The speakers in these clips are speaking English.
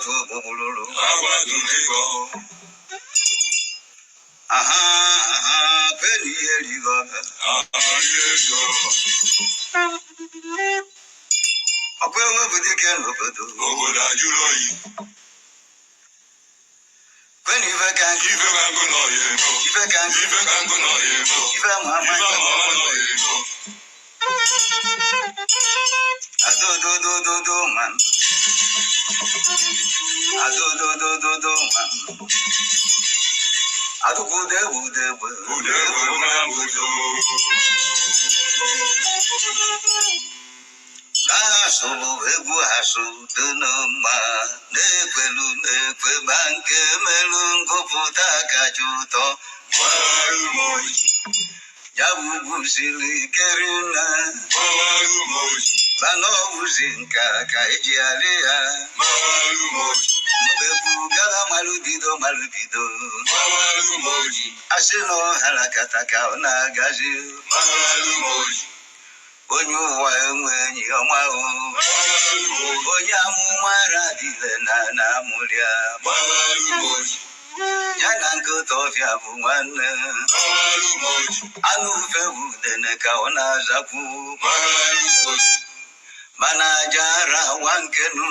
to Bulu. Aha, penny, you got it. I'll go over the can of it. Over that you know. When you can keep a man, if I can keep a man, if I'm a man, I do, man. I do, man. I do go there, so ebu hasu dunuma nepelu nepe banke melungo puta kajuto warumoji jabu busili kerina warumoji bano buzinka kaijialia warumoji mubebu gala malubido warumoji asino halakata kaona gazi warumoji onye ụwa enweghị ọma onye amụmara dịle na amụrịa ya na nkịta ọfịa bụ nwanne anụ ufe bụ udene ka ọ na-azakwu mana aja ara nwa nkenu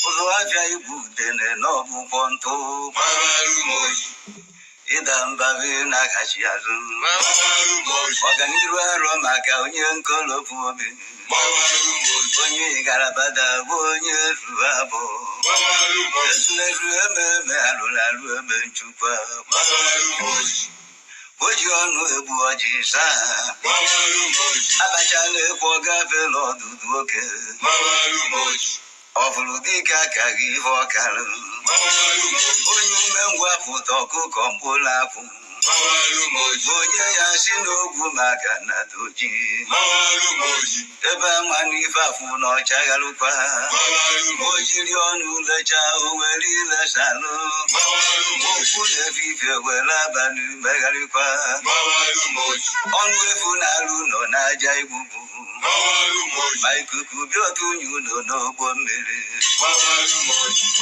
ụzọ afịa ibu udene n'ọbụkwọ ntụ ịda mbabe na-agachi azụ ọganiru arọ maka onye nkolopu obi onye garabada bụ onye ruru abụ ezulezu ememe alụlalụ eme nchukwa oji ọnụ egbu ọjị saa abacha na-ekwu ọgafe n'ọdụdụ oke ọ fụrụ dịka aka gị ihe ọkarụ onye umengwa pụta ọkụkọ mkpụrụ akwụ onye ya si n'ogwu maka na doji ebe ama n'ife afụ na ọchagharụkwa o jiri ọnụ lecha owere ilesalụ okwu na-efife were abalị megharịkwa ọnụ efu na-alụ nọ n'aja igbugbu ma ikuku bịa otu unyi ụlọ n'ogbo mmiri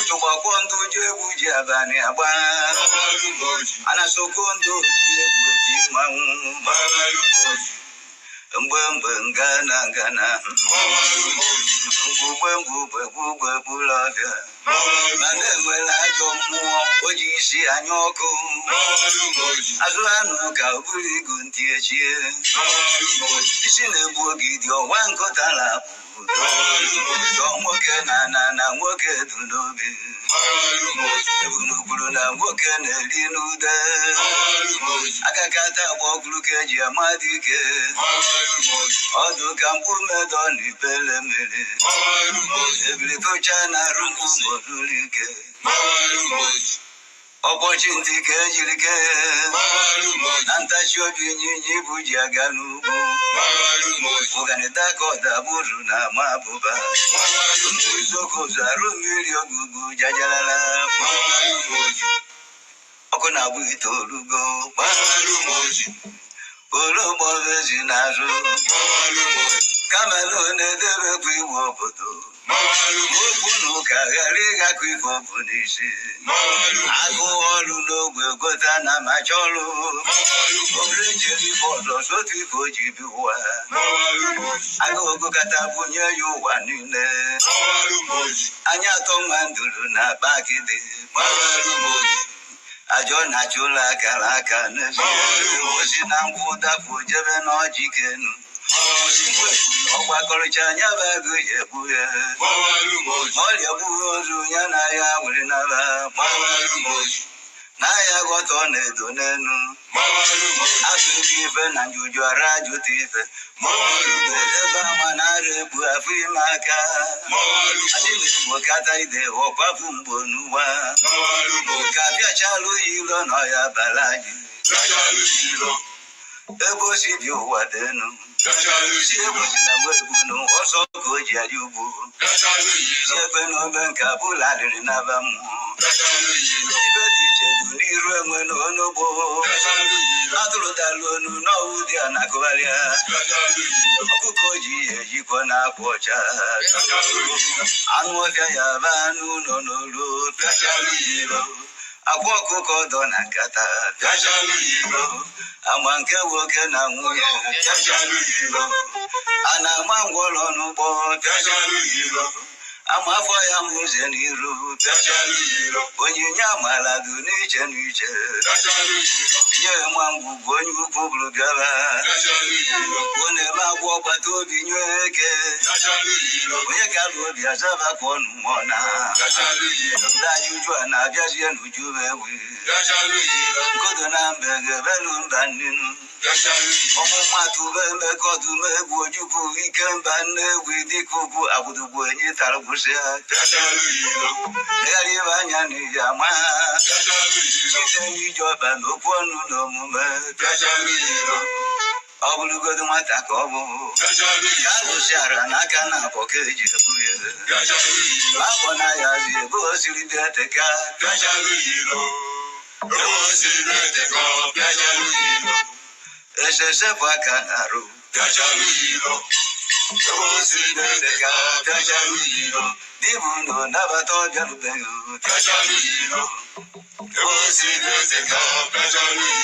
ụtụgbakwọ ndụ ji egwu ji abalị agba anasoko ndụ ji egwu eti mmanwụ mgbe ngana ngwugwe bụrụ ọbịa mana enwere ajọ mmụọ o ji isi anya ọkụ azụ anụ ka o buru igu ntị echie isi na-egbu ogidi ọwa nkọtara chọọ nwoke na nwoke du n'obi ebulugburu na nwoke na-eri n'ude akakata agba ọkụrụ ka eji amadụ ike ọdụ ka mkpumedo na ibele mmiri ebili tocha na arụ mkpumoduru ike ọkpọchi ntị ka ejiri kee na ntachi obi ịnyịnya ibu ji aga n'ugwu ụganịta ka ọdagburu na ama abụba mmiri zokozu arụ mmiri ogugu jajarara ọkụ na-agbụ itoolugo ologbobezi n'azụ kamelu na-edebekwa iwu obodo okwu na ụka ghara ịgakọ ife ọbụ n'isi agụ ọrụ n'ogbe gota na macha ọrụ obere jere ife ọzọ sotu ife o ji bi ụwa aga ogokata bunye ya ụwa niile anya atọ nwa nduru na bakịdị ajọ na-achị ụlọ akara aka n'ezie osi na nkwụ dapụ jebe n'ọjị kenu ọgbakọrịcha anya bụ ego ya ebu ya ọrịa bụghị ozu ya na ya were nara n'ahịa ghọta ọ na-edo n'enu asụghị ife na njuju ara ajụta ife ebe ama na-ara ebu afọ ime aka adị na-egbo kata ide ọkwapụ mgbo n'ụwa ka bịachalụ ya ilo na ọya bara anyị ebe o si dị ụwa denu si egbochi na mgbe ọsọ ka o ji adị ugbo si ebe na obe nke abụla adịrị n'aba mmụọ ibe dị iche dị n'iru enwe n'onugbo atụrụ dalụonu n'ọwụ dị a na-akụgharịa ọkụkọ ji ejikwa na-akwa ọcha anụ ọbịa ya ba anụ ụlọ n'olu akwa ọkụkọ dọ na nkata ama nke nwoke na nwunye a na-ama ngwọrọ n'ụgbọ ama afọ ya mụze n'iru onyinye amala dị n'iche n'iche nye nwa ngwugwu onye ukwu bụrụ bịara ọ na-eme agwọ ọgbata obi nye eke onye ga-alụ obi azabakwa ọnụ mmụọ na ndị ajụjụ a na-abịazie n'uju ewi nkodo na mbe ga-ebelu mba nnenu ọmụmatụ be emekọdụm egwu ojukwu ike mba nne egwu dịka ugwu agbụdogbu enyi tara gwụsịa legharị ebe anya n'iyi ama site n'iji ọba n'okwu ọnụ na omume ọ bụrụgodo nwata ka ọ bụ ka alụsiara n'aka na abọ ka eji ebu ya akpọ na ya zi ebe o siri dị eteka esesepụ aka na-arụ dịbụ na nabata ọbịarubeghị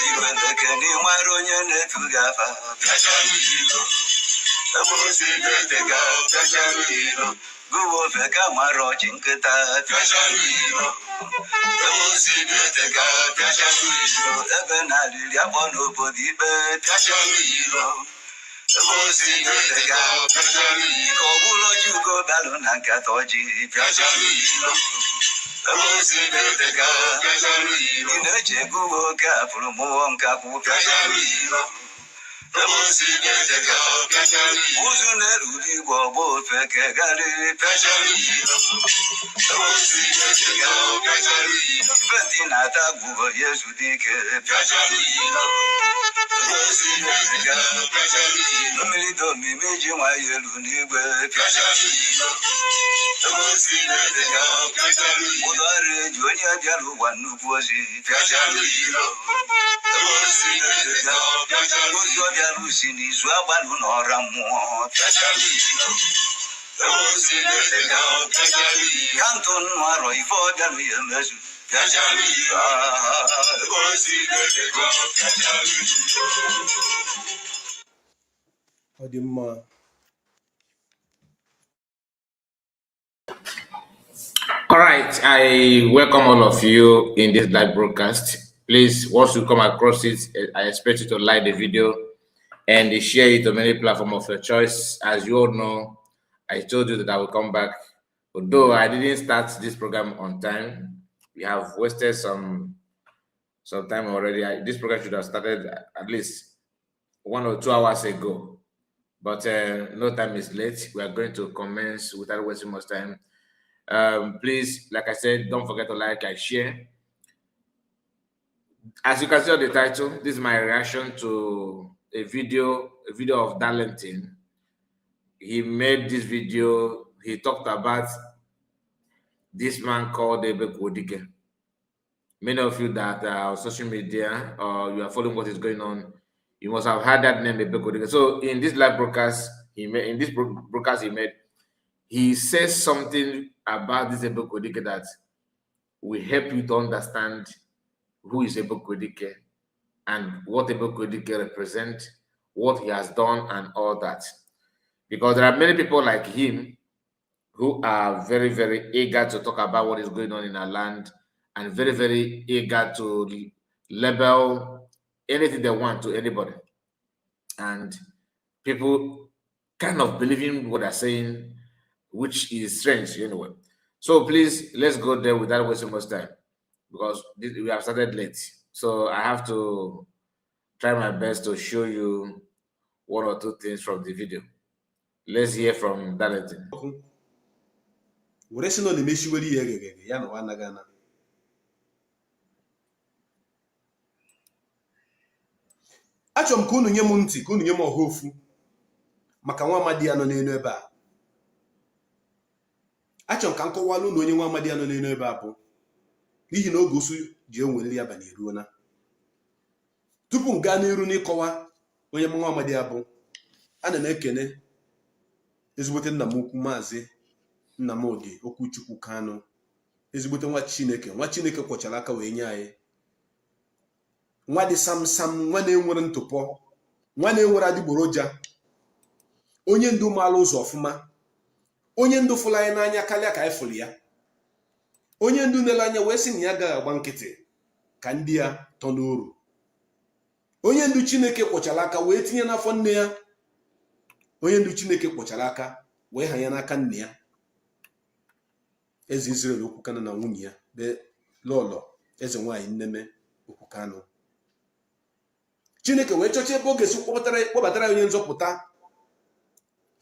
iwe ndekeni nwere onye na-etu gị afa gụwa ofe ka mara ọchị nkịta ebe na-alịrị akpọ n'obodo ikpe ka ọ bụrụ ọjị ugo balụ na nkata ọjị ị na-eche gụwa oke afụrụ mụọ nkakwụ ụzụ na-eruru igwe ọgba ofe kegarị ife na-ata gwụgo ya ezudike mmiri dị omimi ji nwayọ elu n'igwe ụlọ ọrụ eji onye bịara ụwa nnukwu ozi ozi ọ bịara usi n'izu agbalụ na ọra mmụọ kantụ nnụ arọ ife ọ bịarụ ya emezu ọ dị mma. All right, I welcome all of you in this live broadcast. Please, once you come across it, I expect you to like the video and share it on any platform of your choice. As you all know, I told you that I will come back. Although I didn't start this program on time, we have wasted some time already. This program should have started at least 1 or 2 hours ago. But no time is late. We are going to commence without wasting much time. Please, like I said, don't forget to like and share. As you can see on the title, this is my reaction to a video of Darlington. He made this video. He talked about this man called Ebekudike. Many of you that are on social media or you are following what is going on, you must have heard that name, Ebekudike. So in this live broadcast, he says something about this Ebekudike that will help you to understand who is Ebekudike and what Ebekudike represents, what he has done, and all that. Because there are many people like him who are very, very eager to talk about what is going on in our land and very, very eager to label anything they want to anybody. And people kind of believing what they're saying, which is strange anyway. So please, let's go there without wasting much time, because we have started late. So I have to try my best to show you 1 or 2 things from the video. Let's hear from Darlington. Achọrọ m ka unu nye m ntị, ka unu nye m ọha ofu maka nwa amadi ya nọ n'elu ebe a. Achọrọ m ka m kọwalụ unu onye nwa amadi ya nọ n'elu ebe a bụ n'ihi na oge osu ji enweli abalị eruo na. tupu m gaa n'iru n'ịkọwa onye nwa amadi abụ, ana m ekene ezigbote nna m ukwu maazị Nnamdi Okwuchukwu Kanu, ezigbote nwa Chineke kwọchara aka wee nye anyị, nwa dị sam nwa na-enwere ntụpọ, nwa na-enwere adịgboroja, onye ndu maala ụzọ ọfụma, onye ndu fụrụ anyị n'anya karịa ka anyị fụrụ ya, onye ndu nele anya wee sị na ya agaghị agba nkịtị ka ndị ya tọ n'oru, onye ndu Chineke kwọchara aka wee tinye n'afọ nne ya, onye ndu Chineke kwọchara aka wee hanye n'aka nne ya, eze Israel Okwu Kanu na nwunye ya be lọlọ eze nwaanyị Nneme Okwu Kanu. Chineke wee chọcha ebe ọ ga-esi kpọbatara onye nzọpụta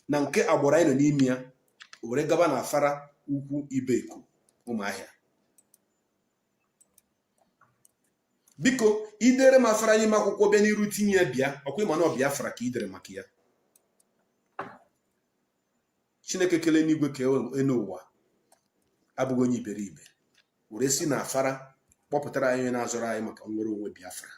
na nke agbụrụ anyị nọ n'ime ya, were gaba na afara ukwu Ibeku Ụmụahịa. Biko idere m afara anyị m akwụkwọ bịa n'iru tinye ya bịa, ọkwa ịma na ọ Biafra ka idere maka ya. Chineke kelee n'igwe ka enu ụwa abụghị onye iberibe, were si na afara kpọpụtara anyị onye na-azọrọ anyị maka nnwere onwe Biafra.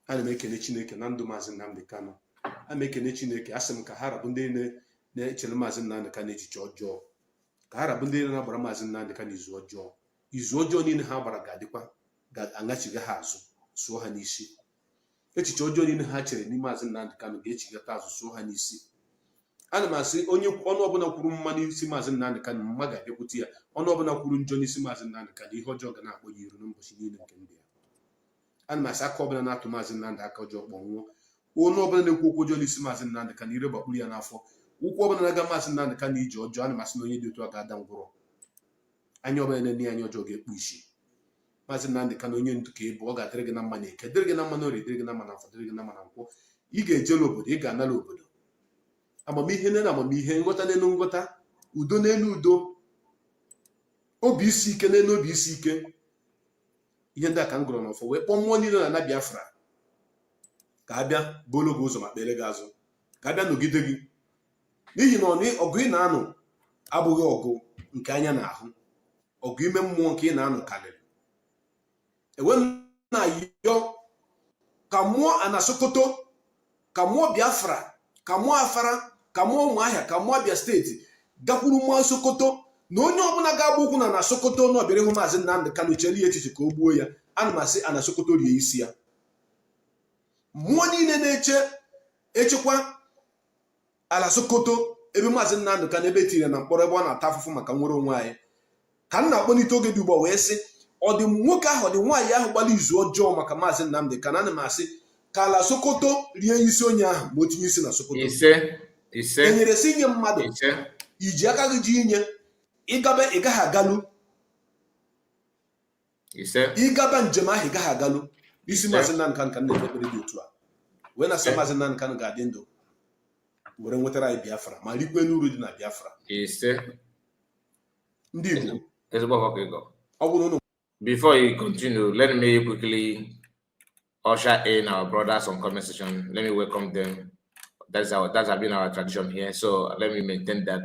Ana m ekene Chineke na ndụ maazị Nnamdi Kanu. Ana m ekene Chineke, asị m ka ha rabụ ndị na-echere maazị Nnamdi Kanu echiche ọjọọ, ka ha rabụ ndị na-agbara maazị Nnamdi Kanu izu ọjọọ. Izu ọjọọ niile ha gbara ga-aṅachiga ha azụ, sụọ ha n'isi. Echiche ọjọọ niile ha chere n'ime maazị Nnamdi Kanu ga-echigata azụ, sụọ ha n'isi. Ana m asị onye ọnụ ọbụla kwuru mma n'isi maazị Nnamdi Kanu, mma ga-abịakwute ya. Ọnụ ọbụla kwuru njọ n'isi maazị Nnamdi Kanu, ihe ọjọọ ga na-akpọ ya iru n'ụbọchị niile nke ndụ ya. Ana m asị aka ọbụla na-atụ maazị Nnamdi aka ọjọọ kpọnwụọ, onye ọbụla na-ekwu okwu ọjọọ n'isi maazị Nnamdi Kanu, ire gbakpuru ya n'afọ. Ụkwụ ọbụla na-aga maazị Nnamdi Kanu ije ọjọọ, ana m asị na onye dị otu a ga-ada ngwụrọ. Anya ọbụla na-enye anya ọjọọ ga-ekpu isi. Maazị Nnamdi Kanu onye ndu ka ị bụ, ọ ga-adịrị gị na mma na eke, dịrị gị na mma na orie, dịrị gị na mma na afọ, dịrị gị na mma na nkwọ. Ị ga-ejela obodo, ị ga-anara obodo. Amamihe n'elu amamihe, nghọta n'elu nghọta, udo n'elu udo, obi isi ike n'elu obi isi ike. Ihe ndị a ka m gụrụ n'ọfọ wee kpọọ mmụọ niile na Biafra ka a bịa bụrụ gị ụzọ ma kpere gị azụ, ka a bịa nọgide gị, n'ihi na ọgụ ị na-anụ abụghị ọgụ nke anya na-ahụ, ọgụ ime mmụọ nke ị na-anụ karịrị. Ewe na-ayọ ka mmụọ Ana Sokoto, ka mmụọ Biafra, ka mmụọ Afara, ka mmụọ Ụmụahịa, ka mmụọ Abia steeti gakwuru mmụọ Sokoto, na onye ọbụla ga-agba ụkwụ na Sokoto na ọbịara ịhụ maazị Nnamdi Kanu chere ya echiche ka o gbuo ya. Ana m asị Ana Sokoto rie isi ya. Mmụọ niile na-echekwa ala Sokoto ebe maazị Nnamdi Kanu ebe etinyere na mkpọrọ, ebe ọ na-ata afụfụ maka nwere onwe anyị, ka m na-akpọlite oge dị ugbu a wee sị, ọ dị nwoke ahụ, ọ dị nwaanyị ahụ gbara izu ọjọọ maka maazị Nnamdi Kanu. Ana m asị ka ala Sokoto rie isi onye ahụ ma o tinye isi na Sokoto. Enyere si inye mmadụ, iji aka gị ji inye, ịgaba ị gaghị agalụ, ịgaba njem ahụ ị gaghị agalụ. Isi maazị Nnamdi Kanu ka na-ekpe ekpere dị otu a wee na-asị maazị Nnamdi Kanu ga-adị ndụ were nwetara anyị Biafra ma rikwe n'uru dị na Biafra. Ndị Igbo, ọ bụrụ ụnụ. Before you continue, let me quickly usher in our brothers on comment section. Let me welcome them. That's been our tradition here, so let me maintain that.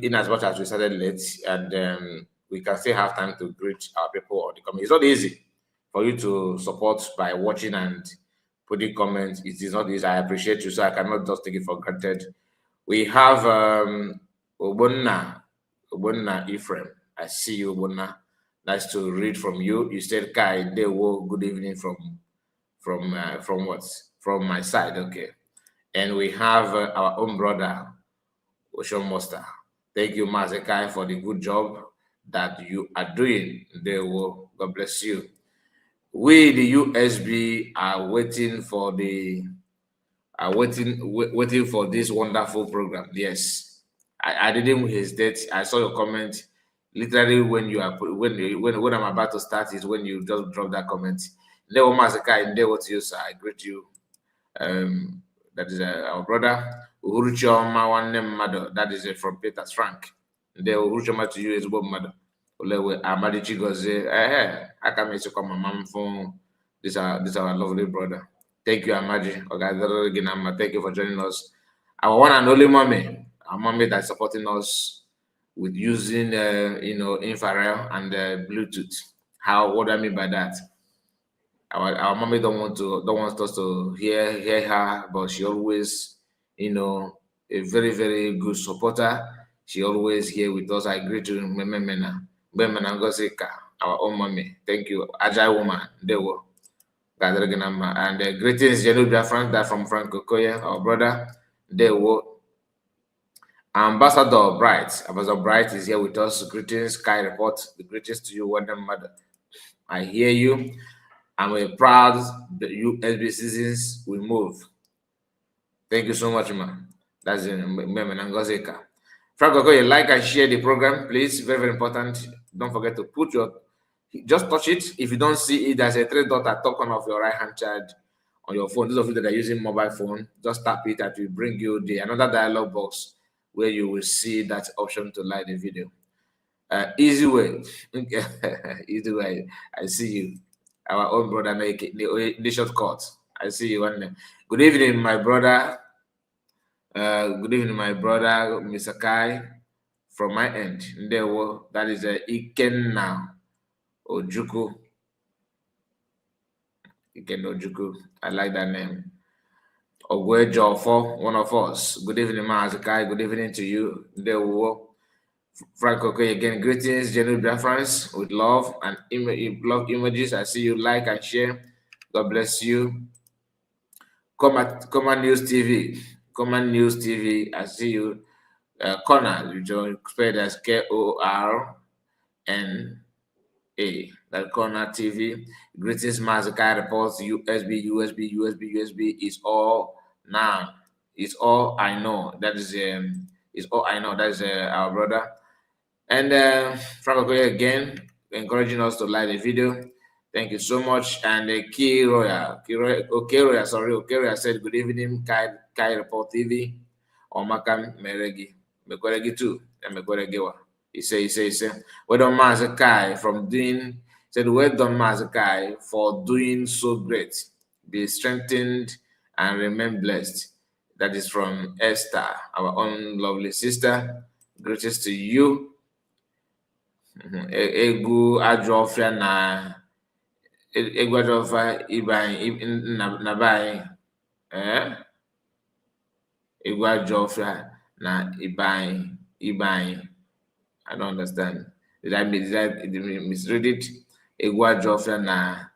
In as much as we started late, and we can still have time to greet our people on the comment. It's not easy for you to support by watching and putting comments. It is not easy. I appreciate you, so I cannot just take it for granted. We have Obonna Ephraim. I see you, Obonna. Nice to read from you. You said, "Kai Dewo, good evening from what? From my side, okay." And we have our own brother, Ocean Master. Thank you, Mazekai, for the good job that you are doing. Dewo, God bless you. We, the USB, are waiting for waiting for this wonderful program. Yes, I didn't hesitate. I saw your comment. Literally, when I'm about to start is when you just drop that comment. Dewo Mazekai, and Dewo to you, sir. I greet you. That is our brother Uhuruchioma Nwanne Mmadụ. That is from Peters Frank. Dewo Uhuruchioma to you is Bob Mmadụ. Olewe Amadi Chigozie. I can make you come my mom phone. This our lovely brother. Thank you, Amadi. Thank you for joining us. Our one and only mommy, our mommy that's supporting us with using infrared and Bluetooth. What do I mean by that? Our mommy don't want us to hear her, but she always, you know, a very, very good supporter. She always here with us. I greet you, Memena Ngosika, our own mommy. Thank you, Agile woman. There were. And greetings, Janubia Frank, that from Frank Okoye, our brother. There were. Ambassador Bright. Ambassador Bright is here with us. Greetings, Sky Report. The greetings to you, Wonder Mother. I hear you. I'm a proud USB citizens will move. Thank you so much, man. That's in Ngozeka. Frank Okoye, like and share the program, please. Very, very important. Don't forget to put just touch it. If you don't see it, there's a three dot at top corner of your right hand side on your phone. Those of you that are using mobile phone, just tap it and it will bring you another dialog box where you will see that option to like the video. Easy way. Easy way. I see you. Our own brother make it the shortcut. I see you one. Good evening, my brother. Good evening, my brother, Mr. Kai. From my end, that is Ikenna Ojuku. Ikenna Ojuku. I like that name. Ogwejo for one of us. Good evening, Mr. Kai. Good evening to you. Frank Okoye again. Greetings, General friends, with love and love images. I see you like and share. God bless you. Common News TV. Common News TV. I see you. Connor, you join spelled as Korna. That Connor TV. Greetings, Mazakai reports. USB is all now. It's all I know. That is it's all I know. That is our brother. And Frank Okoye again, encouraging us to like the video. Thank you so much. And Okeroya said, good evening, Kai Report TV. Omaka Meregi. Mekweregi too. And Mekweregiwa. He say, well done, Mazakai, well done, Mazakai, for doing so great. Be strengthened and remain blessed. That is from Esther, our own lovely sister. Greetings to you. Egu Ajofia na Egu Ajofia Ibai Nabai Egu Ajofia na Ibai. I don't understand. Did I misread it? Egu Ajofia na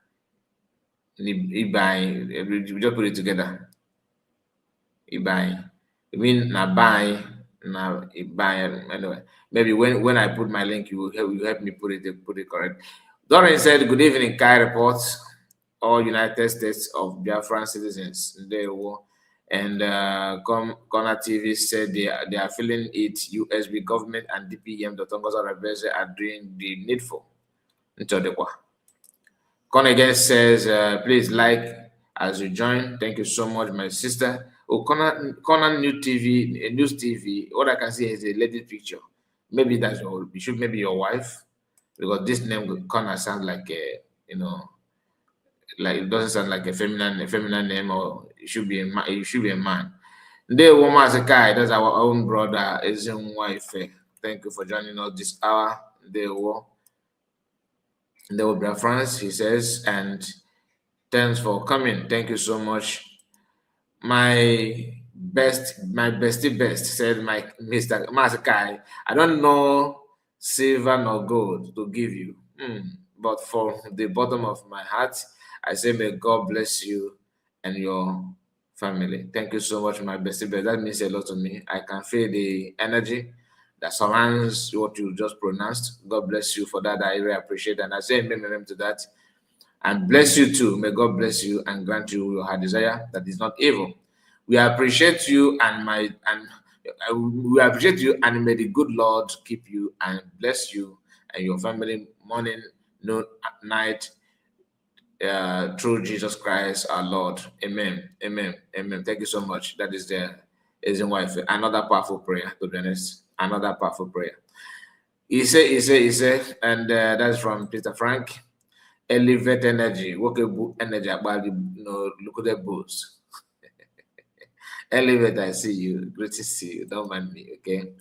Ibai. We just put it together. Ibai. I mean Nabai. Now, anyway, maybe when I put my link, you help me put it correct. Doreen said, "Good evening, Kai reports. All United States of Biafran citizens they were, and Kona TV said they are feeling it. USB government and DPM Dotongoza Rebeze are doing the needful." Kona again says, "Please like as you join. Thank you so much, my sister." Conan News TV. What I can see is a lady picture. Maybe that's maybe your wife, because this name Conan sounds like like it doesn't sound like a feminine name, or it should be a man. The woman as a guy, that's our own brother, his own wife. Thank you for joining us this hour. They will be friends, he says, and thanks for coming. Thank you so much. My bestie said, my Mr. Masakai, I don't know silver nor gold to give you, but from the bottom of my heart, I say, may God bless you and your family. Thank you so much, my bestie. That means a lot to me. I can feel the energy that surrounds what you just pronounced. God bless you for that. I really appreciate it. And I say amen to that. And bless you too. May God bless you and grant you your heart desire that is not evil. We appreciate you and we appreciate you, and may the good Lord keep you and bless you and your family morning, noon, night, through Jesus Christ our Lord. Amen. Amen. Amen. Thank you so much. That is the reason why. Another powerful prayer, to be honest. Another powerful prayer. He said, and that's from Peter Frank. Elevate energy, work energy about look at the boost. Elevate, I see you. Great to see you. Don't mind me, okay?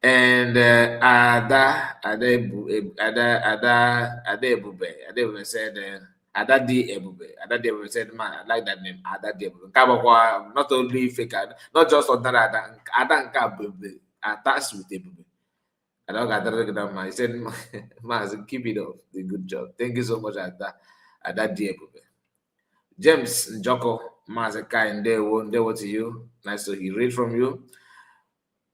And Ada Ebube said, Adadi Ebube. Adadi Ebube said, man, I like that name. Adadi Ebube. Not only fake, not just ordinary Ada Ebube attached with Ebube. I don't got that man. He said, man, keep it up. The good job. Thank you so much, Adadi Ebube. James Njoko Mazaka and they were to you. Nice to read from you.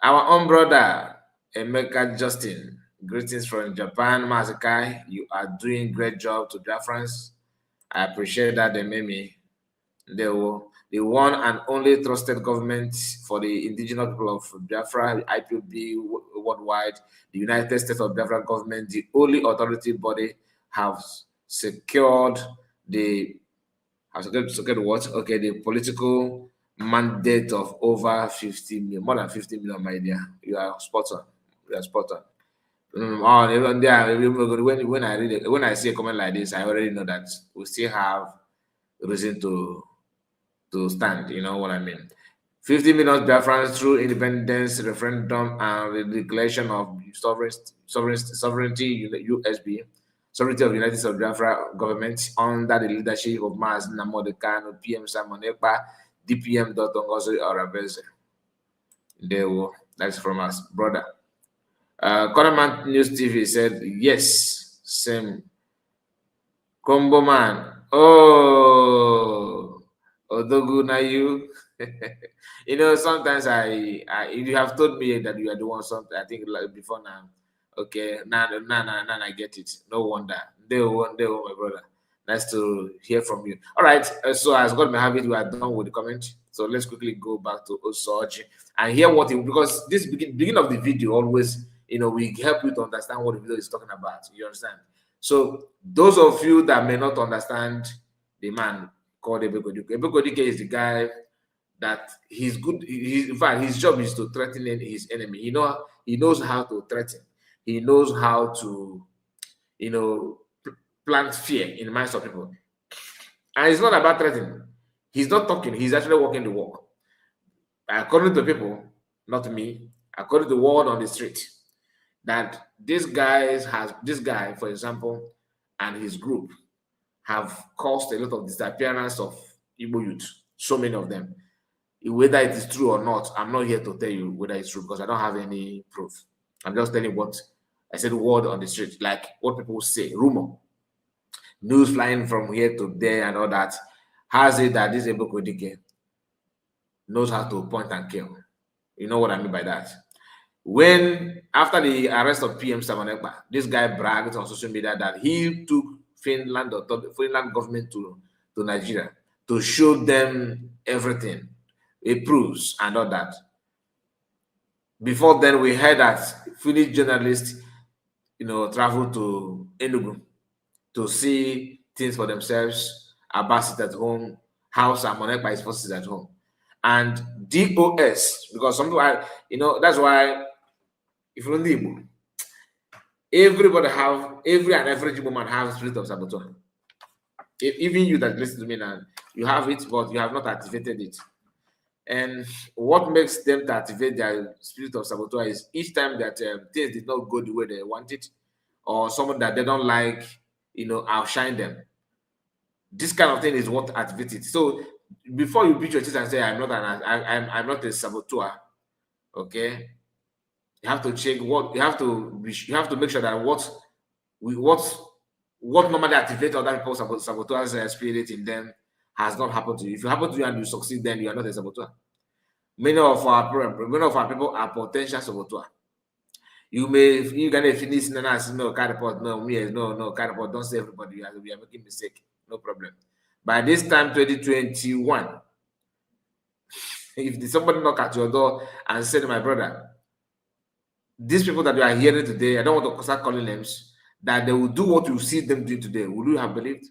Our own brother, Emeka Justin. Greetings from Japan, Mazakai. You are doing great job to Biafrans. I appreciate that, Memi. The one and only trusted government for the indigenous people of Biafra, IPOB worldwide, the United States of Biafra government, the only authority body have secured the what? Okay, the political mandate of over 50 million, more than 50 million, my dear. You are spot on. You are spot on. Even there, when I see a comment like this, I already know that we still have reason to stand. You know what I mean? 50 million Biafrans through independence referendum and the declaration of sovereignty, USB, sovereignty of the United States of Biafra government under the leadership of Maz Namode Kano, PM Simon Ekpa, DPM Dr. Ngozi Orabeze. That's from us, brother. Conaman News TV said, yes, same. Combo man. Oh, Odogu na you. You know, sometimes you have told me that you are doing something, I think like before now. Okay, now I get it. No wonder. They won, my brother. Nice to hear from you. All right, so as God may have it, we are done with the comment. So let's quickly go back to Osoji and hear what because this beginning of the video always, you know, we help you to understand what the video is talking about. You understand? So those of you that may not understand the man called Ebekudike. Ebekudike is the guy that he's good. In fact, his job is to threaten his enemy. He knows how to threaten. He knows how to, you know, plant fear in the minds of people. And it's not about threatening. He's not talking. He's actually walking the walk. According to people, not me, according to the word on the street, that this guy, for example, and his group have caused a lot of disappearance of Igbo youth. So many of them. Whether it is true or not, I'm not here to tell you whether it's true because I don't have any proof. I'm just telling what I said, word on the street, like what people say, rumor, news flying from here to there and all that. Has it that this Ebekudike knows how to point and kill? You know what I mean by that? When after the arrest of PM Samanekba, this guy bragged on social media that he took Finland government to Nigeria to show them everything, it proves and all that. Before then, we heard that Finnish journalists, you know, traveled to Enugu to see things for themselves, Abbas at home, how Samanekba is forces at home, and DOS, because some people, you know, that's why. If you're Igbo, everybody every Igbo man have spirit of saboteur. Even you that listen to me now, you have it, but you have not activated it. And what makes them to activate their spirit of saboteur is each time that things did not go the way they wanted, or someone that they don't like, you know, outshine them. This kind of thing is what activates it. So before you beat your chest and say I'm not a saboteur, okay. You have to check what you have to make sure that what normally activates other people's saboteurs spirit in them has not happened to you. If it happened to you and you succeed, then you are not a saboteur. Many of our people are potential saboteur. You gonna finish no card report, no card report. Don't say everybody we are making mistake. No problem. By this time, 2021, if somebody knock at your door and say to my brother, these people that you are hearing today, I don't want to start calling names, that they will do what you see them doing today, would you have believed?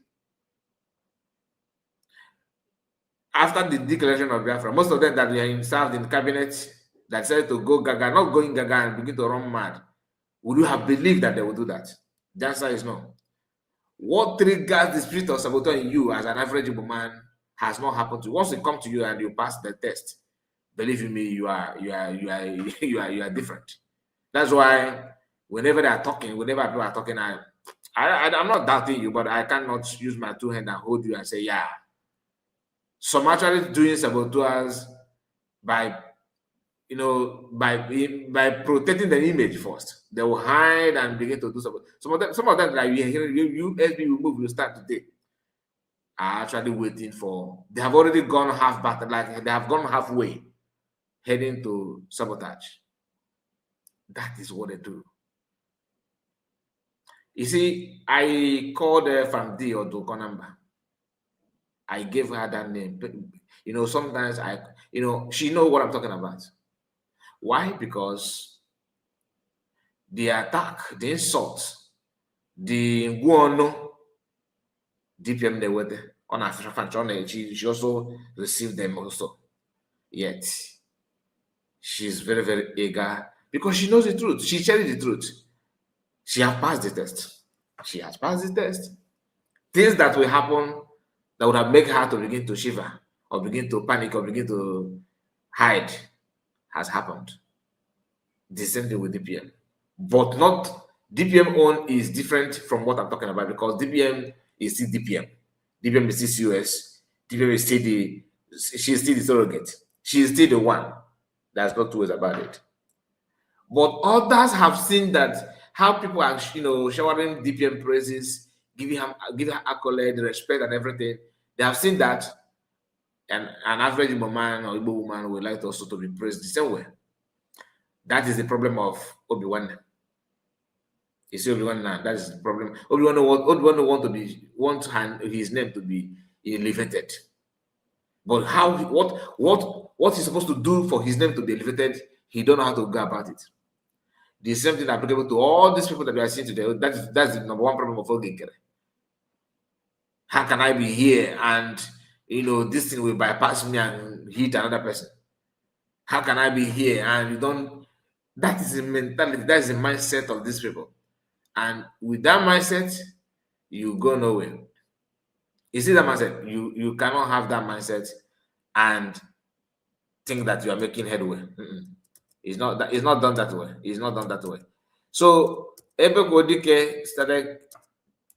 After the declaration of Biafra, most of them that were served in cabinet that said to go gaga, not going gaga and begin to run mad, would you have believed that they would do that? The answer is no. What triggers the spirit of saboteur in you as an average man has not happened to you. Once it comes to you and you pass the test, believe me, you are different. That's why whenever people are talking, I'm not doubting you, but I cannot use my two hands and hold you and say, yeah. Some actually doing saboteurs by, by protecting the image first. They will hide and begin to do something. Some of them like you SB will move, you start today, are actually waiting for. They have already gone half battle, like they have gone halfway, heading to sabotage. That is what they do. You see, I called Famdi or Dokonamba. I gave her that name. Sometimes she knows what I'm talking about. Why? Because the attack, the insult, the guano, DPM they were there on African fan. She also received them also. Yet she's very, very eager because she knows the truth. She shared the truth. She has passed the test. She has passed the test. Things that will happen that would have made her to begin to shiver or begin to panic or begin to hide has happened. The same thing with DPM. But not DPM own is different from what I'm talking about because DPM is still DPM. DPM is still CUS. DPM is still she's still the surrogate. She is still the one. There's no two ways about it. But others have seen that how people are, showering DPM praises, giving her accolade, respect, and everything. They have seen that an average Igbo man or Igbo woman would like also to be praised the same way. That is the problem of Obi-Wan. You see Obi-Wan now, that is the problem. Obi-Wan want his name to be elevated. But what he's supposed to do for his name to be elevated, he don't know how to go about it. The same thing applicable to all these people that we are seeing today. That's the number one problem of Oginkere. How can I be here and this thing will bypass me and hit another person? How can I be here and you don't? That is the mentality, that is the mindset of these people. And with that mindset, you go nowhere. You see that mindset? You cannot have that mindset and think that you are making headway. It's not done that way. It's not done that way. So Ebekudike started,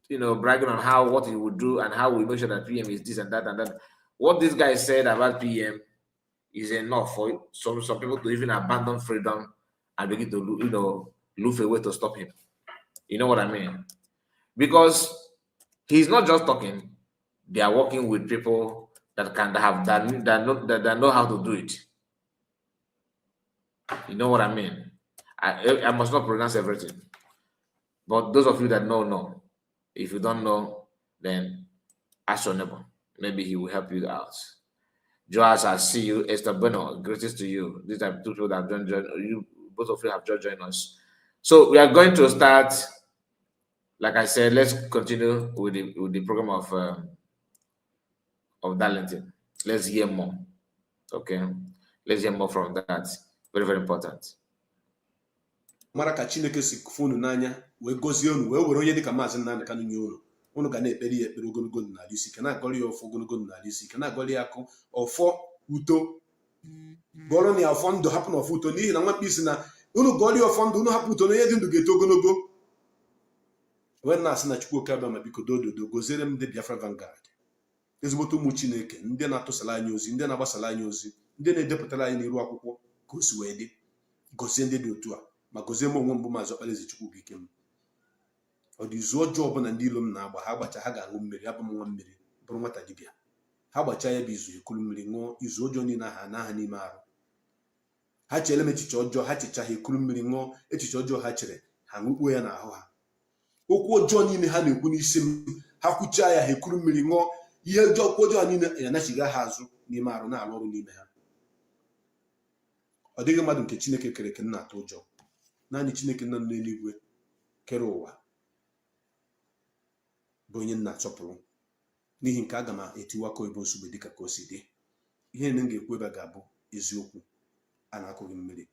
bragging on what he would do and how we make sure that PM is this and that and that. What this guy said about PM is enough for some people to even abandon freedom and begin to look a way to stop him. You know what I mean? Because he's not just talking; they are working with people that know how to do it. You know what I mean? I must not pronounce everything, but those of you that know. If you don't know, then ask your neighbor. Maybe he will help you out. Joas, I see you. Esther Bueno, greetings to you. These are two people that have joined you. Both of you have joined us. So we are going to start. Like I said, let's continue with the program of Darlington. Let's hear more. Okay, let's hear more from that. Very, very important. Mara ka Chineke si funu n'anya wee gozie unu wee were onye dịka Maazị Nnamdi Kanu nye unu ga na-ekpere ya ekpere ogologo n'ala isi ike na-agọrị ya ọfọ ogologo n'ala isi ike na-agọrị ya akụ ọfọ uto gọrọ na ya ọfọ ndụ hapụ na ọfọ uto n'ihi na nwakpa isi na unu gọrị ya ọfọ ndụ unu hapụ uto na onye dị ndụ ga-eto ogologo wee na-asị na Chukwu oke abịa ma biko dododo goziere m ndị Biafra Vanguard ezigbote ụmụ Chineke ndị na-atụsala anyị ozi ndị na-agbasala anyị ozi ndị na-edepụtara anyị n'iru akwụkwọ ka o si wee dị gozie ndị dị otu a ma gozie m onwe mbụ Maazị Ọkpara Chukwu bụ ike m ọ dị izu ọjọọ ọbụla ndị ilo m na-agba ha gbacha ha ga-aṅụ mmiri abụ m nwa mmiri bụrụ nwata dibịa ha gbachaa ya bụ izu ekulu mmiri ṅụọ izu ọjọọ niile aha n'aha n'ime arụ ha chere m echiche ọjọọ ha checha ha ekulu mmiri ṅụọ echiche ọjọọ ha chere ha ṅụkpuo ya n'ahụ ha okwu ọjọọ niile ha na-ekwu n'isi m ha kwuchaa ya ha ekulu mmiri ṅụọ ihe okwu ọjọọ niile ya nachiga ha azụ n'ime arụ na-alụ ọrụ n'ime ha ọ dịghị mmadụ nke Chineke kere eke na-atụ ụjọ naanị Chineke nọ n'eluigwe kere ụwa bụ onye na-achọpụrụ n'ihi nke aga m etiwakọ ebe nsogbu dịka ka o si dị ihe m ga-ekwu ebe ga-abụ eziokwu a na-akụghị mmiri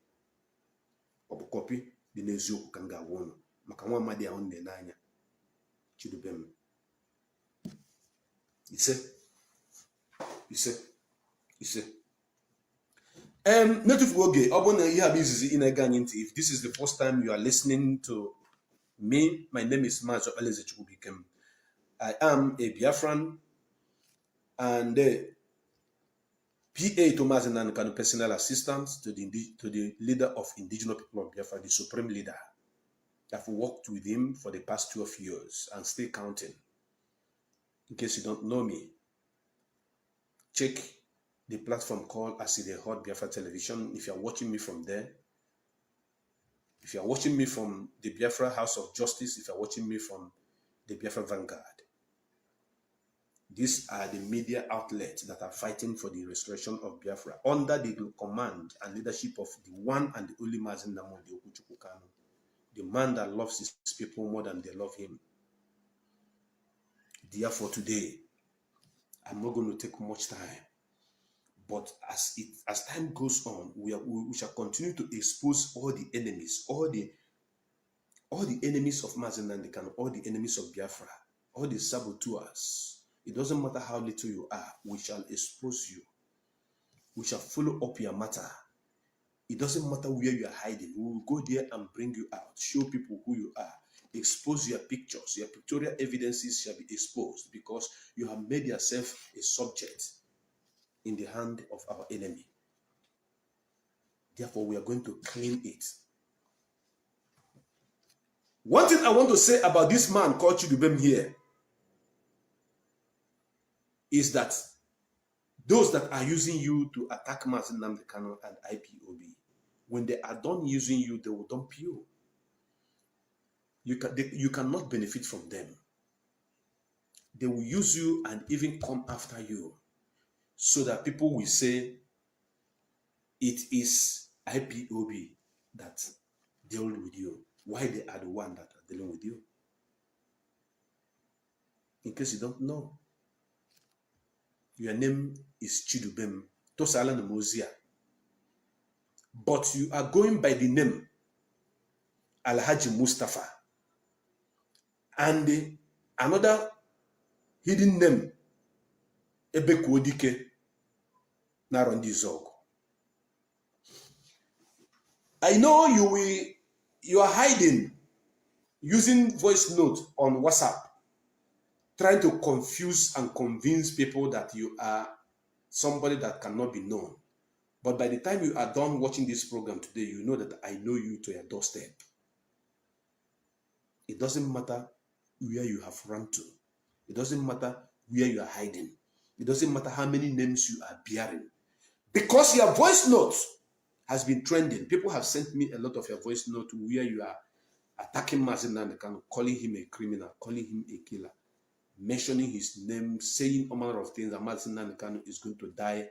ọ bụ kọpị dị n'eziokwu ka m ga-agwa ụnụ maka nwa amadi ahụ nne n'anya chidube m ise netufu oge ọ bụ na ihe a bụ izizi ị na-ege anyị ntị if this is the first time you are listening to Me, my name is Mazo Ebekudike. I am a Biafran and PA to Mazi Nnamdi Kanu, personal assistant to the leader of indigenous people of Biafra, the supreme leader. I've worked with him for the past 12 years and still counting. In case you don't know me, check the platform called Aside Hot Biafra Television. If you're watching me from there, if you're watching me from the Biafra House of Justice, if you're watching me from the Biafra Vanguard, these are the media outlets that are fighting for the restoration of Biafra under the command and leadership of the one and the only Mazi Nnamdi Kanu, the man that loves his people more than they love him. Therefore, today, I'm not going to take much time, but as time goes on, we shall continue to expose all the enemies, all the enemies of Mazi Nnamdi Kanu, all the enemies of Biafra, all the saboteurs. It doesn't matter how little you are, we shall expose you. We shall follow up your matter. It doesn't matter where you are hiding. We will go there and bring you out, show people who you are, expose your pictures. Your pictorial evidences shall be exposed because you have made yourself a subject in the hand of our enemy. Therefore, we are going to clean it. One thing I want to say about this man called Chidubem here is that those that are using you to attack Mazi Nnamdi Kanu and IPOB, when they are done using you, they will dump you. You cannot benefit from them. They will use you and even come after you so that people will say it is IPOB that dealt with you. Why they are the one that are dealing with you? In case you don't know, your name is Chidubem Tosala Nemozia, but you are going by the name Alhaji Mustafa and another hidden name Ebekudike Narondi Zog. I know you are hiding using voice note on WhatsApp, trying to confuse and convince people that you are somebody that cannot be known. But by the time you are done watching this program today, you know that I know you to your doorstep. It doesn't matter where you have run to. It doesn't matter where you are hiding. It doesn't matter how many names you are bearing. Because your voice note has been trending. People have sent me a lot of your voice note where you are attacking Mazi Nnamdi Kanu, calling him a criminal, calling him a killer, mentioning his name, saying all manner of things that Mazi Nnamdi Kanu is going to die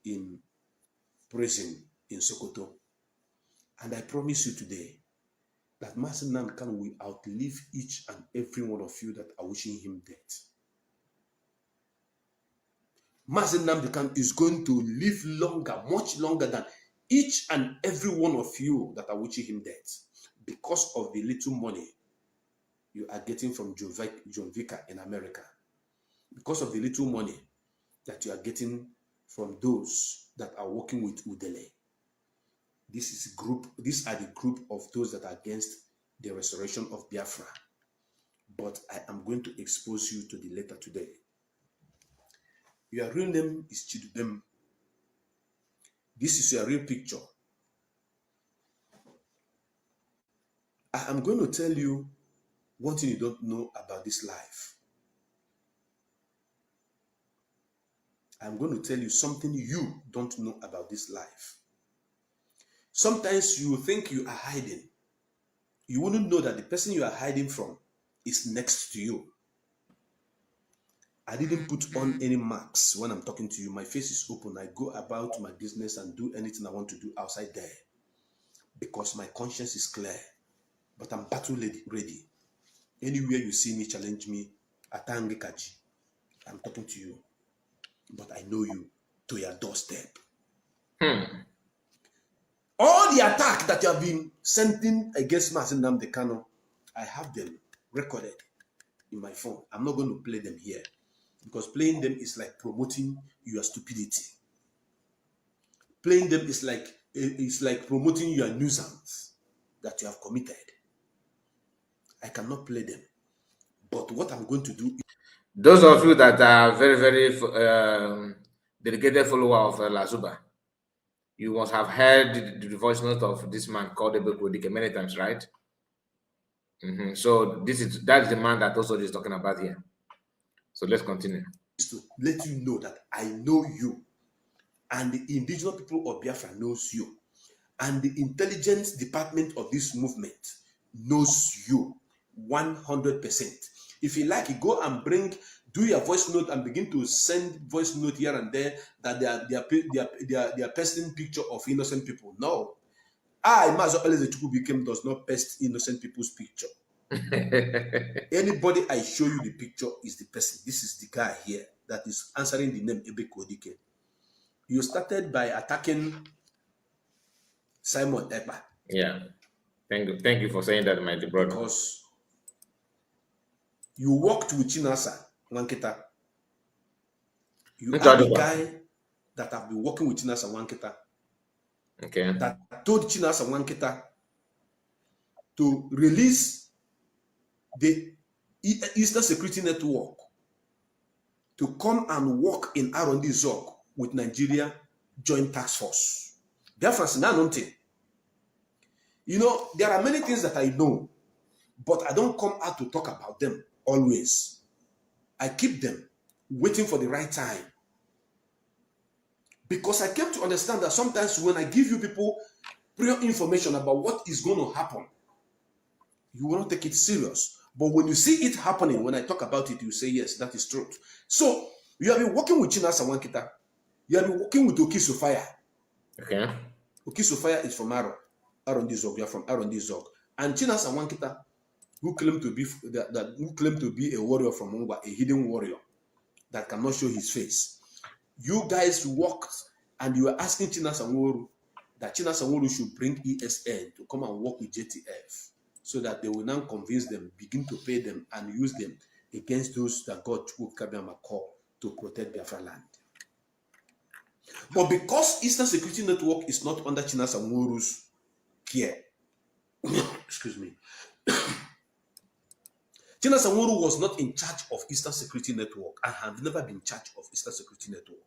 in prison in Sokoto. And I promise you today that Mazi Nnamdi Kanu will outlive each and every one of you that are wishing him death. Mazi Nnamdi Kanu is going to live longer, much longer than each and every one of you that are wishing him death, because of the little money you are getting from John Vicker in America, because of the little money that you are getting from those that are working with Udele. These are the group of those that are against the restoration of Biafra. But I am going to expose you to the letter today. Your real name is Chidubem. This is your real picture. I am going to tell you one thing you don't know about this life. I'm going to tell you something you don't know about this life. Sometimes you think you are hiding. You wouldn't know that the person you are hiding from is next to you. I didn't put on any marks when I'm talking to you. My face is open. I go about my business and do anything I want to do outside there because my conscience is clear. But I'm battle ready. Anywhere you see me, challenge me. Atangekaji. I'm talking to you. But I know you to your doorstep. All the attack that you have been sending against Mazi Nnamdi Kanu, I have them recorded in my phone. I'm not going to play them here because playing them is like promoting your stupidity. Playing them is like promoting your nuisance that you have committed. I cannot play them. But what I'm going to do is, those of you that are very, very dedicated follower of Lazuba, you must have heard the voice note of this man called Ebekudike many times, right? So that's the man that also is talking about here. So let's continue. to let you know that I know you, and the indigenous people of Biafra knows you, and the intelligence department of this movement knows you 100%. If you like, you go and do your voice note and begin to send voice note here and there that they are pasting picture of innocent people. No. The Chukwubikem does not paste innocent people's picture. Anybody I show you the picture is the person. This is the guy here that is answering the name Ebekudike. You started by attacking Simon Ekpa. Yeah. Thank you for saying that, my dear brother. Because you worked with Chinasa Wanketa. You are the guy that have been working with Chinasa Wanketa. Okay. That told Chinasa Wanketa to release the Eastern Security Network to come and work in R&D Zog with Nigeria Joint Task Force. You know, there are many things that I know, but I don't come out to talk about them always. I keep them waiting for the right time. Because I came to understand that sometimes when I give you people prior information about what is going to happen, you will not take it serious. But when you see it happening, when I talk about it, you say, yes, that is true. So, you have been working with Chinasa Wanketa. You have been working with Oki Sofia. Okay. Oki Sofia is from R&D Zog. You are from R&D Zog. And Chinasa Wanketa, who claimed to be a warrior from Mungwa, a hidden warrior that cannot show his face. You guys worked and you were asking Chinasa Nworu that Chinasa Nworu should bring ESN to come and work with JTF so that they will now convince them, begin to pay them and use them against those that God Chukwukabiama called to protect Biafra land. But because Eastern Security Network is not under Chinasa Nworu's care, excuse me, Chinasa Nworu was not in charge of Eastern Security Network and have never been in charge of Eastern Security Network.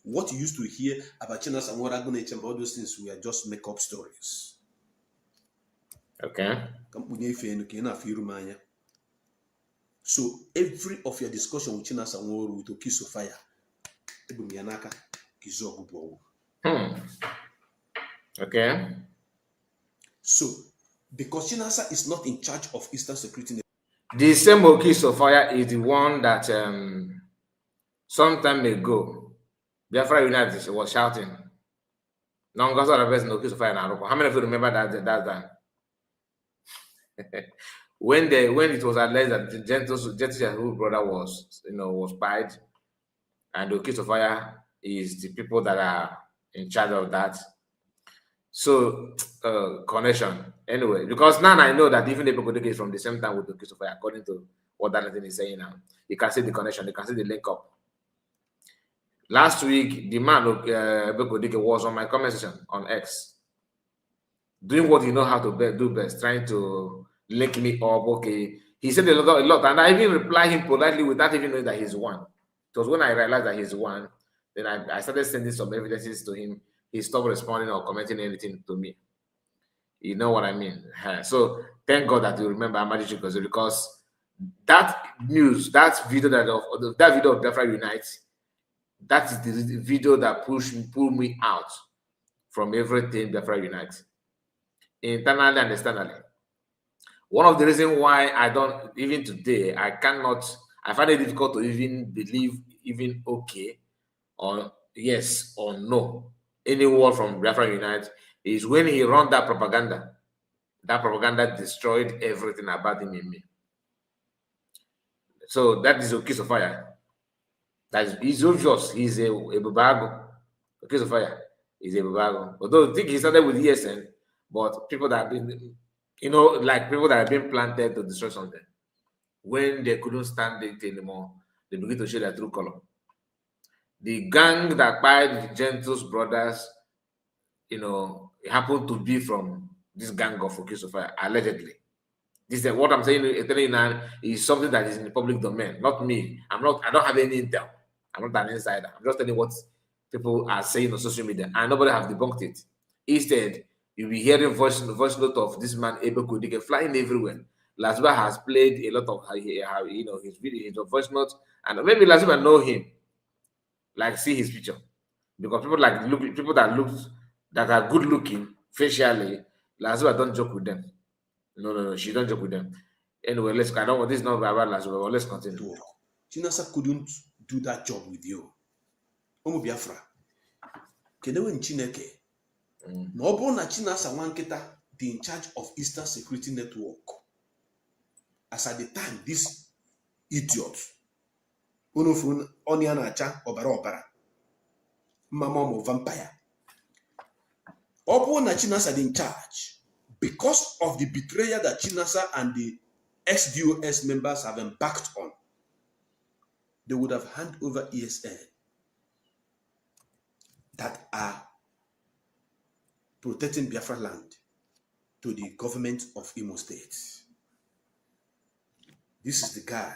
What you used to hear about Chinasa Nworu, all those things were just make-up stories. Okay. So every of your discussion with Chinasa Nworu with Oki Sofia, Okay. So because Chinasa is not in charge of Eastern Security Network, the same Oki Sofia is the one that some time ago Biafra United was shouting. How many of you remember that? when it was alleged that the Gentle brother was spied, and Oki Sofia is the people that are in charge of that. So connection. Anyway, because now I know that even the Ebekudike is from the same time with Oki Sofia, according to what Darlington is saying now. You can see the connection, you can see the link up. Last week, the man Ebekudike was on my comment section on X, doing what you know how to do best, trying to link me up. Okay, he said a lot, and I even replied him politely without even knowing that he's one. It was when I realized that he's one, then I started sending some evidences to him. He stopped responding or commenting anything to me. You know what I mean? So thank God that you remember Amadi Chikozo, because that news, that video of Biafra Unite, that is the video that pulled me out from everything Biafra Unite, internally and externally. One of the reasons why I don't, even today, I find it difficult to even believe, even okay, or yes or no, any word from Biafra Unite, is when he ran that propaganda. That propaganda destroyed everything about him in me. So that is Oki Sofia. He's obvious. He's a Bubago. Oki Sofia is a Bubago. Although I think he started with ESN, but people that have been, like people that have been planted to destroy something, when they couldn't stand it anymore, they begin to show their true color. The gang that bought Gentle's brothers, it happened to be from this gang of Oki Sofia, allegedly. This is what I'm saying. Telling you now is something that is in the public domain, not me. I don't have any intel. I'm not an insider. I'm just telling you what people are saying on social media, and nobody have debunked it. Instead, you'll be hearing voice note of this man Ebekudike flying everywhere. Lasba has played a lot of his video, his voice notes, and maybe Lasba know him, like see his picture, because people that are good looking facially, Lasba don't joke with them. No, she don't joke with them. Anyway, this is not about Lasba, but let's continue. Chinasa couldn't do that job with you. Omo Biafra. Kenewe Chineke. No bụ na Chinasa Nwankita dị in charge of Eastern Security Network. As at the time, this idiot, Unofun Oniana Acha Obara, Mama vampire. Obo na Chinasa dị in charge because of the betrayal that Chinasa and the ex-DOS members have embarked on. They would have handed over ESN that are protecting Biafra land to the government of Imo State. This is the guy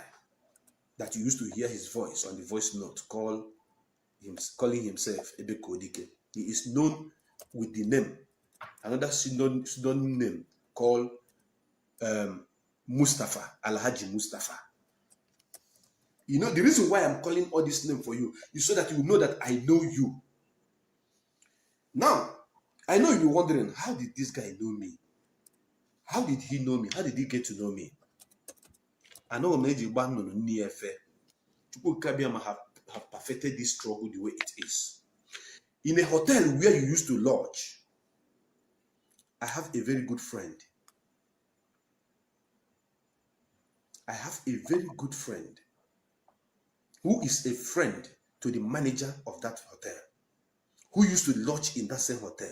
that you used to hear his voice on the voice note calling himself Ebekudike. He is known with the name, another synonym name called Mustafa, Alhaji Mustafa. You know, the reason why I'm calling all this name for you is so that you know that I know you. Now, I know you're wondering, how did this guy know me? How did he know me? How did he get to know me? I know Meji Bano Niefe. People have perfected this struggle the way it is. In a hotel where you used to lodge, I have a very good friend. I have a very good friend who is a friend to the manager of that hotel, who used to lodge in that same hotel.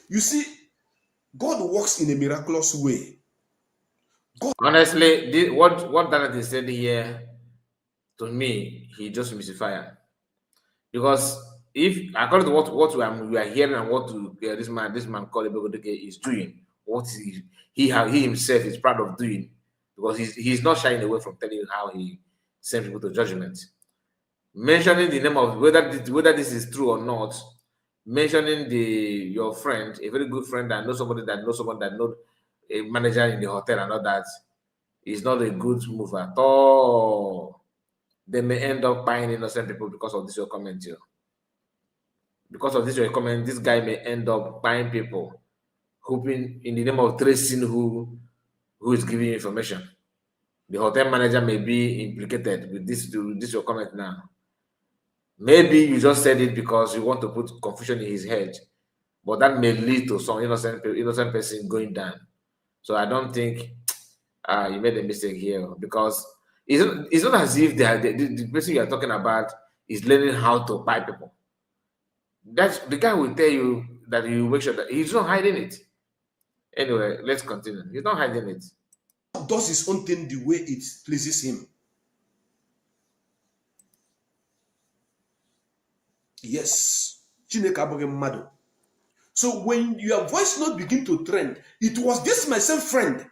You see, God works in a miraculous way. Honestly, what Darlington said here, to me, he just mystified. Because if, according to what we are hearing and what this man called Ebekudike is doing, what he himself is proud of doing, because he's not shying away from telling you how he sends people to judgment. Mentioning the name of whether this is true or not, mentioning your friend, a very good friend that knows somebody that knows someone that knows a manager in the hotel and all that, is not a good move at all. They may end up buying innocent people because of this your comment here. Because of this your comment, this guy may end up buying people, hoping in the name of tracing who is giving you information. The hotel manager may be implicated with this your comment now. Maybe you just said it because you want to put confusion in his head, but that may lead to some innocent person going down. So I don't think you made a mistake here, because it's not as if the person you are talking about is learning how to buy people. That's the guy will tell you that you make sure that he's not hiding it. Anyway, let's continue. He's not hiding it. Does his own thing the way it pleases him. Yes. So when your voice note begin to trend, it was this my same friend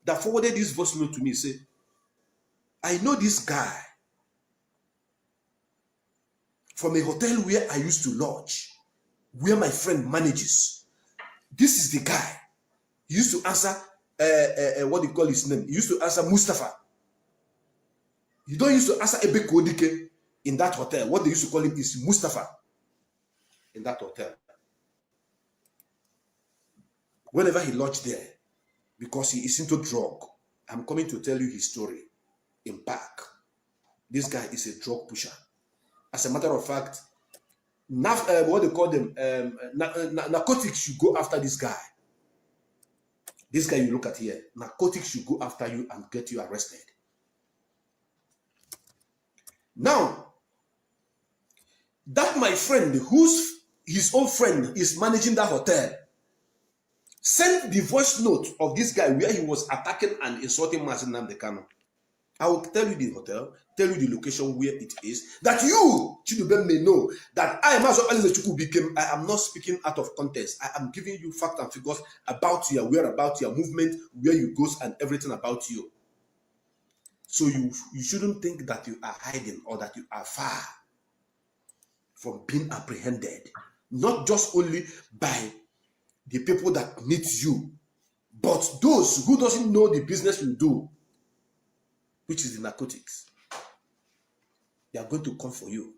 that forwarded this voice note to me. Say, I know this guy from a hotel where I used to lodge, where my friend manages. This is the guy. He used to answer, what do you call his name? He used to answer Mustafa. He don't used to answer Ebekudike in that hotel. What they used to call him is Mustafa in that hotel. Whenever he lodged there, because he is into drug, I'm coming to tell you his story in Park. This guy is a drug pusher. As a matter of fact, what they call them, narcotics should go after this guy. This guy you look at here, narcotics should go after you and get you arrested. Now, that my friend, who's his own friend is managing that hotel, sent the voice note of this guy where he was attacking and insulting Mazi Nnamdi Kanu. I will tell you the hotel, tell you the location where it is, that you, Chidubem, may know that I am I am not speaking out of context. I am giving you facts and figures about your whereabouts, your movement, where you go, and everything about you. So you shouldn't think that you are hiding or that you are far from being apprehended, not just only by the people that need you, but those who doesn't know the business you do, which is the narcotics. They are going to come for you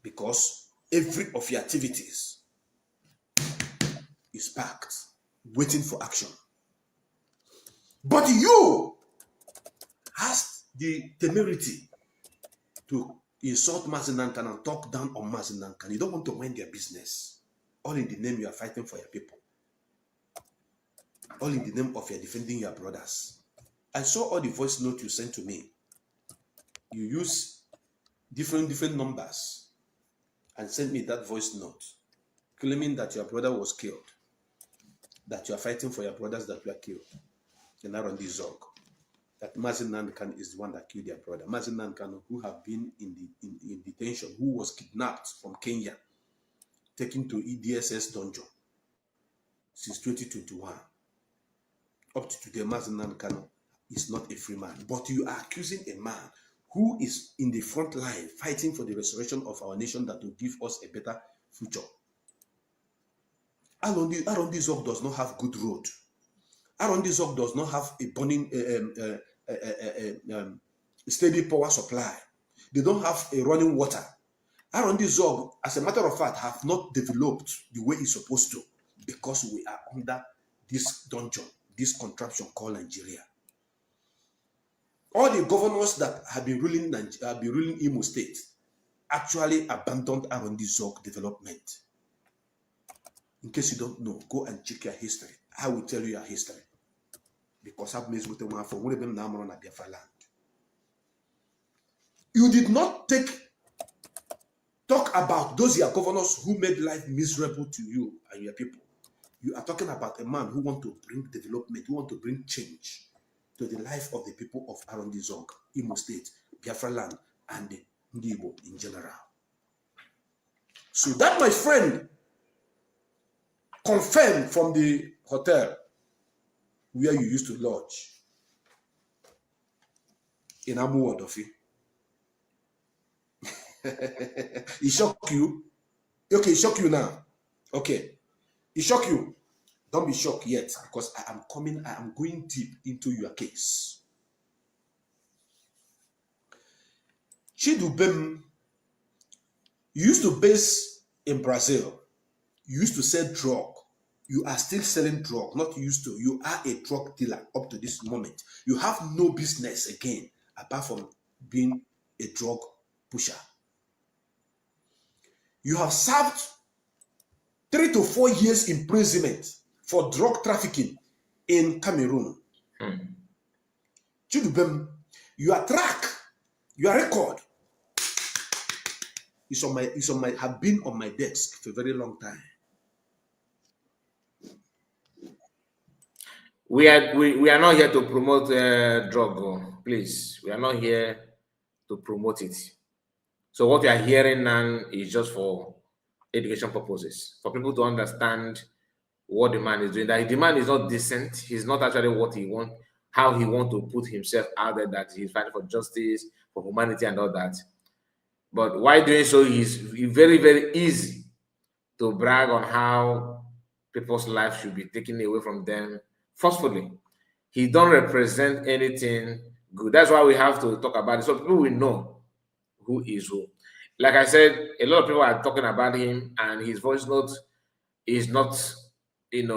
because every of your activities is packed, waiting for action. But you has the temerity to insult Mazinankan and talk down on Mazinankan. You don't want to mind their business. All in the name you are fighting for your people. All in the name of your defending your brothers. I saw all the voice notes you sent to me. You use different numbers and sent me that voice note claiming that your brother was killed, that you are fighting for your brothers that were killed in Arondi Zog, that Mazin Nankan is the one that killed your brother. Mazin Nankan, who have been in detention, who was kidnapped from Kenya, taken to EDSS dungeon since 2021. Up to today, Mazin Nankan is not a free man. But you are accusing a man who is in the front line fighting for the restoration of our nation that will give us a better future. Arondi Zog does not have good road. Arondi Zog does not have a burning steady power supply. They don't have a running water. Arondi Zog, as a matter of fact, have not developed the way it's supposed to because we are under this dungeon, this contraption called Nigeria. All the governors that have been ruling Imo State actually abandoned Arondi Zog development. In case you don't know, go and check your history. I will tell you your history. Because I've made with one for one of them now on a Biafra land. You did not talk about those your governors who made life miserable to you and your people. You are talking about a man who wants to bring development, who wants to bring change to the life of the people of Arondi Zog, Imo State, Biafra land, and the Igbo in general. So that, my friend, confirmed from the hotel where you used to lodge in Amu Odofi. It shocked you? Okay, it shocked you now. Okay, it shocked you. Don't be shocked yet, because I am going deep into your case. Chidubem, you used to base in Brazil. You used to sell drug. You are still selling drug, not used to. You are a drug dealer up to this moment. You have no business again, apart from being a drug pusher. You have served 3 to 4 years imprisonment for drug trafficking in Cameroon. Chidubem, your record have been on my desk for a very long time. We are not here to promote drug, please. We are not here to promote it. So what you are hearing now is just for education purposes, for people to understand what the man is doing. That the man is not decent. He's not actually what he wants, how he wants to put himself out there, that he's fighting for justice, for humanity and all that. But while doing so, he's very, very easy to brag on how people's lives should be taken away from them forcefully. He don't represent anything good. That's why we have to talk about it, so people will know who is who. Like I said, a lot of people are talking about him, and his voice note is not, in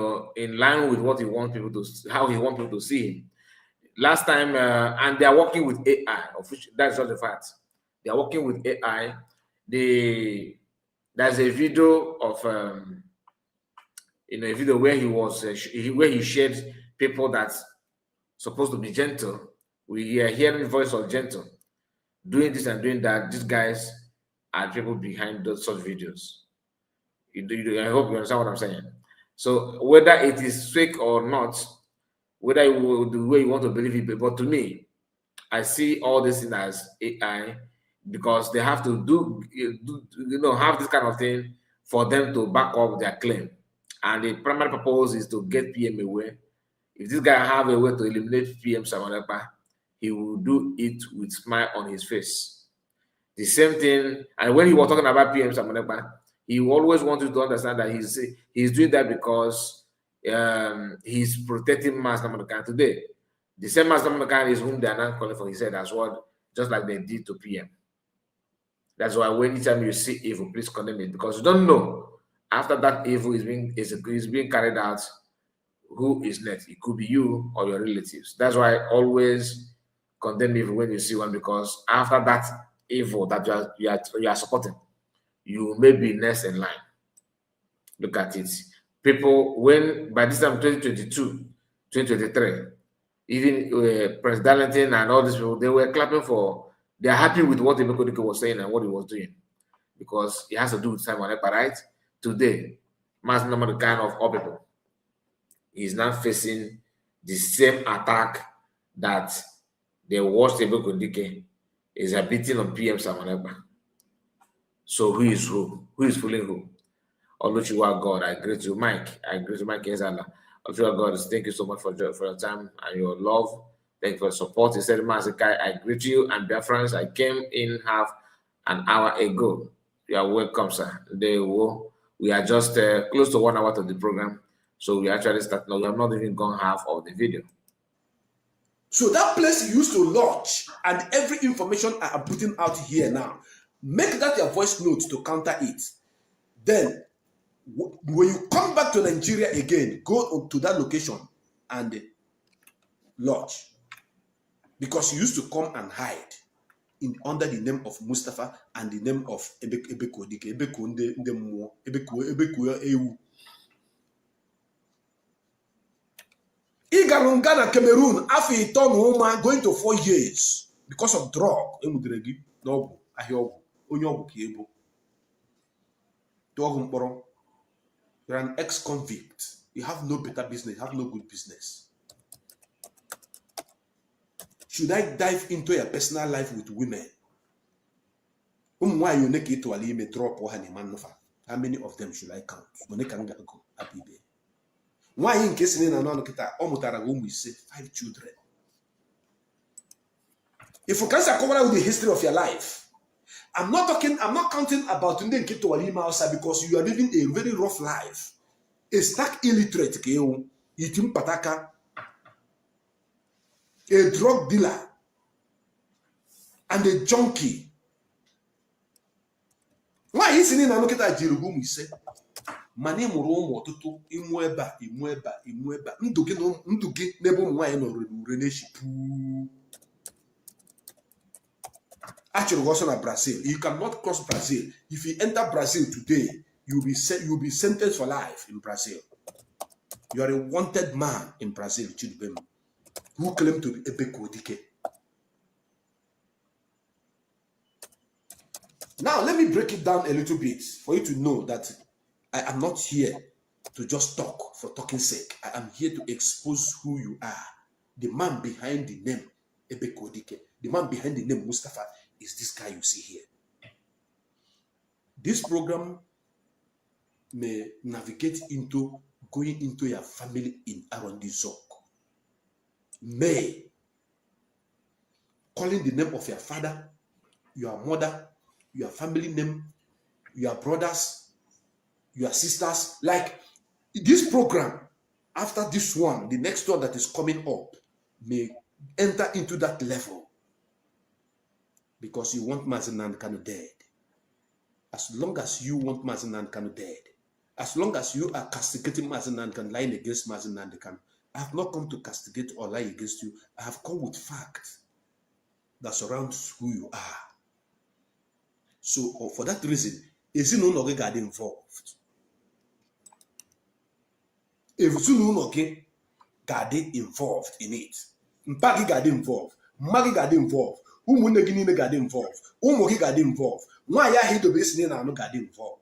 line with what he wants people to, how he wants people to see him. Last time, and they are working with AI. That's just the fact. They are working with AI. There's a video of a video where he was where he shared people that's supposed to be gentle. We are hearing the voice of gentle, doing this and doing that. These guys are people behind those such videos. I hope you understand what I'm saying. So whether it is fake or not, whether the way you want to believe it, but to me, I see all this thing as AI because they have to do have this kind of thing for them to back up their claim. And the primary purpose is to get PM away. If this guy have a way to eliminate PM Samanepa, he will do it with smile on his face. The same thing, and when he was talking about PM Samanepa, he always wanted to understand that he's doing that because he's protecting Mass Namakan today. The same Mass Namakan is whom they are now calling for, he said as well, just like they did to PM. That's why anytime you see evil, please condemn it, because you don't know after that evil is being carried out, who is next. It could be you or your relatives. That's why always condemn evil when you see one, because after that evil that you are supporting, you may be next in line. Look at it. People, when by this time 2022, 2023, even President Darlington and all these people, they were clapping for. They are happy with what Ebekudike was saying and what he was doing, because it has to do with Simon Ekpa, right? Today, Mass Namakan kind of all people is now facing the same attack that they watched Ebekudike is a beating on PM Simon Ekpa. So who is who? Who is fooling who? Oluchiwa God, I greet you, Mike. I greet you, Mike Ezala. Oluchiwa God, thank you so much for your time and your love. Thank you for your support. He said, Mazikai, I greet you and dear friends. I came in half an hour ago. You are welcome, sir. We are just close to 1 hour to the program. So we actually start now. We have not even gone half of the video. So that place you used to lodge and every information I am putting out here now, make that your voice note to counter it. Then, when you come back to Nigeria again, go to that location and lodge. Because you used to come and hide under the name of Mustafa and the name of Ebekudike, Ebeku. Ghana, Cameroon, after going to 4 years because of drug. You're an ex-convict. You have no better business. You have no good business. Should I dive into your personal life with women? How many of them should I count? Why in case in 5 children? If you can cover with the history of your life, I'm not counting about outside, because you are living a very rough life. A stark illiterate, eating pataka, a drug dealer, and a junkie. Why is in Anoketa Jirugum? Say, Mane Moromo Tutu, Imueba, Ndugi, Nebo Wine or Reneshipu. Actually, also in Brazil. You cannot cross Brazil. If you enter Brazil today, you'll be sentenced for life in Brazil. You are a wanted man in Brazil, Chidbem, who claim to be Ebekudike. Now, let me break it down a little bit for you to know that I am not here to just talk for talking's sake. I am here to expose who you are. The man behind the name Ebekudike, the man behind the name Mustafa, is this guy you see here. This program may navigate into going into your family in Arondizok. May calling the name of your father, your mother, your family name, your brothers, your sisters. Like this program, after this one, the next one that is coming up, may enter into that level. Because you want Mazinan Kanu dead. As long as you want Mazinan Kanu dead, as long as you are castigating Mazinan Kanu, lying against Mazinan Kanu, I have not come to castigate or lie against you. I have come with facts that surrounds who you are. So for that reason, is it no longer got involved? If you no longer got involved in it, Mpagi got involved, Magi got involved. Umunne gini got involved. Umogi got involved. Why ya he do business na no got involved?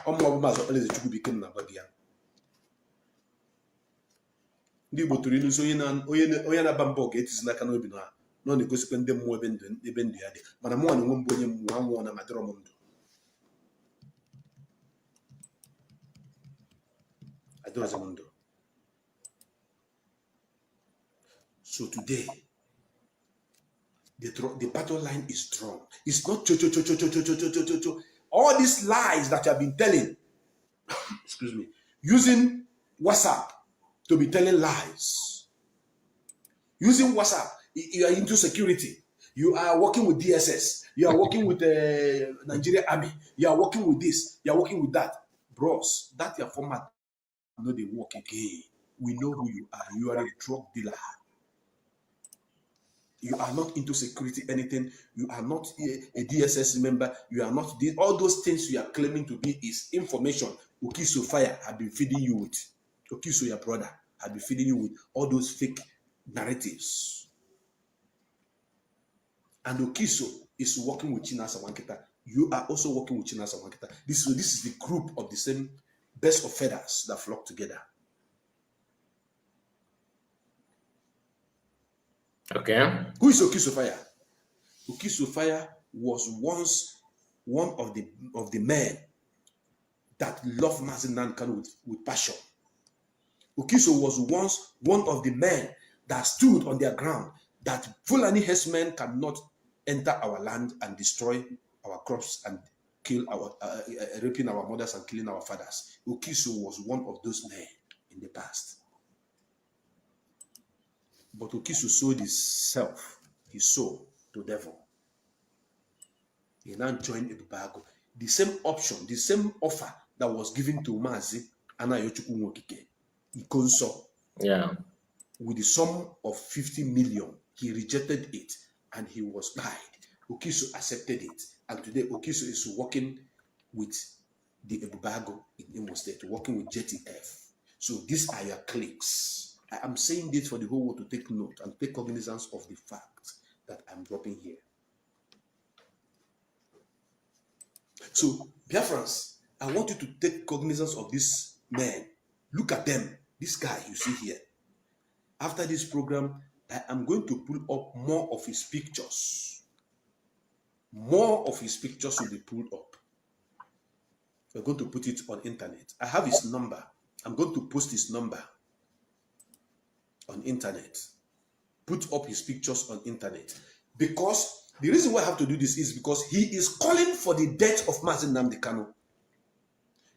Omo mazo ele chukwu bikin na badia. ndị Igbo tụrụ ilu so onye na-aba mbọ ga-etizi n'aka n'obi na ọ na-egosikwa ndị mmụọ ebe ndụ ya dị, mana mụnwa na onwe mbụ onye mmụọ anwụọ na madịrọ m ndụ, adịrọzi m ndụ. So today the battle line is strong. It's not cho. All these lies that you have been telling, excuse me, using WhatsApp to be telling lies. Using WhatsApp, you are into security. You are working with DSS. You are working with the Nigerian Army. You are working with this. You are working with that. Bros, that your format. No, they work again. We know who you are. You are a drug dealer. You are not into security anything. You are not a DSS member. You are not all those things you are claiming to be is information. Okiso Fire have been feeding you with. Okiso, your brother, have been feeding you with all those fake narratives. And Okiso is working with Chinasa Wankita. You are also working with Chinasa Wankita. This is the group of the same best of feathers that flock together. Okay. Who is Okiso Fire? Okiso Fire was once one of the men that loved Mazi Nnamdi Kanu with passion. Okiso was once one of the men that stood on their ground that Fulani herdsmen cannot enter our land and destroy our crops and kill our raping our mothers and killing our fathers. Okiso was one of those men in the past. But Okiso sold his soul to devil. He now joined Ebekudike. The same option, the same offer that was given to Mazi Anayochukwu Nwokike, Ikonso, with the sum of 50 million, he rejected it and he was paid. Okiso accepted it, and today Okiso is working with the Ebekudike in Imo State, working with JTF. So these are your cliques. I am saying this for the whole world to take note and take cognizance of the fact that I'm dropping here. So, Biafrans, I want you to take cognizance of this man. Look at them. This guy you see here. After this program, I am going to pull up more of his pictures. More of his pictures will be pulled up. We're going to put it on internet. I have his number. I'm going to post his number on internet. Put up his pictures on internet. Because the reason why I have to do this is because he is calling for the death of Mazi Nnamdi Kanu.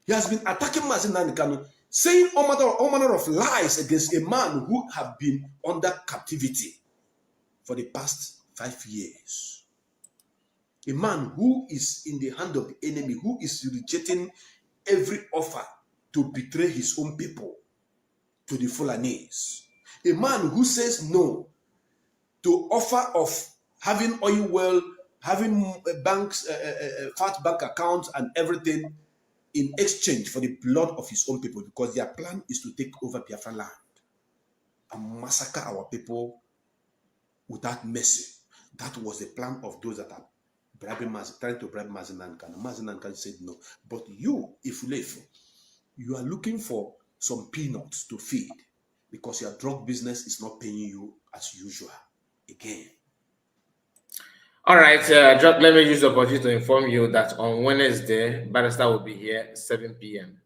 He has been attacking Mazi Nnamdi Kanu, saying all manner of lies against a man who have been under captivity for the past 5 years. A man who is in the hand of the enemy, who is rejecting every offer to betray his own people to the Fulanese. A man who says no to offer of having oil well, having banks, fat bank accounts and everything in exchange for the blood of his own people, because their plan is to take over Biafra land and massacre our people without mercy. That was the plan of those that are trying to bribe Mazi Nnamdi Kanu. Mazi Nnamdi Kanu said no. But you, Ifulefu, you are looking for some peanuts to feed because your drug business is not paying you as usual again. All right, let me use the opportunity to inform you that on Wednesday, Barrister will be here 7 p.m.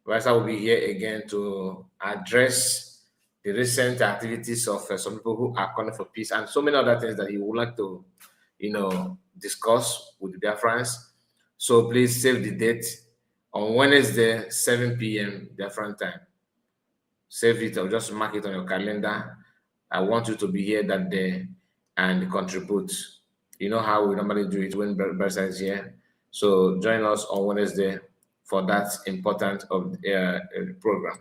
Barrister will be here again to address the recent activities of some people who are calling for peace and so many other things that he would like to, discuss with the Biafrans. So please save the date on Wednesday, 7 p.m. Biafran time. Save it or just mark it on your calendar. I want you to be here that day and contribute. You know how we normally do it when Barrister is here. So join us on Wednesday for that important program.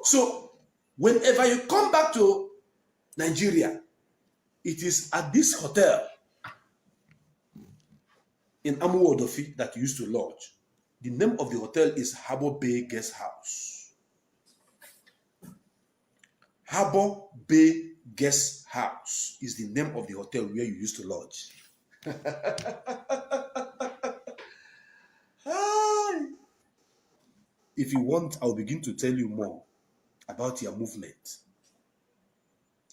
So whenever you come back to Nigeria, it is at this hotel in Amuwodofi that you used to lodge. The name of the hotel is Harbour Bay Guest House. Harbour Bay Guest House is the name of the hotel where you used to lodge. If you want, I'll begin to tell you more about your movement.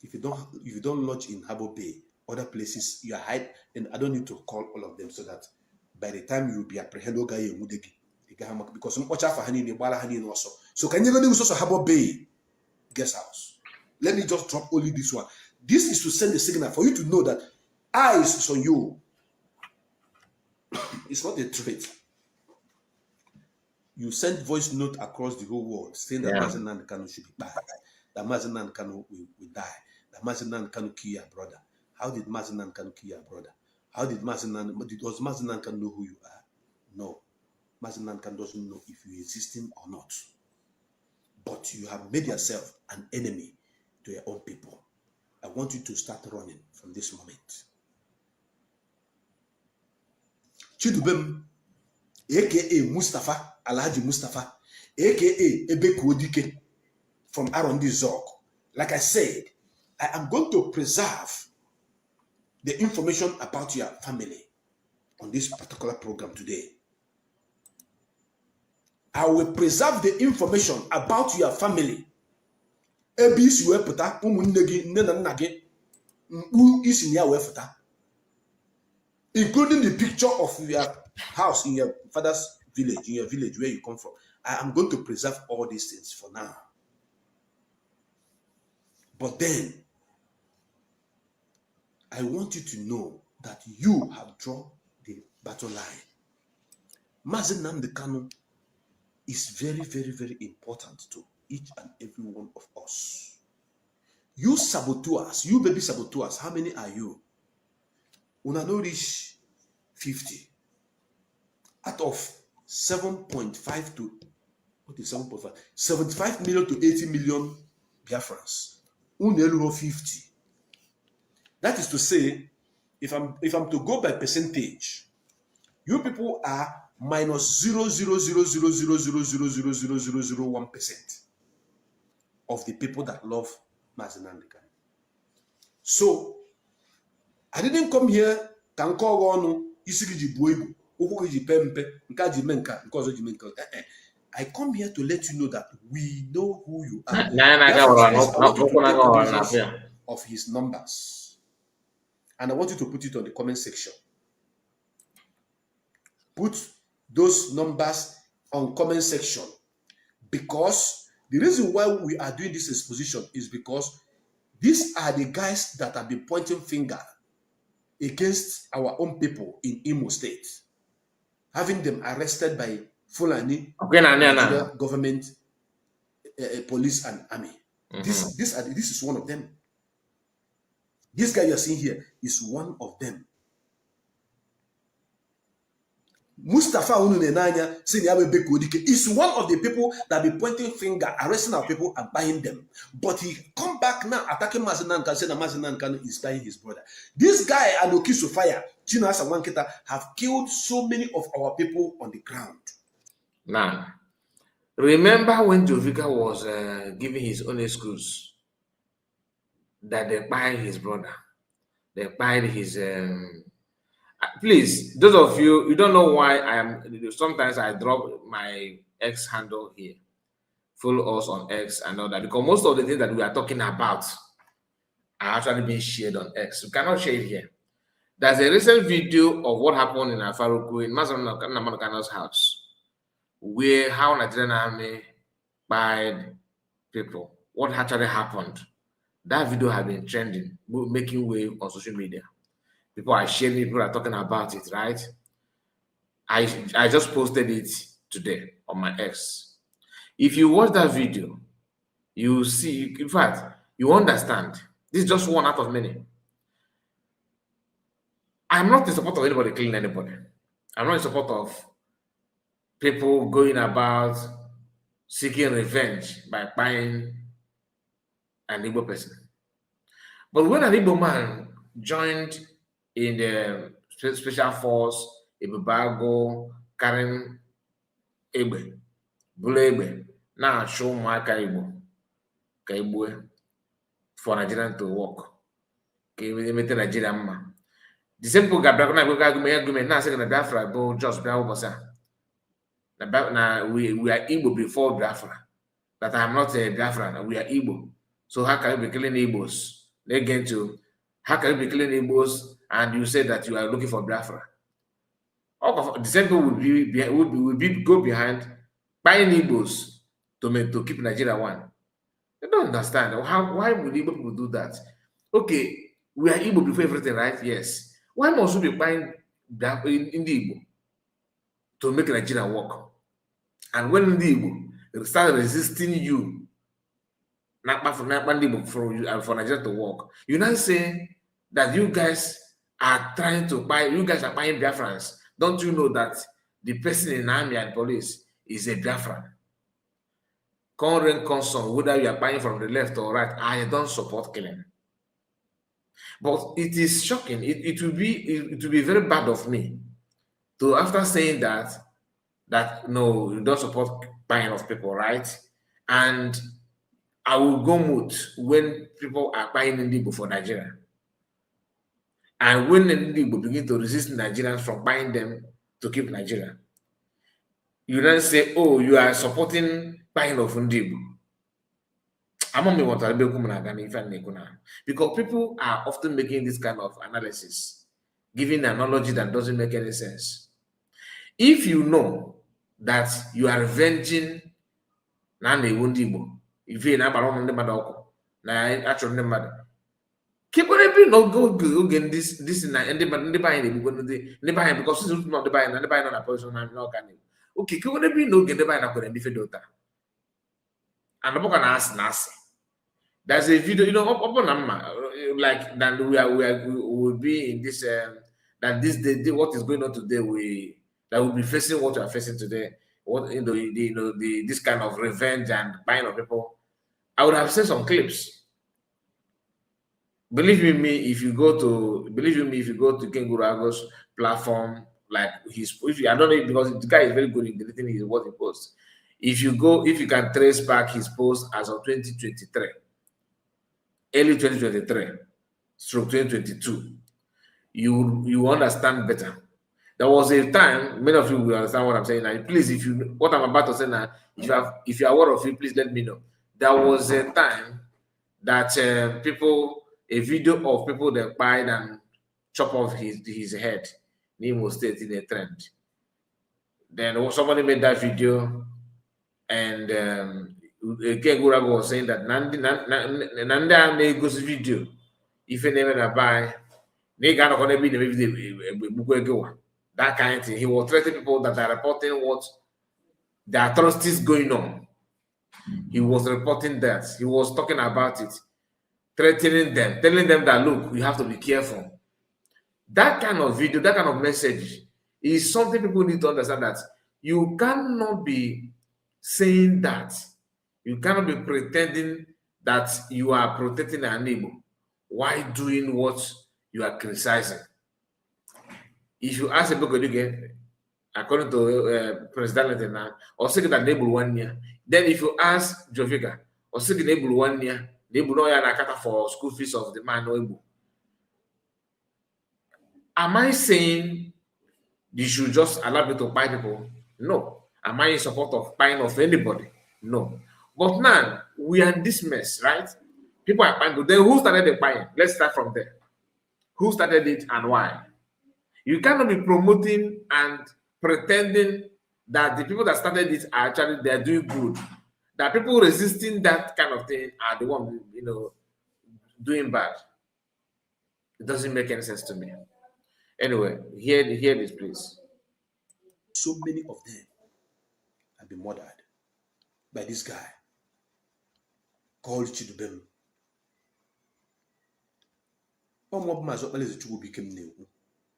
If you don't lodge in Harbour Bay, other places you are hide, and I don't need to call all of them so that by the time you will be apprehended, because also. So can you go to Harbour Bay guest house? Let me just drop only this one. This is to send a signal for you to know that eyes on you. It's not a trait. You send voice note across the whole world saying that Mazi Nnamdi Kanu should be bad, that Mazi Nnamdi Kanu will die, that Mazi Nnamdi Kanu kill your brother. How did Mazi Nnamdi Kanu kill your brother? How did does Mazi Nnamdi Kanu know who you are? No. Mazi Nnamdi Kanu doesn't know if you existing or not. But you have made yourself an enemy to your own people. I want you to start running from this moment. Chidubem, aka Mustafa, Alhaji Mustafa, aka Ebekudike from Arondi Zog. Like I said, I am going to preserve the information about your family on this particular program today. I will preserve the information about your family. Including the picture of your house in your father's village, in your village where you come from. I am going to preserve all these things for now. But then, I want you to know that you have drawn the battle line. Mazi Nnamdi Kanu is very, very, very important to each and every one of us. You saboteurs, you baby saboteurs, how many are you? Una no reach 50. Out of 7.5 to, what is 7.5? 75 million to 80 million Biafrans. Unelu 50. That is to say, if I'm to go by percentage, you people are minus 0.00000000001% of the people that love Mazi Nnamdi Kanu. So I didn't come here can call on Isigiji Buibu, Ukuji Pempe, Nkaji Menka, Nkozo Jimenka. I come here to let you know that we know who you are. Of his numbers. And I want you to put it on the comment section. Put those numbers on comment section. Because the reason why we are doing this exposition is because these are the guys that have been pointing finger against our own people in Imo State, having them arrested by Fulani, Nigeria government, police and army. This is one of them. This guy you are seeing here is one of them. Mustafa Ununenanya Ebekudike is one of the people that be pointing finger, arresting our people and buying them. But he come back now attacking Mazi Nnamdi Kanu, saying that Mazi Nnamdi Kanu is buying his brother. This guy and Okisofaya, Chino Asawanketa, have killed so many of our people on the ground. Now, remember when Jovika was giving his own excuse that they buying his brother, they buying his. Please, those of you don't know why I am. Sometimes I drop my X handle here. Follow us on X and all that, because most of the things that we are talking about are actually being shared on X. We cannot share it here. There's a recent video of what happened in Afaruku in Mazi Nnamdi Kanu's house, where how Nigerian army buyed people. What actually happened? That video has been trending, making way on social media. People are sharing it, people are talking about it, right? I just posted it today on my X. If you watch that video, you see, in fact, you understand. This is just one out of many. I'm not in support of anybody killing anybody. I'm not in support of people going about seeking revenge by buying an Igbo person. But when an Igbo man joined in the special force, Ebubago, carrying Egbe, Bule Egbe, now show my Igbo, for Nigerian to work. Nigerian. The same people got back argument now saying that Biafra go just Biafra. Now we are Igbo before Biafra. That I'm not a Biafran, we are Igbo. So how can you be killing Igbos? Again to how can you be killing Igbos and you say that you are looking for Biafra? All of the same people will go behind buying Igbos to keep Nigeria one. They don't understand. Why would Igbo people do that? Okay, we are Igbo before everything, right? Yes. Why must we be buying that in the Igbo to make Nigeria work? And when the Igbo start resisting you, for Nigeria to work, you now say that you guys are trying to buy, you guys are buying Biafrans. Don't you know that the person in army and police is a Biafran? Current concern, whether you are buying from the left or right, I don't support killing. But it is shocking. It will be very bad of me to, after saying that no, you don't support buying of people, right? And I will go mute when people are buying Indigo for Nigeria. And when Indigo begin to resist Nigerians from buying them to keep Nigeria, you then say, oh, you are supporting buying of Indigo. Because people are often making this kind of analysis, giving analogy that doesn't make any sense. If you know that you are revenging if you are keep on every no go again this and the buying because this is not the buying and the buying on a person okay keep on every no get the buying a different daughter and the book can ask Nasi. There's a video, you know, like that we will be in this that this day what is going on today that will be facing what we are facing today. What this kind of revenge and buying of people. I would have seen some clips. Believe me, if you go to Ken Gurago's platform, like I don't know because the guy is very good in deleting what he posts. If you can trace back his post as of 2023. Early 2023 stroke 2022, you understand better. There was a time, many of you will understand what I'm saying now. Please, what I'm about to say now, if you are aware of it, please let me know. There was a time that a video of people that bite and chop off his head in Imo State in a trend. Then somebody made that video and Ken Gurago was saying that Nanda goes video. If you never buy, they cannot gonna be the that kind of thing. He was threatening people that are reporting what the atrocities going on. He was reporting that. He was talking about it, threatening them, telling them that look, you have to be careful. That kind of video, that kind of message is something people need to understand that you cannot be saying that. You cannot be pretending that you are protecting an neighbor while doing what you are criticizing. If you ask Ebekudike, according to President Darlington now, or say that neighbor 1 year, then if you ask Jovika, or say the neighbor 1 year, neighbor no yakata for school fees of the man no able. Am I saying you should just allow me to buy people? No. Am I in support of buying of anybody? No. But now we are in this mess, right? People are buying. Then who started the buying? Let's start from there. Who started it and why? You cannot be promoting and pretending that the people that started it are actually they are doing good. That people resisting that kind of thing are the one doing bad. It doesn't make any sense to me. Anyway, hear this, please. So many of them have been murdered by this guy called Chidubem.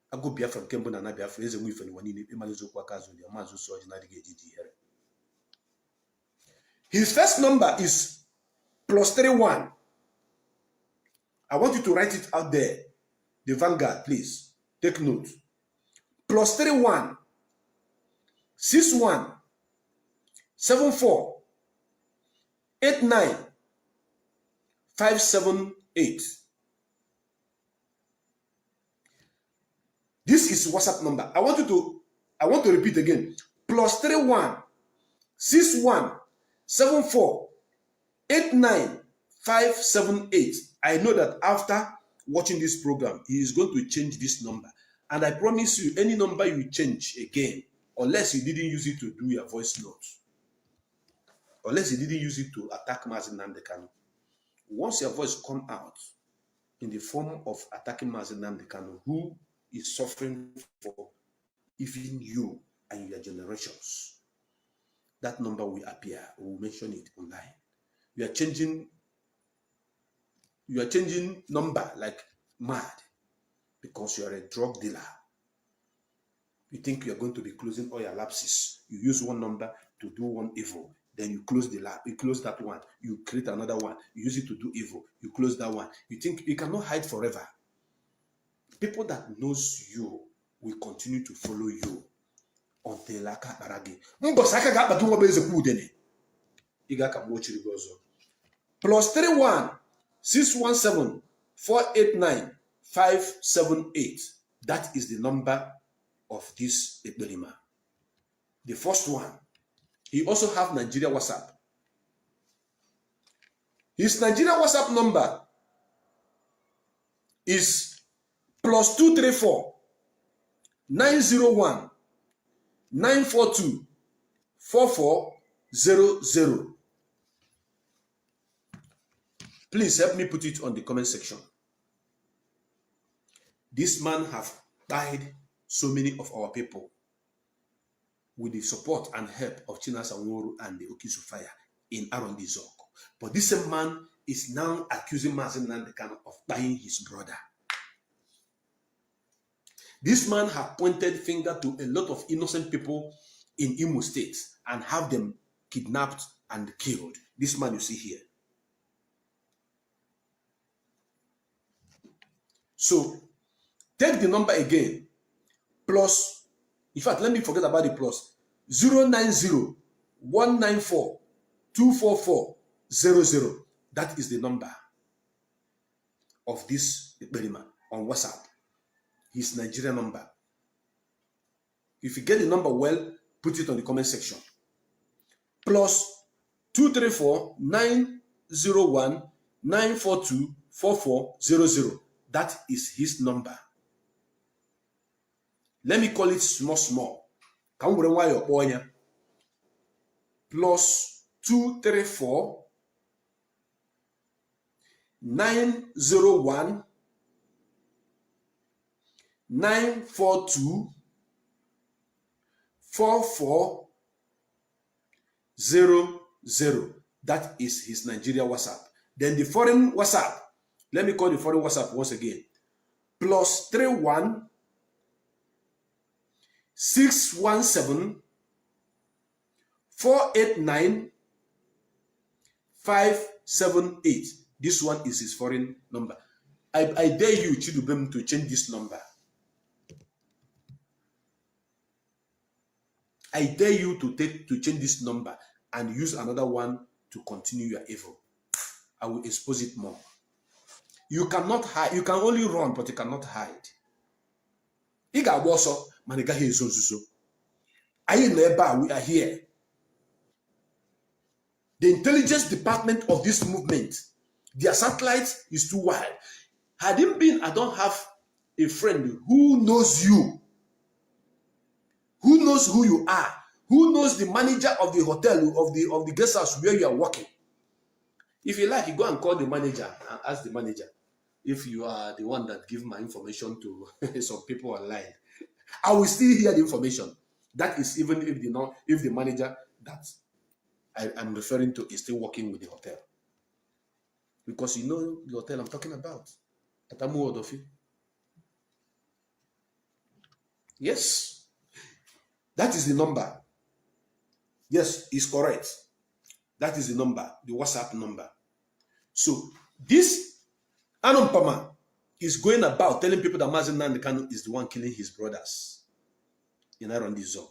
I go Biafra from Kembo and Biafra is a wife and one in Emmanuel's His first number is +31. I want you to write it out there. The Vanguard, please. Take note. +31 61 74 89 578. This is WhatsApp number. I want to repeat again. plus 31 61 74 89 578. I know that after watching this program, he is going to change this number. And I promise you, any number you change again, unless you didn't use it to do your voice notes, unless you didn't use it to attack Mazi Nnamdi Kanu, once your voice come out in the form of attacking Mazi Nnamdi Kanu, who is suffering for even you and your generations, that number will appear. We will mention it online. You are changing number like mad because you are a drug dealer. You think you are going to be closing all your lapses. You use one number to do one evil. Then you close the lab, you close that one, you create another one, you use it to do evil, you close that one. You think you cannot hide forever. People that knows you will continue to follow you until aka baragi. Mbosaka ga batu mo beze kudene. Iga ka mochiri gozo. Plus 31 617 489 578. That is the number of this Ekbelima. The first one. He also have Nigeria WhatsApp. His Nigeria WhatsApp number is plus 234 901 942 4400. Please help me put it on the comment section. This man have died so many of our people with the support and help of Chinasa Nworu and the Okisu Fire in Arondi Zoko. But this same man is now accusing Mazi Nnamdi Kanu of buying his brother. This man have pointed finger to a lot of innocent people in Imo State and have them kidnapped and killed. This man you see here. So, take the number again. Plus, in fact, let me forget about the plus. 090 194 244 00. That is the number of this Berima on WhatsApp. His Nigerian number. If you get the number well, put it on the comment section. Plus 234 901 942 4400. That is his number. Let me call it small. Plus 234 901 942 4400. That is his Nigeria WhatsApp. Then the foreign WhatsApp. Let me call the foreign WhatsApp once again. Plus 31 617 489 578. This one is his foreign number. I dare you, Chidubem, to change this number. I dare you to change this number and use another one to continue your evil. I will expose it more. You cannot hide. You can only run, but you cannot hide. Iga woso maniga hezozuzo. We are here. The intelligence department of this movement, their satellite is too wide. Had it been, I don't have a friend who knows you, who knows who you are, who knows the manager of the hotel, of the guest house where you are working. If you like, you go and call the manager and ask the manager if you are the one that give my information to some people online. I will still hear the information. That is even if the manager that I am referring to is still working with the hotel. Because you know the hotel I'm talking about. Atamu Odofi. Yes. That is the number. Yes, it's correct. That is the number, the WhatsApp number. So this Anompama is going about telling people that Mazi Nnamdi Kanu is the one killing his brothers in Arondi Zog.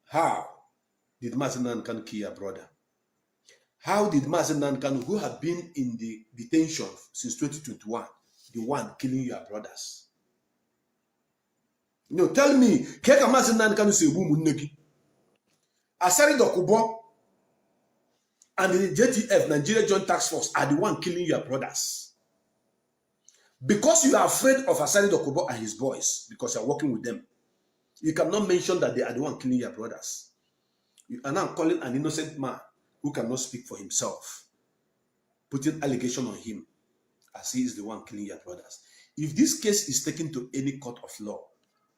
How did Mazi Nnamdi Kanu kill your brother? How did Mazi Nnamdi Kanu, who have been in the detention since 2021, the one killing your brothers? You know, tell me, Keka Mazi Nnamdi Kanu say, Asari Dokubo and the JTF, Nigeria Joint Task Force, are the one killing your brothers. Because you are afraid of Asari Dokubo and his boys, because you are working with them, you cannot mention that they are the one killing your brothers. You are now calling an innocent man who cannot speak for himself, putting allegation on him as he is the one killing your brothers. If this case is taken to any court of law,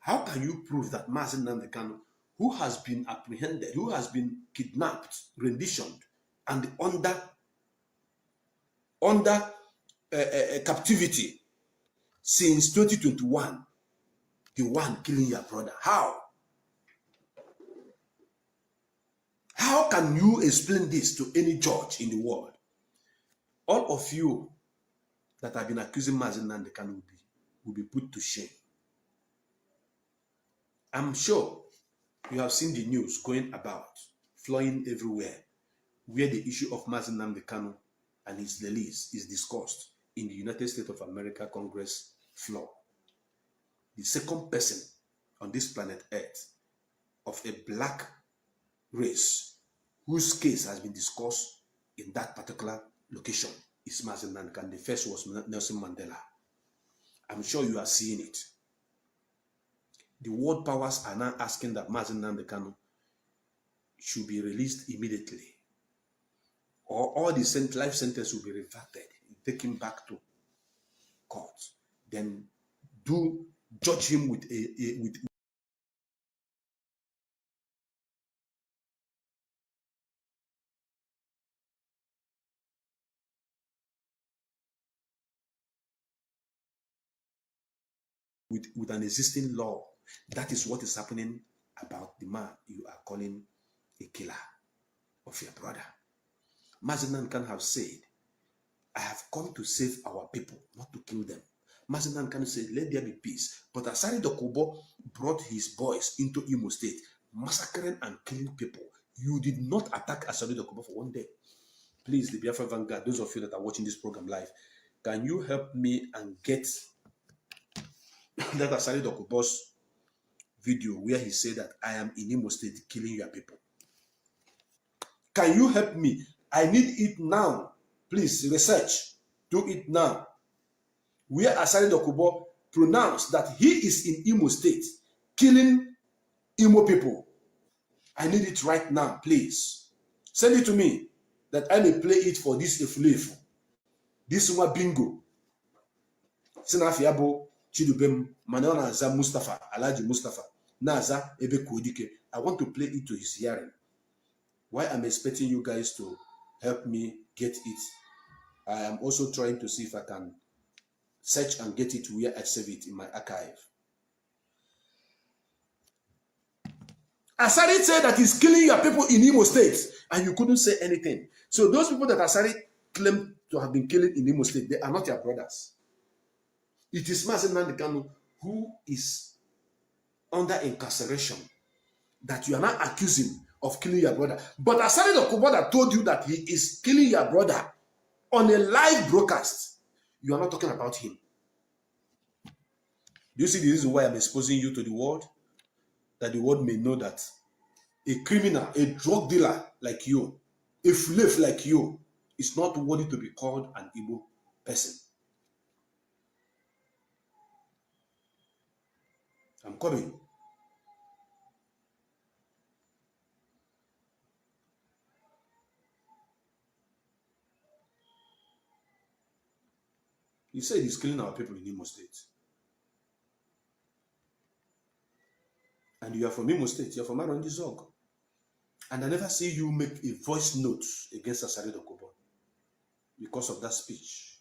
how can you prove that Mazi Nnamdi Kanu, who has been apprehended, who has been kidnapped, renditioned, and under captivity since 2021, the one killing your brother? How? How can you explain this to any judge in the world? All of you that have been accusing Mazi Nnamdi Kanu will be put to shame. I'm sure you have seen the news going about, flying everywhere, where the issue of Mazi Nnamdi Kanu and his release is discussed in the United States of America Congress floor. The second person on this planet Earth of a black race whose case has been discussed in that particular location is Mazi Nnamdi Kanu. The first was Nelson Mandela. I'm sure you are seeing it. The world powers are now asking that Mazi Nnamdi Kanu should be released immediately, or all the life sentence will be reverted, taken back to court. Then do judge him with an existing law. That is what is happening about the man you are calling a killer of your brother. Mazi Nnamdi Kanu have said, I have come to save our people, not to kill them. Mazi Nnamdi Kanu said, let there be peace. But Asari Dokubo brought his boys into Imo State, massacring and killing people. You did not attack Asari Dokubo for one day. Please, the Biafra Vanguard, those of you that are watching this program live, can you help me and get that Asari Dokubo's video where he said that I am in Imo State killing your people? Can you help me? I need it now. Please research. Do it now. Where Asari Dokubo pronounced that he is in Imo State killing Imo people. I need it right now, please. Send it to me that I may play it for this Efulefu. This one bingo. Sinafiabo Chidubem Manuel Naza Mustafa, Alaji Mustafa, Naza Ebekudike. I want to play it to his hearing. Why I'm expecting you guys to help me get it. I am also trying to see if I can search and get it where I save it in my archive. Asari said that he's killing your people in Imo State, and you couldn't say anything. So those people that Asari claim to have been killing in Imo State, they are not your brothers. It is Mazi Nnamdi Kanu who is under incarceration that you are not accusing of killing your brother. But Asari Dokubo that told you that he is killing your brother on a live broadcast, you are not talking about him. Do you see the reason why I'm exposing you to the world? That the world may know that a criminal, a drug dealer like you, a slave like you, is not worthy to be called an Igbo person. I'm coming. He said he's killing our people in Imo State. And you are from Imo State, you are from Arondi Zog. And I never see you make a voice note against Asari Dokubo because of that speech.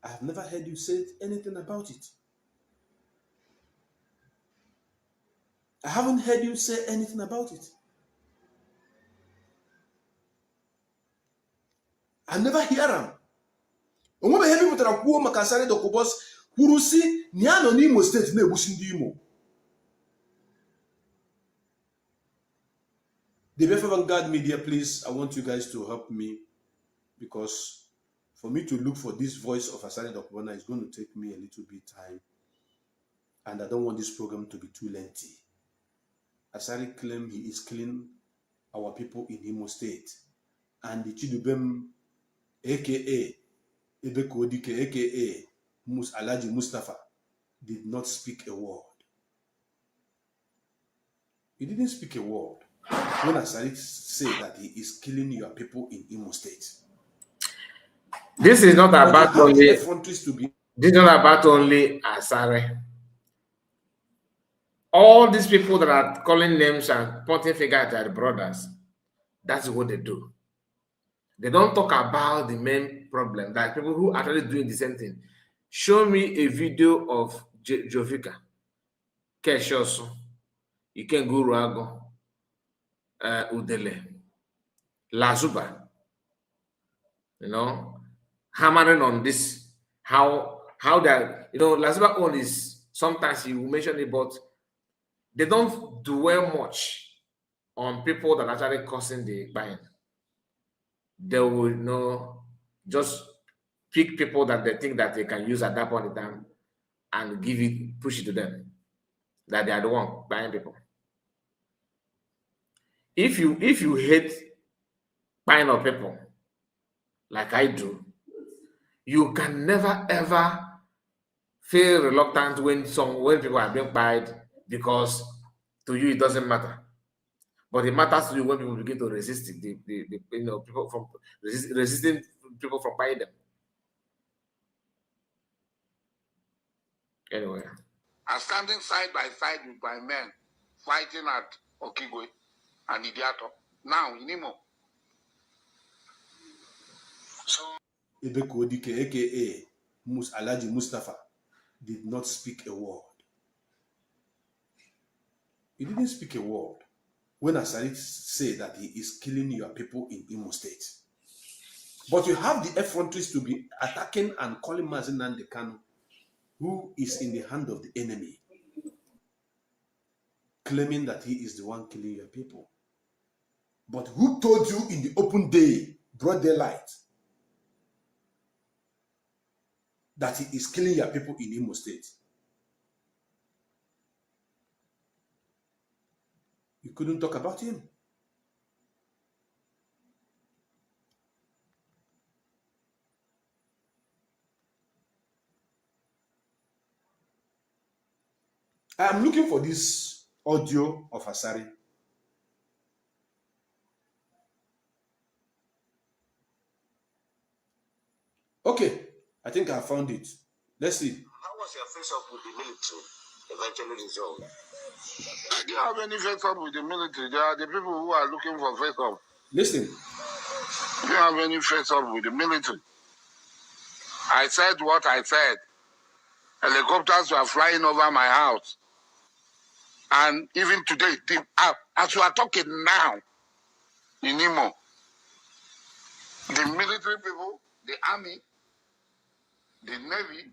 I have never heard you say anything about it. I haven't heard you say anything about it. I never hear them. And when I hear people that are poor, Asari Dokubos, who see Niano Imo State, ne Bushindi Imo. The Biafra Vanguard Media, please, I want you guys to help me, because for me to look for this voice of Asari Dokubona is going to take me a little bit time, and I don't want this program to be too lengthy. Asari claims he is killing our people in Imo State. And the Chidubem, aka Ebekudike, aka Alhaji Mustafa, did not speak a word. He didn't speak a word when Asari said that he is killing your people in Imo State. This is not about only. This is not about only Asari. All these people that are calling names and pointing fingers at their brothers, that's what they do. They don't talk about the main problem, that people who are actually doing the same thing. Show me a video of Jovika, Keshosu, Ikenguru Ago, Udele, Lazuba, hammering on this, how that, Lazuba own is, sometimes he will mention it, but they don't dwell much on people that are actually causing the buying. They will, just pick people that they think that they can use at that point in time and push it to them, that they are the one buying people. If you hate buying of people, like I do, you can never ever feel reluctant when people are being buyed, because to you it doesn't matter. But it matters to you when people begin to resist it, people from resisting people from buying them. Anyway. I'm standing side by side with my men fighting at Okigwe and Idiato. Now in Imo. So Ebekudike, aka Alhaji Mustafa, did not speak a word. He didn't speak a word when Asari said that he is killing your people in Imo State. But you have the effronteries to be attacking and calling Mazi Nnamdi Kanu, who is in the hand of the enemy, claiming that he is the one killing your people. But who told you in the open day, broad daylight, that he is killing your people in Imo State? You couldn't talk about him. I'm looking for this audio of Asari. Okay, I think I found it. Let's see. How was your face-off with the military eventually resolved? I didn't have any face-off with the military. There are the people who are looking for face-off. Listen. I didn't have any face-off with the military. I said what I said. Helicopters were flying over my house. And even today, as you are talking now, in Imo, the military people, the army, the navy,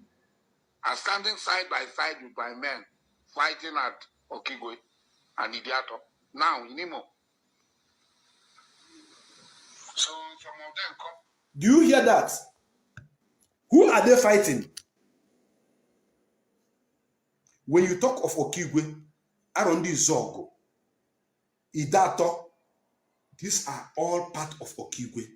are standing side by side with my men, fighting at Okigwe and Idiato. Now, in Imo. So, some of them come. Do you hear that? Who are they fighting? When you talk of Okigwe, Arondi Zogo, Idato, these are all part of Okigwe.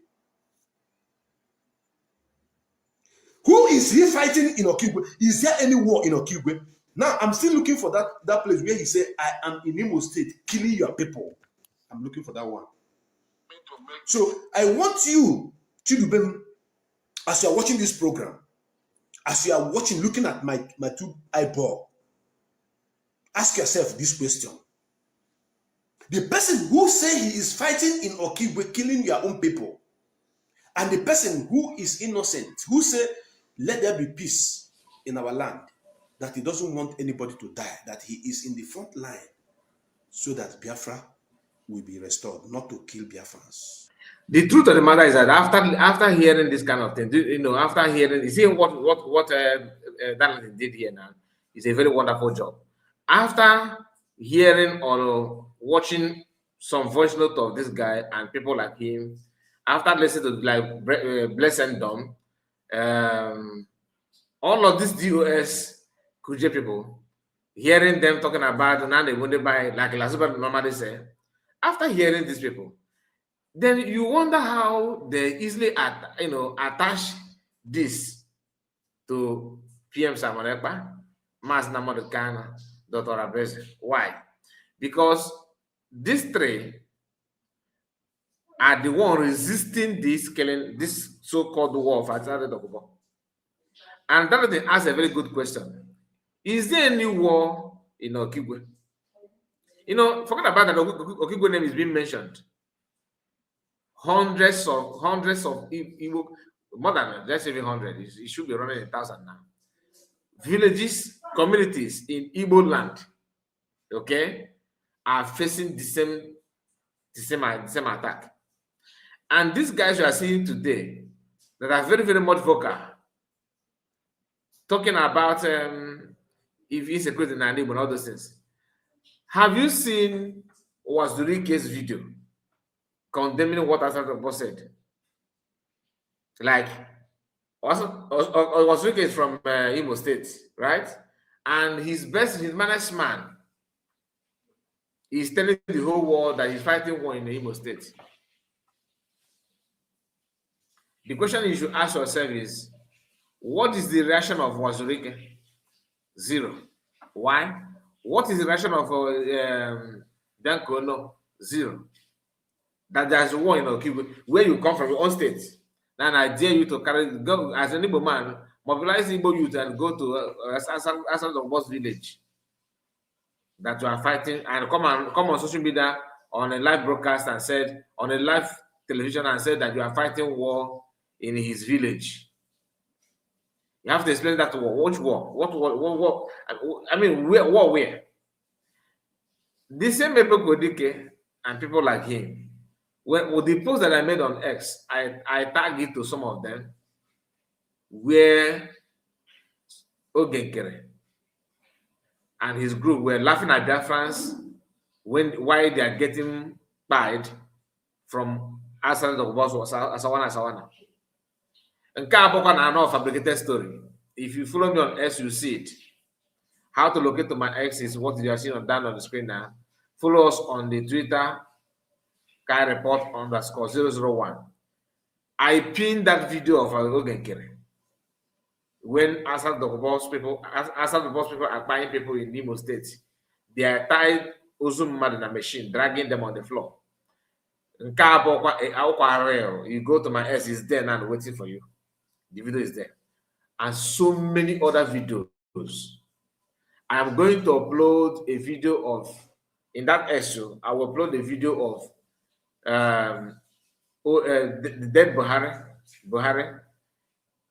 Who is he fighting in Okigwe? Is there any war in Okigwe? Now, I'm still looking for that place where he said, I am in Imo State, killing your people. I'm looking for that one. So, I want you, Chidubem, as you are watching this program, as you are watching, looking at my two eyeball, ask yourself this question. The person who say he is fighting in Okigwe, killing your own people, and the person who is innocent, who say, let there be peace in our land, that he doesn't want anybody to die, that he is in the front line so that Biafra will be restored, not to kill Biafrans. The truth of the matter is that after hearing this kind of thing, after hearing, you see what Darlington did here now is a very wonderful job. After hearing or watching some voice note of this guy and people like him, after listening to like Bless and Dom, all of these DOS Kuje people, hearing them talking about now they wouldn't buy, like Lazuba normally say, After hearing these people, then you wonder how they easily attach this to PM Samuel Ekpa, Mas Namadu Kano, Dr. Abeze. Why? Because these three are the one resisting this killing, this so-called war of Atari Dokubo. And Darlington asked a very good question. Is there any war in Okigwe? Forget about that. Okigwe name is being mentioned. Hundreds of Igbo, more than, let's say 100. It should be running 1,000 now. Villages, communities in Igbo land, okay, are facing the same attack. And these guys you are seeing today that are very, very much vocal, talking about if insecurity in Igbo and all those things. Have you seen Wazurike's video condemning what Asad Boss said? Like, Wazurike is from Imo State, right? And his managed man is telling the whole world that he's fighting war in the Imo State. The question you should ask yourself is, what is the reaction of Wazurike? Zero. Why? What is the reaction of Dankono? Zero. That there's war in Okigwe, where you come from, your own state. And I dare you to go as an Igbo man, mobilize Igbo youth and go to Asad Boss village that you are fighting, and come on social media on a live broadcast and said, on a live television and said that you are fighting war in his village. You have to explain that war. Which war? What? I mean, where? The same Ebekudike and people like him, with the post that I made on X, I tagged it to some of them, where Ogenkere and his group were laughing at Biafrans why they are getting bad from Asad of Asawana. And Kaboko fabricated story. If you follow me on X, you see it. How to locate to my X is what you are seeing down on the screen now. Follow us on the Twitter, KaiReport_001. I pinned that video of Ogenkere when Asad the boss people are buying people in Imo State. They are tied Uzum in a machine, dragging them on the floor. You go to my S, it's there now waiting for you. The video is there. And so many other videos. I am going to upload a video of, in that issue, I will upload a video of the dead Buhari,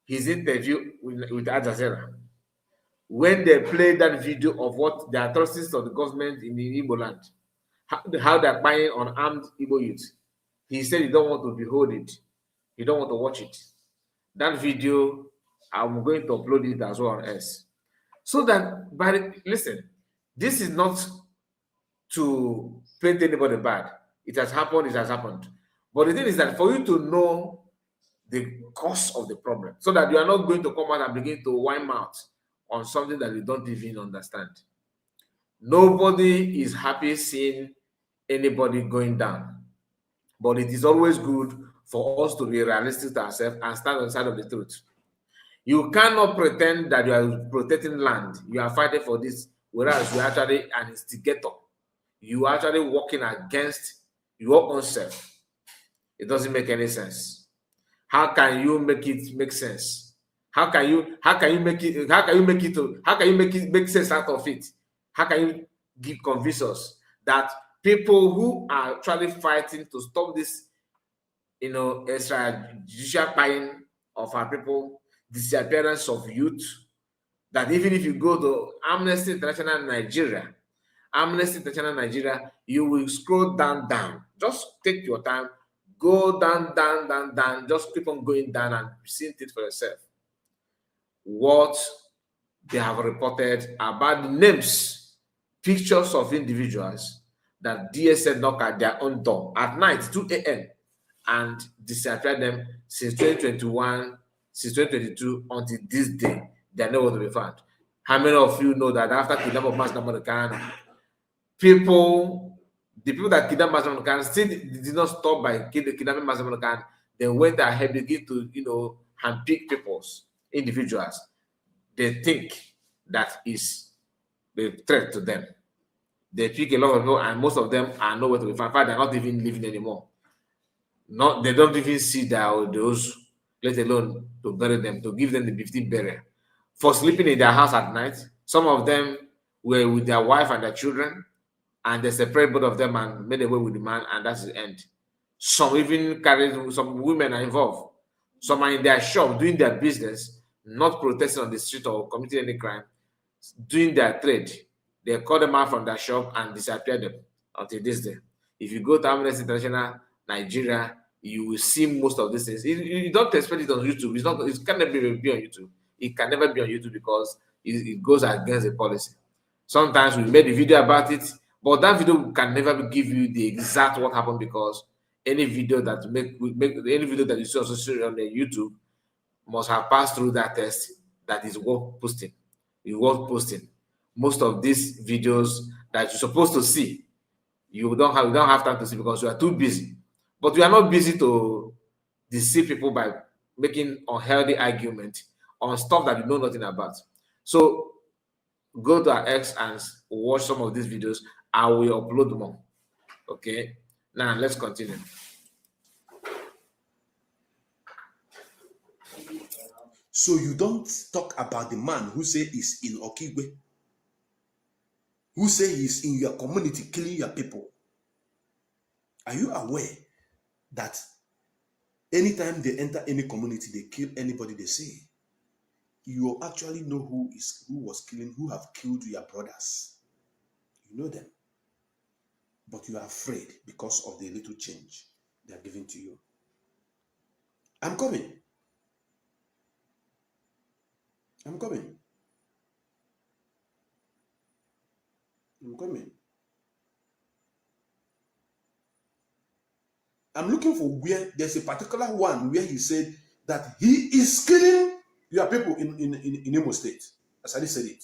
his interview with Al Jazeera. When they played that video of what the atrocities of the government in the Igbo land, how they're buying on armed Igbo youth, he said he don't want to behold it. He don't want to watch it. That video, I'm going to upload it as well on S. So that, but listen, this is not to paint anybody bad. It has happened. But the thing is that for you to know the cause of the problem, so that you are not going to come out and begin to whine mouth on something that you don't even understand. Nobody is happy seeing anybody going down. But it is always good for us to be realistic to ourselves and stand on the side of the truth. You cannot pretend that you are protecting land. You are fighting for this, whereas you are actually an instigator. You are actually working against your own self. It doesn't make any sense. How can you make it make sense? How can you make sense out of it? How can you convince us that people who are actually fighting to stop this, extrajudicial buying of our people, disappearance of youth, that even if you go to Amnesty International Nigeria, you will scroll down. Just take your time, go down, just keep on going down and see it for yourself. What they have reported about the names, pictures of individuals that DSS knock at their own door at night, 2 a.m. and disappear them since 2021, since 2022 until this day. They are nowhere to be found. How many of you know that after kidnapping of Mass Namorikana, people The people that kidnapped Mazi Nnamdi Kanu still did not stop by kidnapping Mazi Nnamdi Kanu. They went ahead, begin to, handpick peoples, individuals they think that is a threat to them. They pick a lot of people, and most of them are nowhere to be found. In fact, they're not even living anymore. They don't even see those, let alone to bury them, to give them the 15th burial. For sleeping in their house at night, some of them were with their wife and their children, and they separated both of them and made away with the man, and that's the end. Some even carried, some women are involved. Some are in their shop doing their business, not protesting on the street or committing any crime, doing their trade. They call them out from their shop and disappear them until this day. If you go to Amnesty International Nigeria, you will see most of these things. You don't expect it on YouTube. It can never be on YouTube. It can never be on YouTube because it goes against the policy. Sometimes we made a video about it, but that video can never give you the exact what happened, because any video that any video that you see on the YouTube must have passed through that test that is worth posting. It's worth posting. Most of these videos that you're supposed to see, you don't have time to see because you are too busy. But we are not busy to deceive people by making unhealthy argument on stuff that you know nothing about. So go to our X and watch some of these videos. I will upload more. Okay, now let's continue. So you don't talk about the man who say is in Okigwe, who say he's in your community killing your people. Are you aware that anytime they enter any community, they kill anybody they see? You actually know who was killing, who have killed your brothers. You know them. But you are afraid because of the little change they are giving to you. I'm coming. I'm coming. I'm coming. I'm looking for where there's a particular one where he said that he is killing your people in Imo State. Asadi said it.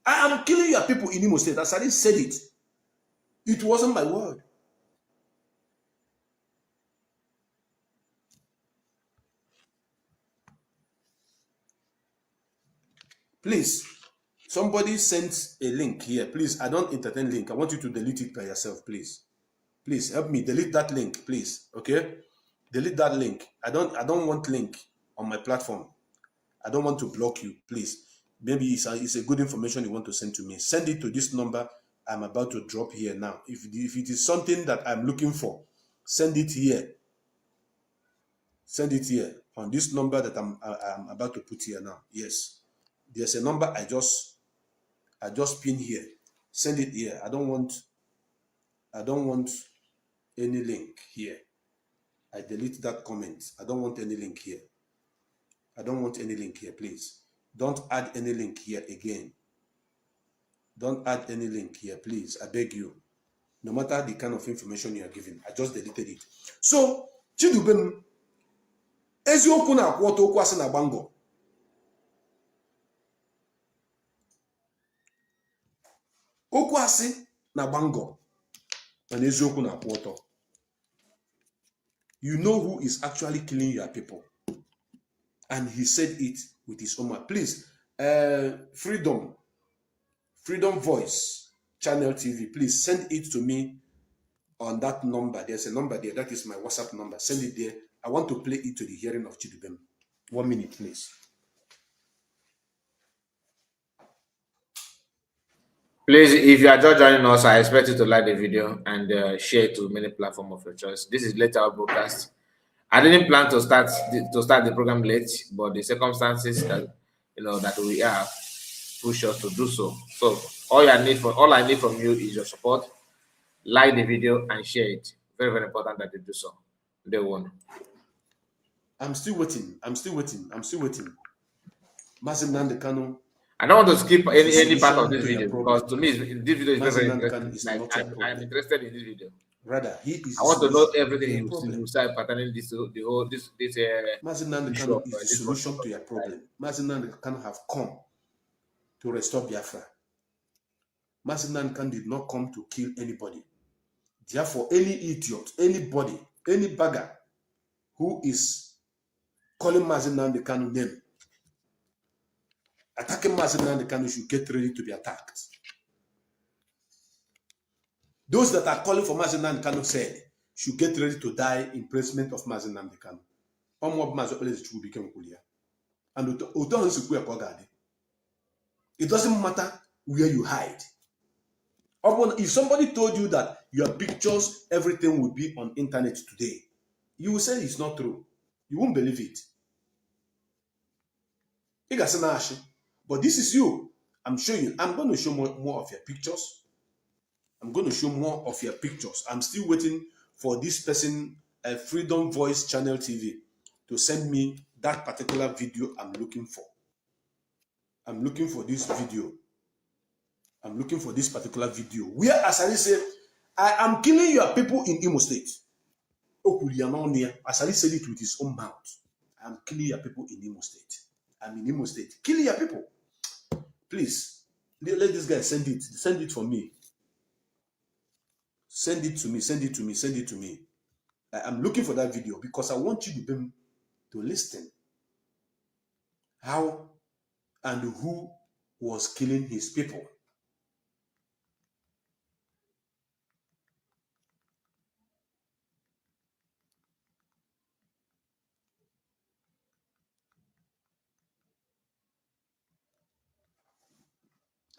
I am killing your people in Imo State. Asadi said it. It wasn't my word. Please, somebody sent a link here. Please, I don't entertain link. I want you to delete it by yourself, please. Please help me delete that link, please. Okay? Delete that link. I don't want link on my platform. I don't want to block you, please. Maybe it's a good information you want to send to me. Send it to this number I'm about to drop here now. If it is something that I'm looking for, send it here. Send it here on this number that I'm about to put here now. Yes. There's a number I just pinned here. Send it here. I don't want any link here. I delete that comment. I don't want any link here. I don't want any link here, please. Don't add any link here again. Don't add any link here, please. I beg you. No matter the kind of information you are giving, I just deleted it. So, Chidubem, eziokwu na akwụọtọ okwu asị na bango. Okwu asị na bango. And eziokwu na akwụọtọ. You know who is actually killing your people. And he said it with his own mouth. Please, Freedom Voice Channel TV, please send it to me on that number. There's a number there. That is my WhatsApp number. Send it there. I want to play it to the hearing of Chidubem. 1 minute, please. Please, if you are just joining us, I expect you to like the video and share it to many platforms of your choice. This is later our broadcast. I didn't plan to start the program late, but the circumstances that we have push us to do so. So all I need from you is your support. Like the video and share it. Very, very important that you do so. Day one. I'm still waiting. Mazi Nnamdi Kanu. I don't want to skip any part of this video because to me this video is very interesting. I'm interested in this video. Rather, I want to know everything you say pertaining this Mazi Nnamdi Kanu is the solution to your problem. Mazi Nnamdi Kanu have come to restore Biafra. Mazi Nnamdi Kanu did not come to kill anybody. Therefore, any idiot, anybody, any bagger who is calling Mazi Nnamdi Kanu name, attacking Mazi Nnamdi Kanu should get ready to be attacked. Those that are calling for Mazi Nnamdi Kanu said should get ready to die in placement of Mazi Nnamdi Kanu. And it doesn't matter where you hide. If somebody told you that your pictures, everything will be on internet today, you will say it's not true. You won't believe it. But this is you. I'm showing you. I'm going to show more of your pictures. I'm going to show more of your pictures. I'm still waiting for this person, Freedom Voice Channel TV, to send me that particular video I'm looking for. I'm looking for this video. I'm looking for this particular video. Where Asari said, I am killing your people in Imo State. Asari said it with his own mouth. I am killing your people in Imo State. I'm in Imo State. Killing your people. Please, let this guy send it. Send it for me. Send it to me. Send it to me. Send it to me. I'm looking for that video because I want you to listen. How and who was killing his people.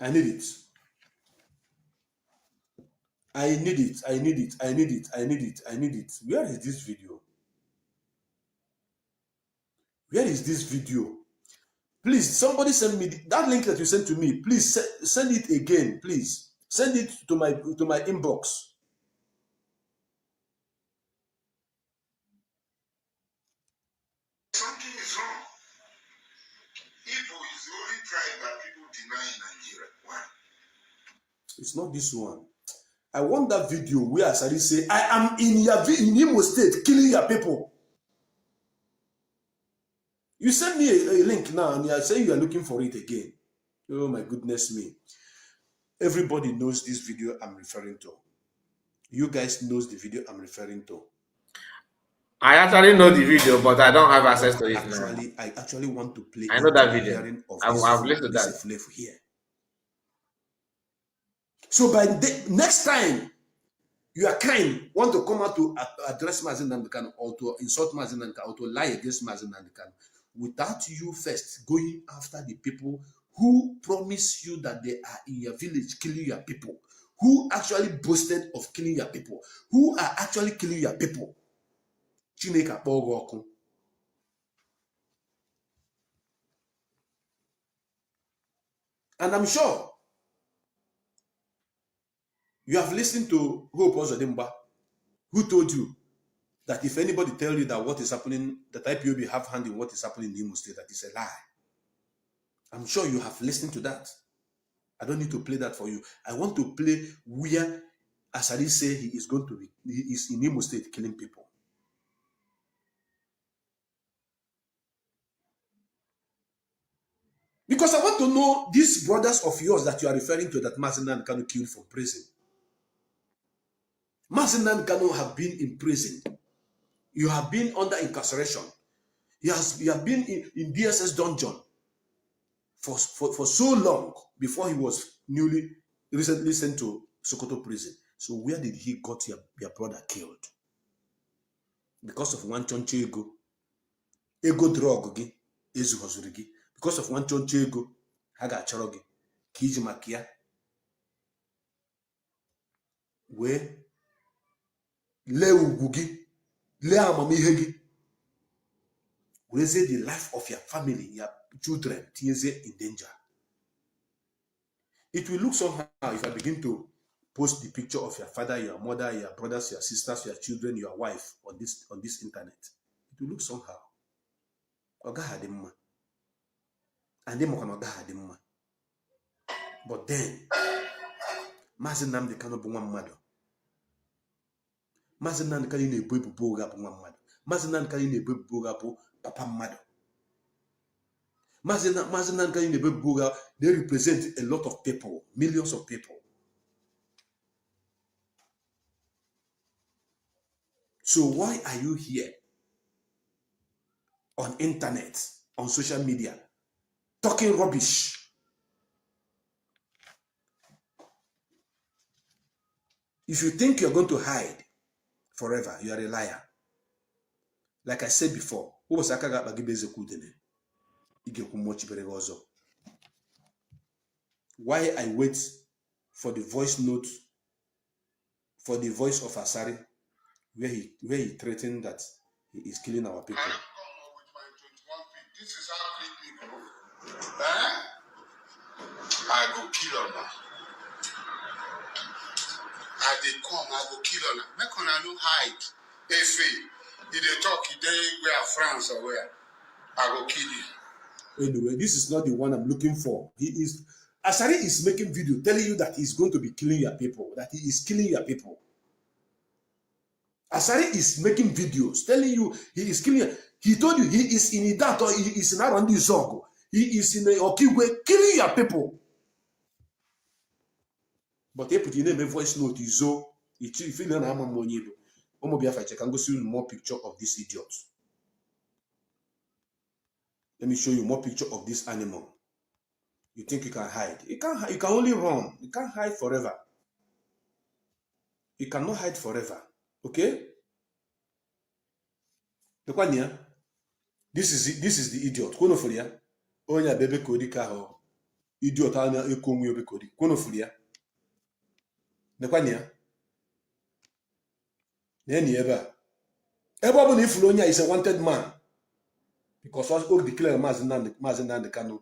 I need it. I need it. I need it. I need it. I need it. I need it. Where is this video? Where is this video? Please, somebody send me that link that you sent to me. Please send it again. Please send it to my inbox. Something is wrong. Igbo is the only tribe that people deny in Nigeria. Why? It's not this one. I want that video where Asari say, I am in Imo State killing your people. You send me a link now and you are saying you are looking for it again. Oh my goodness me. Everybody knows this video I'm referring to. You guys knows the video I'm referring to. I actually know the video, but I don't have access to it now. I actually want to play. I know that video. I've listened to that. Here. So by the next time you are kind, want to come out to address Mazi Nnamdi Kanu or to insult Mazi Nnamdi Kanu or to lie against Mazi Nnamdi Kanu, without you first going after the people who promise you that they are in your village killing your people, who actually boasted of killing your people, who are actually killing your people. And I'm sure you have listened to Hope Ozodimba, who told you that if anybody tell you that what is happening, that IPOB have hand in what is happening in Imo State, that is a lie. I'm sure you have listened to that. I don't need to play that for you. I want to play where Asari say he is in Imo State killing people. Because I want to know these brothers of yours that you are referring to that Mazi Nnamdi Kanu killed from prison. Mazi Nnamdi Kanu have been in prison. You have been under incarceration. You have been in DSS dungeon for so long before he was recently sent to Sokoto prison. So where did he got your brother killed? Because of one chonche ego drug gi ezu hozuri gi. Because of one chonche ego haga choro gi kiji makia we le ugwu gi le amamihe gi. We say the life of your family, your children, in danger. It will look somehow if I begin to post the picture of your father, your mother, your brothers, your sisters, your children, your wife on this internet. It will look somehow. But then, Mazi Nnamdi Kanu bụ nwa mmadụ. Mazi Nnamdi Kanu na-ebu ebubo ụgha bụ nwa mmadụ. Mazi Nnamdi Kanu na-ebu ebubo ụgha bụ papa mmadụ. Mazi Nnamdi Kanu na-ebu ebubo ụgha, they represent a lot of people, millions of people. So why are you here on internet, on social media, talking rubbish? If you think you're going to hide forever, you are a liar. Like I said before, why I wait for the voice note, for the voice of Asari, where he threatened that he is killing our people. I have come up with my 21 feet. This is how big me go. Eh? I go kill on her. I dey come, I go kill on her. Make una no hide. If they talk, they where France or where, I go kill you. Anyway, this is not the one I'm looking for. Asari is making video telling you that he's going to be killing your people, that he is killing your people. Asari is making videos telling you he is killing. He told you he is in Idat or he is in Arandi Zogo. He is in Okigwe killing your people. But they put in a voice note, Izo. If you don't have money, I can go see more picture of this idiot. Let me show you more picture of this animal. You think you can hide? You can't hide. You can only run. You can't hide forever. You cannot hide forever. Okay? This is the idiot. Konofolia. Onya Ebekudike ho. Idiot ana ekonwu Ebekudike. Konofolia. Nekwanya. Neni eba. Eba bu na ifulu onya is a wanted man. Because what declare Mazen Kanu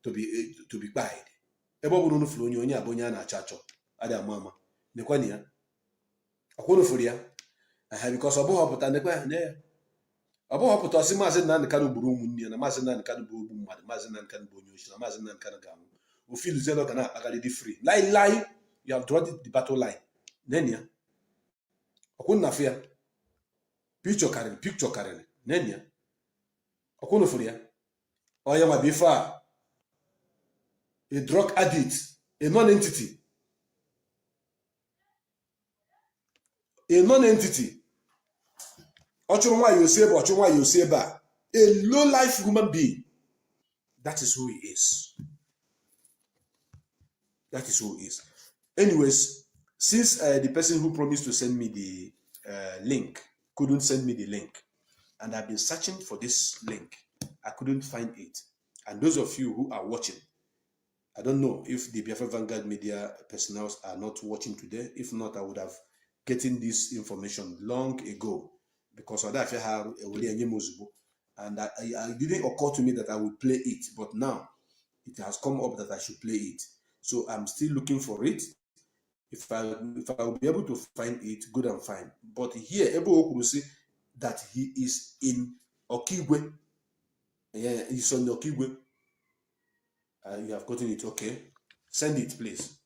to be bad. Eba bu no ifulu onya abonya na achacho. Ada mama. Nekwanya. Akonofolia. Because ọbụ họpụta nekwe ne ọbụ họpụta ọsị Maazị Nnamdi Kanu gburu ụmụnne ya na Maazị Nnamdi Kanu bụ ogbu mmadụ, Maazị Nnamdi Kanu bụ onye ochi na Maazị Nnamdi Kanu ga-anwụ ofiluzielo ga na-akpagharị dị free lie you have drawn the battle line nene ya ọkwụ na fia picture karịrị nene ya ọkwụ nụfụrụ ya onye nwa bụ ife a drug addict a non-entity a low-life human being. That is who he is. That is who he is. Anyways, since the person who promised to send me the link couldn't send me the link, and I've been searching for this link, I couldn't find it. And those of you who are watching, I don't know if the Biafra Vanguard media personnel are not watching today. If not, I would have gotten this information long ago. Because of that, and it didn't occur to me that I would play it, but now it has come up that I should play it. So I'm still looking for it. If I will be able to find it, good and fine. But here, Ebo Okuru say that he is in Okigwe. Yeah, he's on Okigwe. You have gotten it, okay? Send it, please.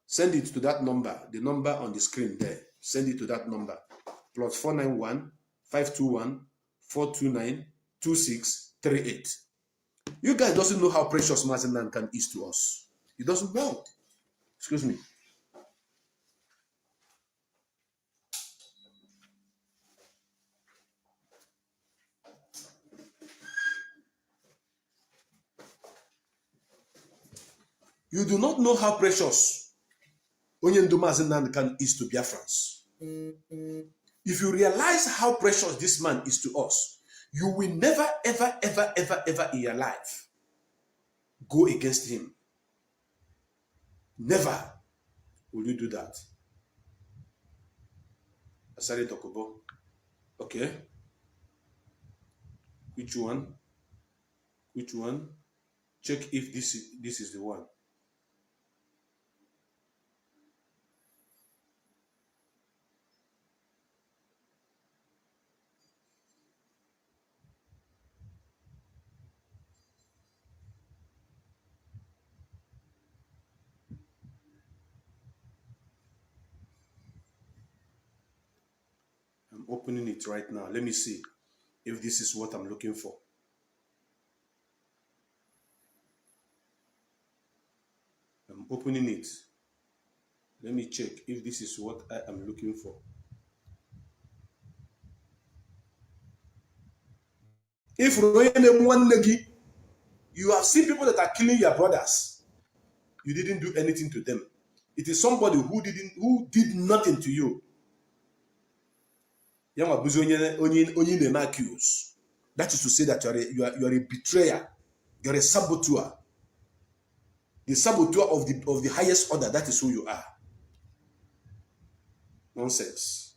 Send it to that number, the number on the screen there. Send it to that number. +491 521 429 2638. You guys doesn't know how precious Mazen Nankan is to us. He doesn't know. Excuse me. You do not know how precious Onyendu Mazen Nankan is to Biafrans. If you realize how precious this man is to us, you will never, ever, ever, ever, ever in your life go against him. Never will you do that. Asari Tokobo. Okay. Which one? Which one? Check if this is the one. I'm opening it right now. Let me see if this is what I'm looking for. I'm opening it. Let me check if this is what I am looking for. If you have seen people that are killing your brothers, you didn't do anything to them. It is somebody who did nothing to you. That is to say that you are a betrayer, you're a saboteur. The saboteur of the highest order. That is who you are. Nonsense.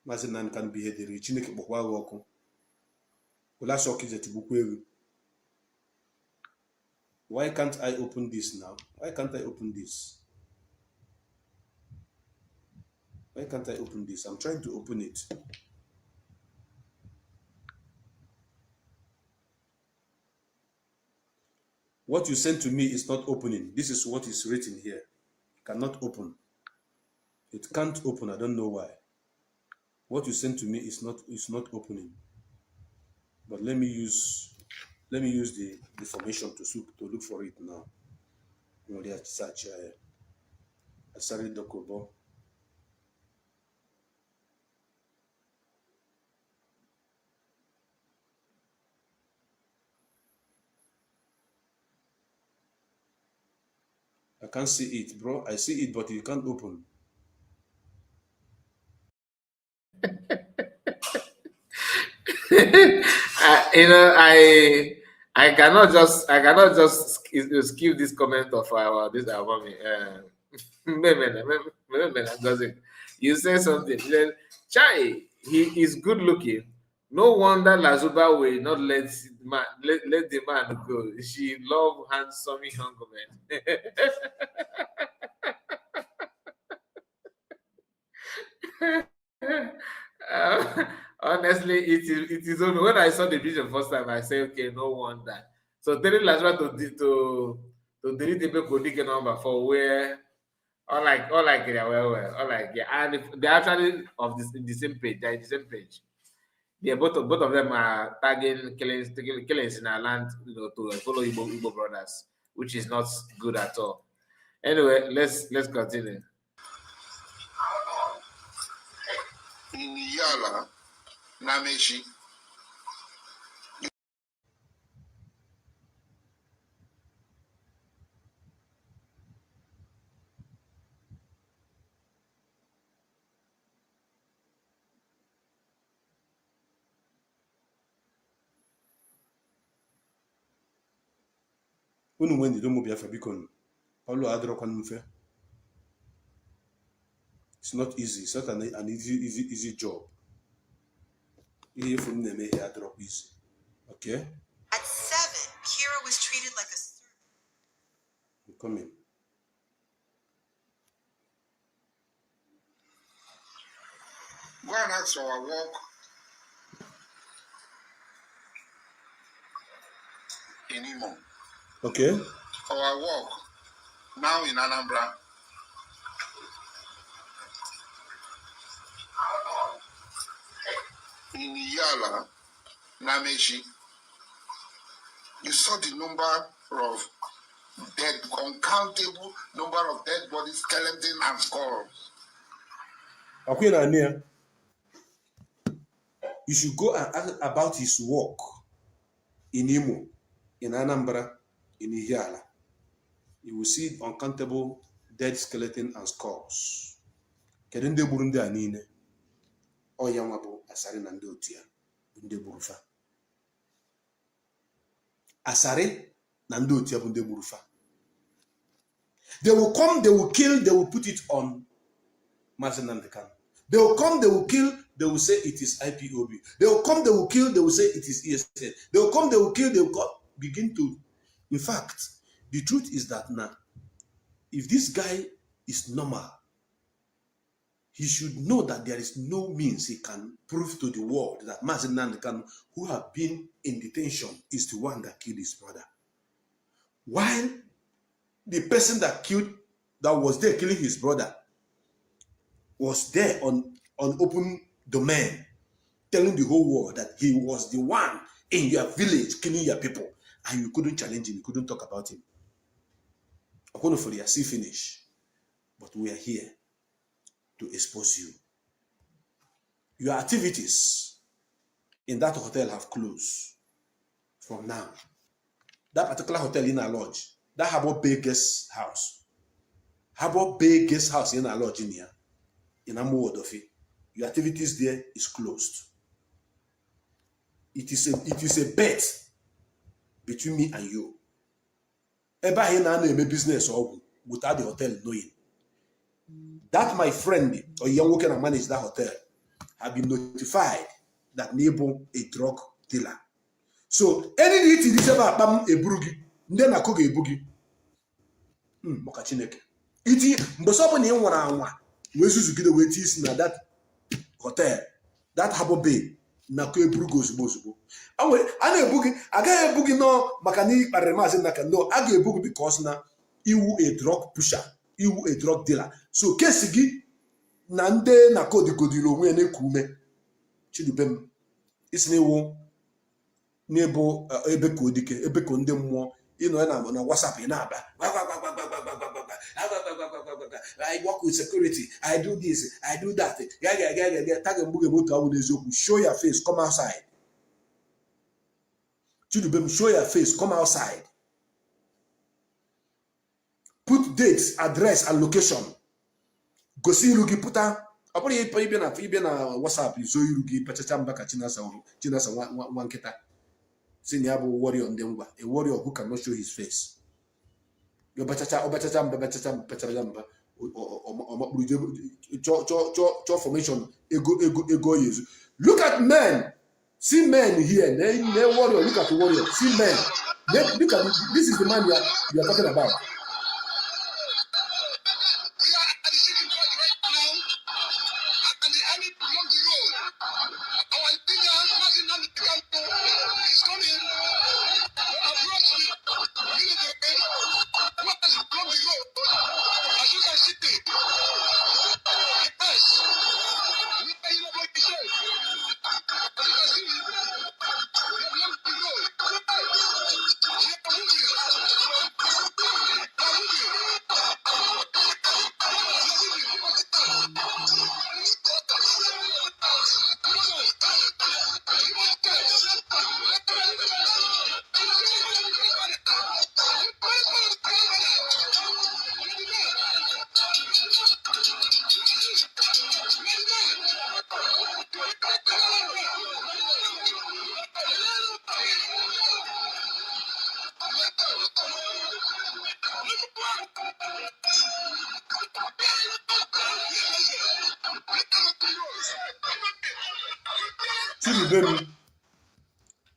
Mazinan can be the Chineke Bokwa Woko. Why can't I open this now? Why can't I open this? Why can't I open this? I'm trying to open it. What you sent to me is not opening. This is what is written here. It cannot open. It can't open. I don't know why. What you sent to me is not opening. But let me use the information to look for it now. Search Asari Dokobo. I can't see it, bro. I see it, but it can't open. I cannot just skip this comment of this album. You say something. Then Chai, he is good looking. No wonder Lazuba will not let the man go. She love handsome young men. Honestly, it is only when I saw the video first time I say, okay, no wonder. So telling Lazarus to delete the Ebekudike number for where all like yeah, well, yeah, and they're actually of the same page. They're in the same page. Yeah, both of them are tagging killings in our land, to follow Igbo brothers, which is not good at all. Anyway, let's continue. In Yala, Nameshi. When you don't move Biafra Bikon, it's not easy. It's not an easy job. From them, drop easy. Okay. At 7, Kira was treated like a servant. I'm coming. Go and ask for our work in Imo. Okay. Our work now in Anambra. In Yala, Nameshi, you saw the number of dead, uncountable number of dead bodies, skeleton and skulls. You should go and ask about his work in Imo, in Anambra, in Ihiala. You will see uncountable dead skeleton and skulls. Kedende Burundi anine. Oyamabu Asari Nandotia. Bunde Burufa. Asari Nandotia Bunde Burufa. They will come, they will kill, they will put it on Mazen Nandekan. They will come, they will kill, they will say it is IPOB. They will come, they will kill, they will say it is ESN. They will come, they will kill, they will begin to. In fact, the truth is that now, if this guy is normal, he should know that there is no means he can prove to the world that Mazen Nandekan, who have been in detention, is the one that killed his brother. While the person that was there killing his brother was there on open domain, telling the whole world that he was the one in your village killing your people, and you couldn't challenge him, you couldn't talk about him. I'm going for the see finish, but we are here. to expose you. Your activities in that hotel have closed from now. That particular hotel in a lodge, that Harbour Bay guest house, in a lodge in here, in a mode of it, your activities there is closed. It is a bet between me and you. Ever here now a business or without the hotel knowing. That my friend or young worker that manage that hotel have been notified that neighbor a drug dealer. So any day this ever bam a brugi, then I cook a boogie. Mokachineke. Iti mbosobo ni nwa anwa. We suzuki the waitis na that hotel, that Harbour Bay. Na ko ebrugo ozugbo. Anwe ana ebugi, aga ebugi no maka ni paremazi naka no, aga ebugi because na iwu a drug pusher, iwu a drug dealer. So case gi na nde na ko digodilo onwe na ekume. Chidubem isne wo nebo Ebekudike, ebeko nde mmụọ ino na WhatsApp ina aba. I work with security. I do this. I do that. Show your face. Come outside. Show your face. Come outside. Put dates, address, and location. Go see Rugi Puta. Upon you na WhatsApp. You show Rugi Pachachamba Chinasa Wanketa. Senior warrior on them. A warrior who cannot show his face. Your formation ego use. Look at men. See men here. They warrior. Look at the warrior. See men. Look at this is the man you are talking about. We are at the sitting court right now, and the army blocked the road. Our leader, Mazin Namdekanto, is coming to approach the military. Mazin blocked the road. As you can see, yes, we are in a position. As you can see, we have blocked the road. We are moving.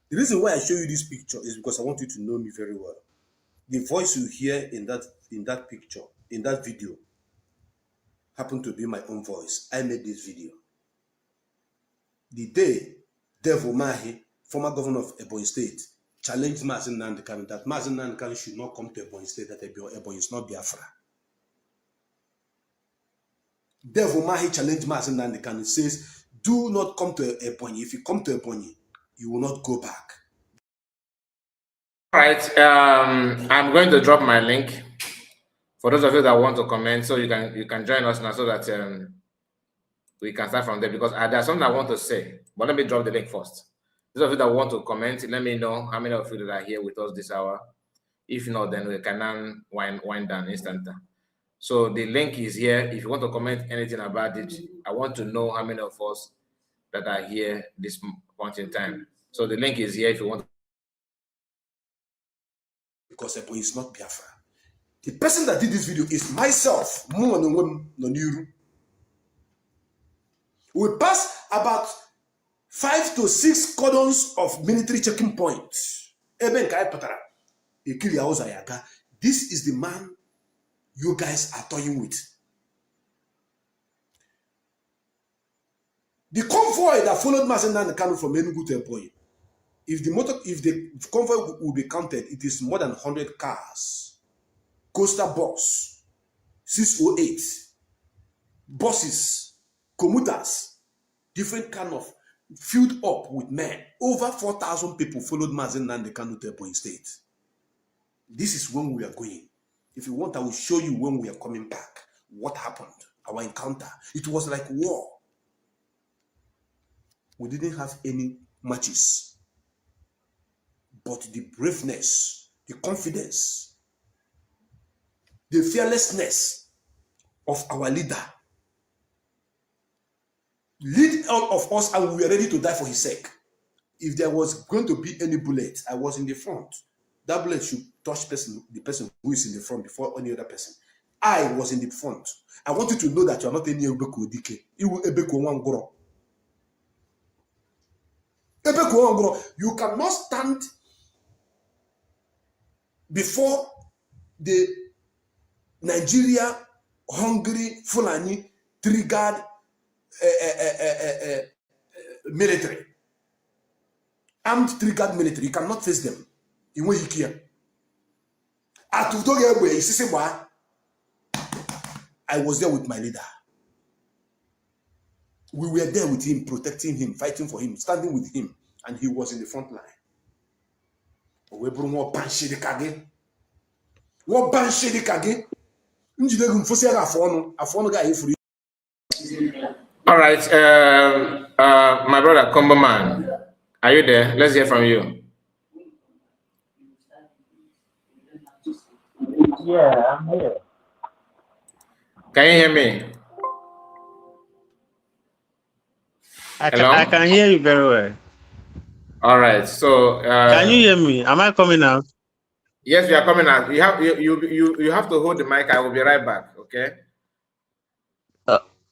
The reason why I show you this picture is because I want you to know me very well. The voice you hear in that picture, in that video, happened to be my own voice. I made this video. The day Devil Mahi, former governor of Ebonyi State, challenged Mazin Nandekano that Mazin Nandekano should not come to Ebonyi State, that Ebonyi is not Biafra. Devil Mahi challenged Mazin Nandekano, says, do not come to Ebonyi. If you come to Ebonyi, you will not go back. All right, I'm going to drop my link for those of you that want to comment, so you can join us now, so that we can start from there, because there's something I want to say, but let me drop the link first. Those of you that want to comment, let me know how many of you that are here with us this hour. If not, then we can wind down instant. So the link is here. If you want to comment anything about it, I want to know how many of us that are here this point in time. So the link is here if you want. Because Ebonyi is not Biafra. The person that did this video is myself. We passed about 5 to 6 cordons of military checking points. This is the man you guys are toying with. The convoy that followed Mazin Nandekano from Enugu to Ebonyi, if the convoy will be counted, it is more than 100 cars. Coaster bus, 608, buses, commuters, different kind of filled up with men. Over 4,000 people followed Mazin Nandekano to Ebonyi State. This is when we are going. If you want, I will show you when we are coming back. What happened? our encounter. It was like war. We didn't have any matches. But the braveness, the confidence, the fearlessness of our leader lead all of us, and we were ready to die for his sake. If there was going to be any bullet, I was in the front. That bullet should touch the person who is in the front before any other person. I was in the front. I want you to know that you are not any Ebekudike. You cannot stand before the Nigeria hungry Fulani triggered military. Armed triggered military. You cannot face them. In what you care. I was there with my leader. We were there with him, protecting him, fighting for him, standing with him, and he was in the front line. All right, my brother Comberman, are you there? Let's hear from you. Yeah, I'm here. Can you hear me? I can hear you very well. All right. So can you hear me? Am I coming out? Yes, we are coming out. You have to hold the mic. I will be right back. Okay.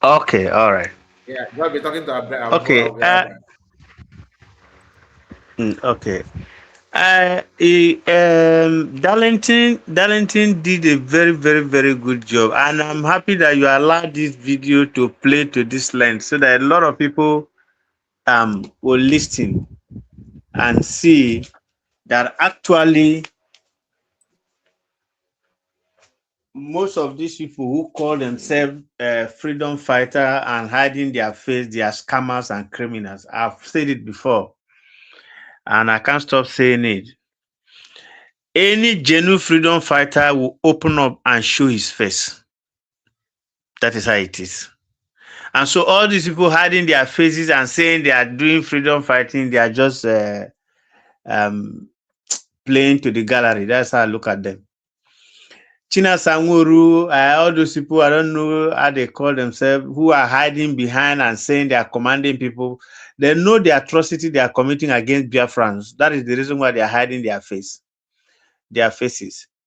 Okay. All right. Yeah, we'll be talking to our okay. Okay. Darlington did a very, very, very good job, and I'm happy that you allowed this video to play to this length so that a lot of people will listen and see that actually most of these people who call themselves freedom fighter and hiding their face, they are scammers and criminals. I've said it before, and I can't stop saying it. Any genuine freedom fighter will open up and show his face. That is how it is. And so all these people hiding their faces and saying they are doing freedom fighting, they are just playing to the gallery. That's how I look at them. China Sanguru, all those people, I don't know how they call themselves, who are hiding behind and saying they are commanding people. They know the atrocity they are committing against Biafrans. That is the reason why they are hiding their faces.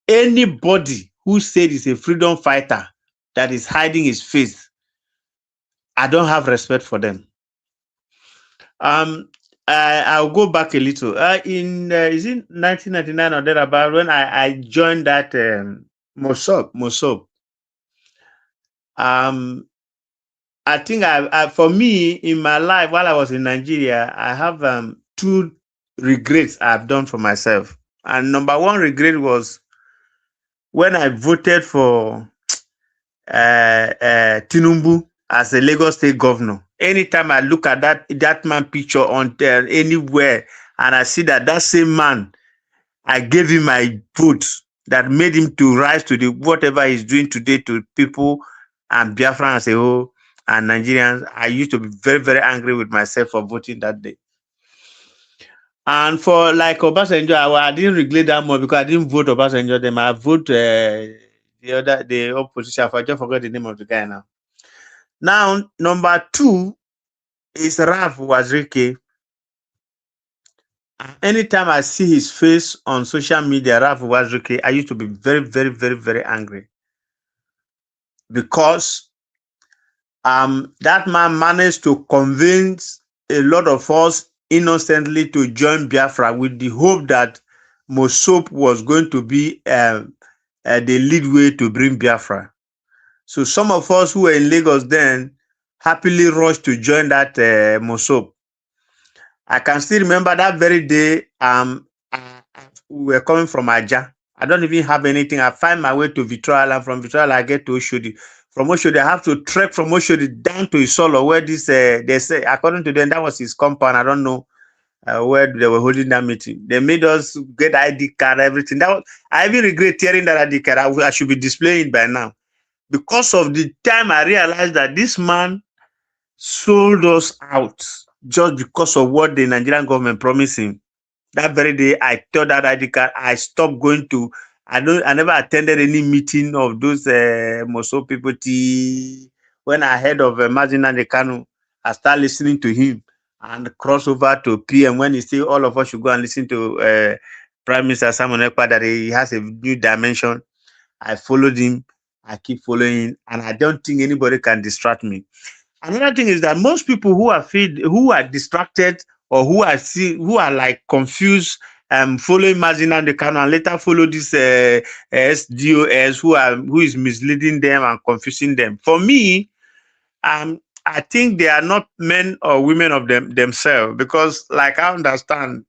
Anybody who said is a freedom fighter that is hiding his face, I don't have respect for them. I'll go back a little. Is it 1999 or thereabout when I joined that Mosob. I think for me in my life while I was in Nigeria, I have 2 regrets I've done for myself. And number 1 regret was when I voted for Tinubu as a Lagos State governor. Anytime I look at that man picture on anywhere, and I see that same man, I gave him my vote that made him to rise to the whatever he's doing today to people and Biafran as a whole and Nigerians. I used to be very, very angry with myself for voting that day. And for like Obasanjo, I didn't regret that much because I didn't vote Obasanjo. Then I vote the opposition. I just forgot the name of the guy now. Now, number 2 is Ralph Wazirike. Anytime I see his face on social media, Ralph Wazirike, I used to be very, very, very, very angry. Because that man managed to convince a lot of us innocently to join Biafra with the hope that Mosob was going to be the lead way to bring Biafra. So some of us who were in Lagos then happily rushed to join that Mosob. I can still remember that very day we were coming from Aja. I don't even have anything. I find my way to Victoria Island. From Victoria Island, I get to Oshodi. From Oshodi, I have to trek from Oshodi down to Isolo, where this they say, according to them, that was his compound. I don't know where they were holding that meeting. They made us get ID card, everything. I even regret tearing that ID card. I should be displaying by now. because of the time I realized that this man sold us out just because of what the Nigerian government promised him. That very day, I told that ID card, I stopped going to. I never attended any meeting of those Moso people. When I heard of Mazin and the Kanu, I started listening to him and cross over to PM when he said all of us should go and listen to Prime Minister Simon Ekpa, that he has a new dimension. I followed him. I keep following, and I don't think anybody can distract me. Another thing is that most people who are distracted, or who are like confused, following Mazin and the Kanu, and later follow this SDOS who is misleading them and confusing them. For me, I think they are not men or women of themselves, because, like, I understand,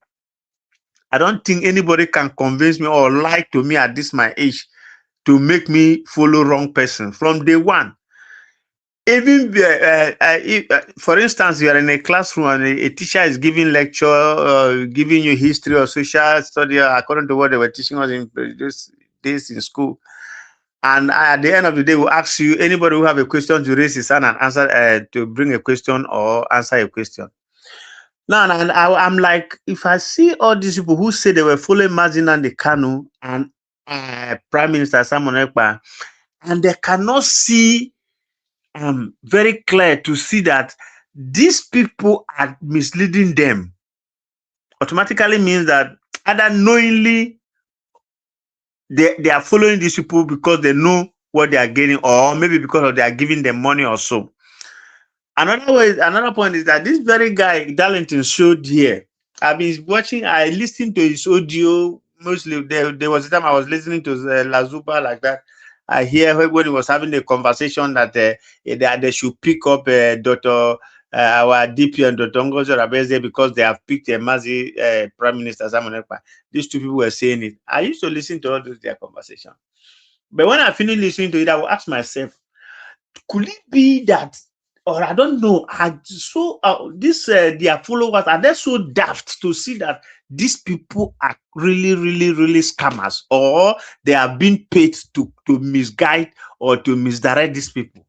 I don't think anybody can convince me or lie to me at this my age to make me follow wrong person from day one. Even for instance, you are in a classroom and a teacher is giving lecture, giving you history or social study according to what they were teaching us in those days in school. And at the end of the day, we'll ask you, anybody who have a question, to raise his hand and answer, to bring a question or answer a question. Now, and I'm like, if I see all these people who say they were following Mazin and the Kanu and Prime Minister Simon Ekpa, and they cannot see very clear to see that these people are misleading them, automatically means that either knowingly they are following these people because they know what they are getting, or maybe because they are giving them money or so. Another point is that this very guy Darlington showed here, I've been watching, I listened to his audio mostly. There was a time I was listening to Lazuba like that. I hear when he was having a conversation that they should pick up Dr. Our DP and Dr. Ngozi Rabeze because they have picked a Mazi Prime Minister Simon Ekpa. These two people were saying it. I used to listen to all those their conversation. But when I finished listening to it, I will ask myself, could it be that, or I don't know, their followers, are they so daft to see that these people are really, really, really scammers, or they are being paid to misguide or to misdirect these people?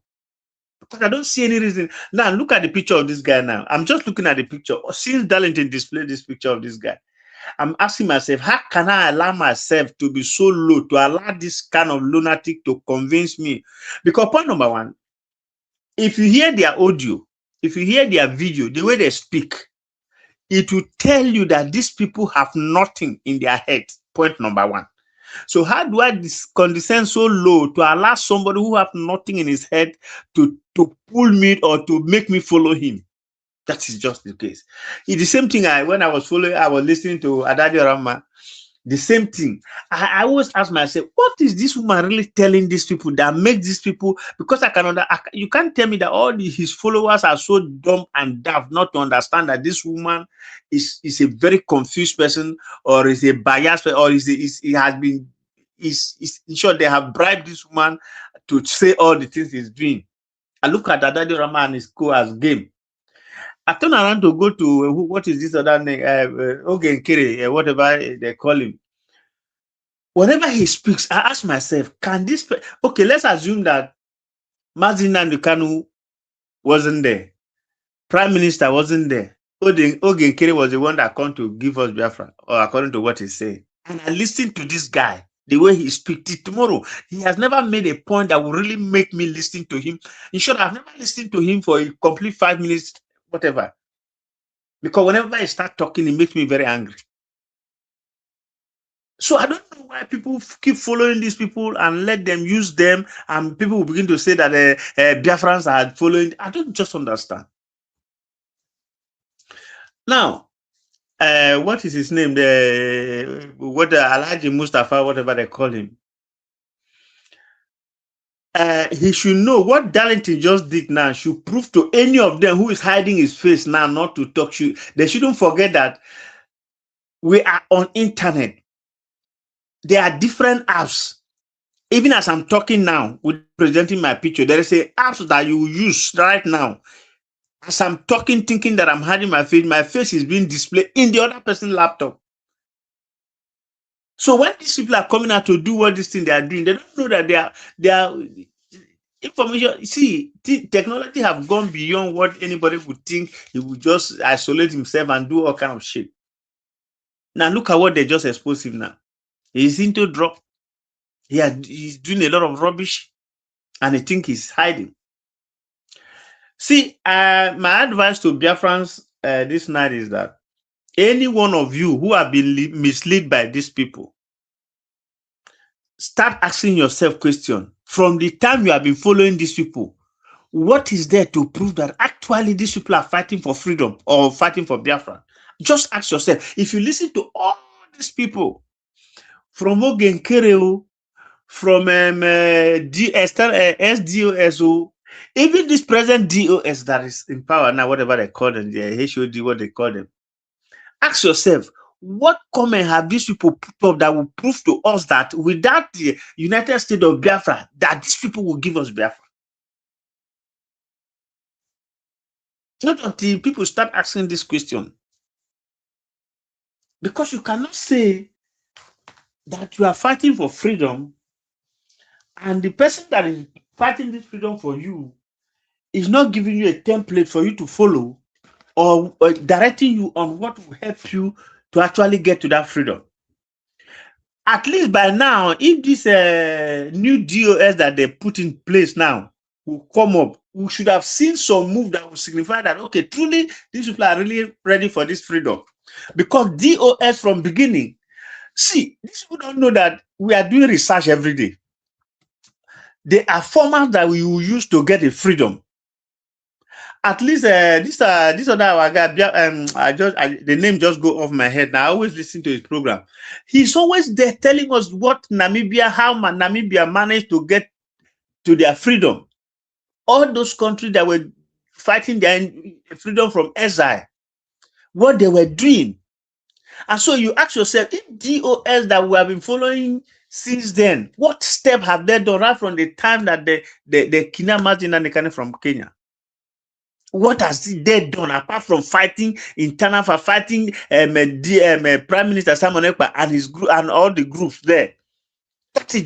Because I don't see any reason. Now, look at the picture of this guy now. I'm just looking at the picture. Since Darlington displayed this picture of this guy, I'm asking myself, how can I allow myself to be so low to allow this kind of lunatic to convince me? Because point number one, if you hear their audio, if you hear their video, the way they speak, it will tell you that these people have nothing in their head. Point number one. So how do I condescend so low to allow somebody who have nothing in his head to pull me or to make me follow him? That is just the case. It's the same thing when I was listening to Adadio Rama. The same thing. I always ask myself, what is this woman really telling these people that makes these people? Because you can't tell me that all his followers are so dumb and daft not to understand that this woman is a very confused person, or is a biased, or in short, they have bribed this woman to say all the things he's doing. I look at Adadio Rama and his co-as game. I turn around to go to what is this other name? Ogenkere, whatever they call him. Whenever he speaks, I ask myself, can this? Okay, let's assume that Mazin and Kanu wasn't there, Prime Minister wasn't there. Ogenkere was the one that come to give us Biafra, or according to what he's saying. And I listen to this guy, the way he speaks. Tomorrow, he has never made a point that will really make me listen to him. In short, I've never listened to him for a complete 5 minutes, whatever. Because whenever I start talking, it makes me very angry. So I don't know why people keep following these people and let them use them, and people will begin to say that Biafrans are following. I don't just understand. Now, what is his name? Alhaji Mustafa, whatever they call him. He should know what Darlington just did now should prove to any of them who is hiding his face now not to talk to you. They shouldn't forget that we are on internet. There are different apps. Even as I'm talking now, with presenting my picture, there is a apps that you use right now. As I'm talking, thinking that I'm hiding my face is being displayed in the other person's laptop. So when these people are coming out to do what this thing they are doing, they don't know that Information, see, technology have gone beyond what anybody would think. He would just isolate himself and do all kind of shit. Now look at what they just exposed him now. He's into drug. He's doing a lot of rubbish, and I think he's hiding. See, my advice to Biafrans this night is that any one of you who have been misled by these people, start asking yourself question. From the time you have been following these people, what is there to prove that actually these people are fighting for freedom or fighting for Biafra? Just ask yourself. If you listen to all these people, from Ogen Kereo, from SDOSO, even this present DOS that is in power now, whatever they call them, the HOD, what they call them, ask yourself, what comment have these people put up that will prove to us that without the United States of Biafra, that these people will give us Biafra? Not until people start asking this question. Because you cannot say that you are fighting for freedom and the person that is fighting this freedom for you is not giving you a template for you to follow or directing you on what will help you to actually get to that freedom. At least by now, if this new DOS that they put in place now will come up, we should have seen some move that will signify that, okay, truly, these people are really ready for this freedom. Because DOS from beginning, see, these people don't know that we are doing research every day. They are formats that we will use to get the freedom. At least this other our guy, the name just go off my head. Now I always listen to his program. He's always there telling us what Namibia, how Namibia managed to get to their freedom. All those countries that were fighting their freedom from exile, what they were doing. And so you ask yourself, if DOS that we have been following since then, what step have they done right from the time that the Kenya Martin and the Kenya from Kenya? What has they done apart from fighting internal for fighting Prime Minister Simon Ekpa and his group and all the groups there? That is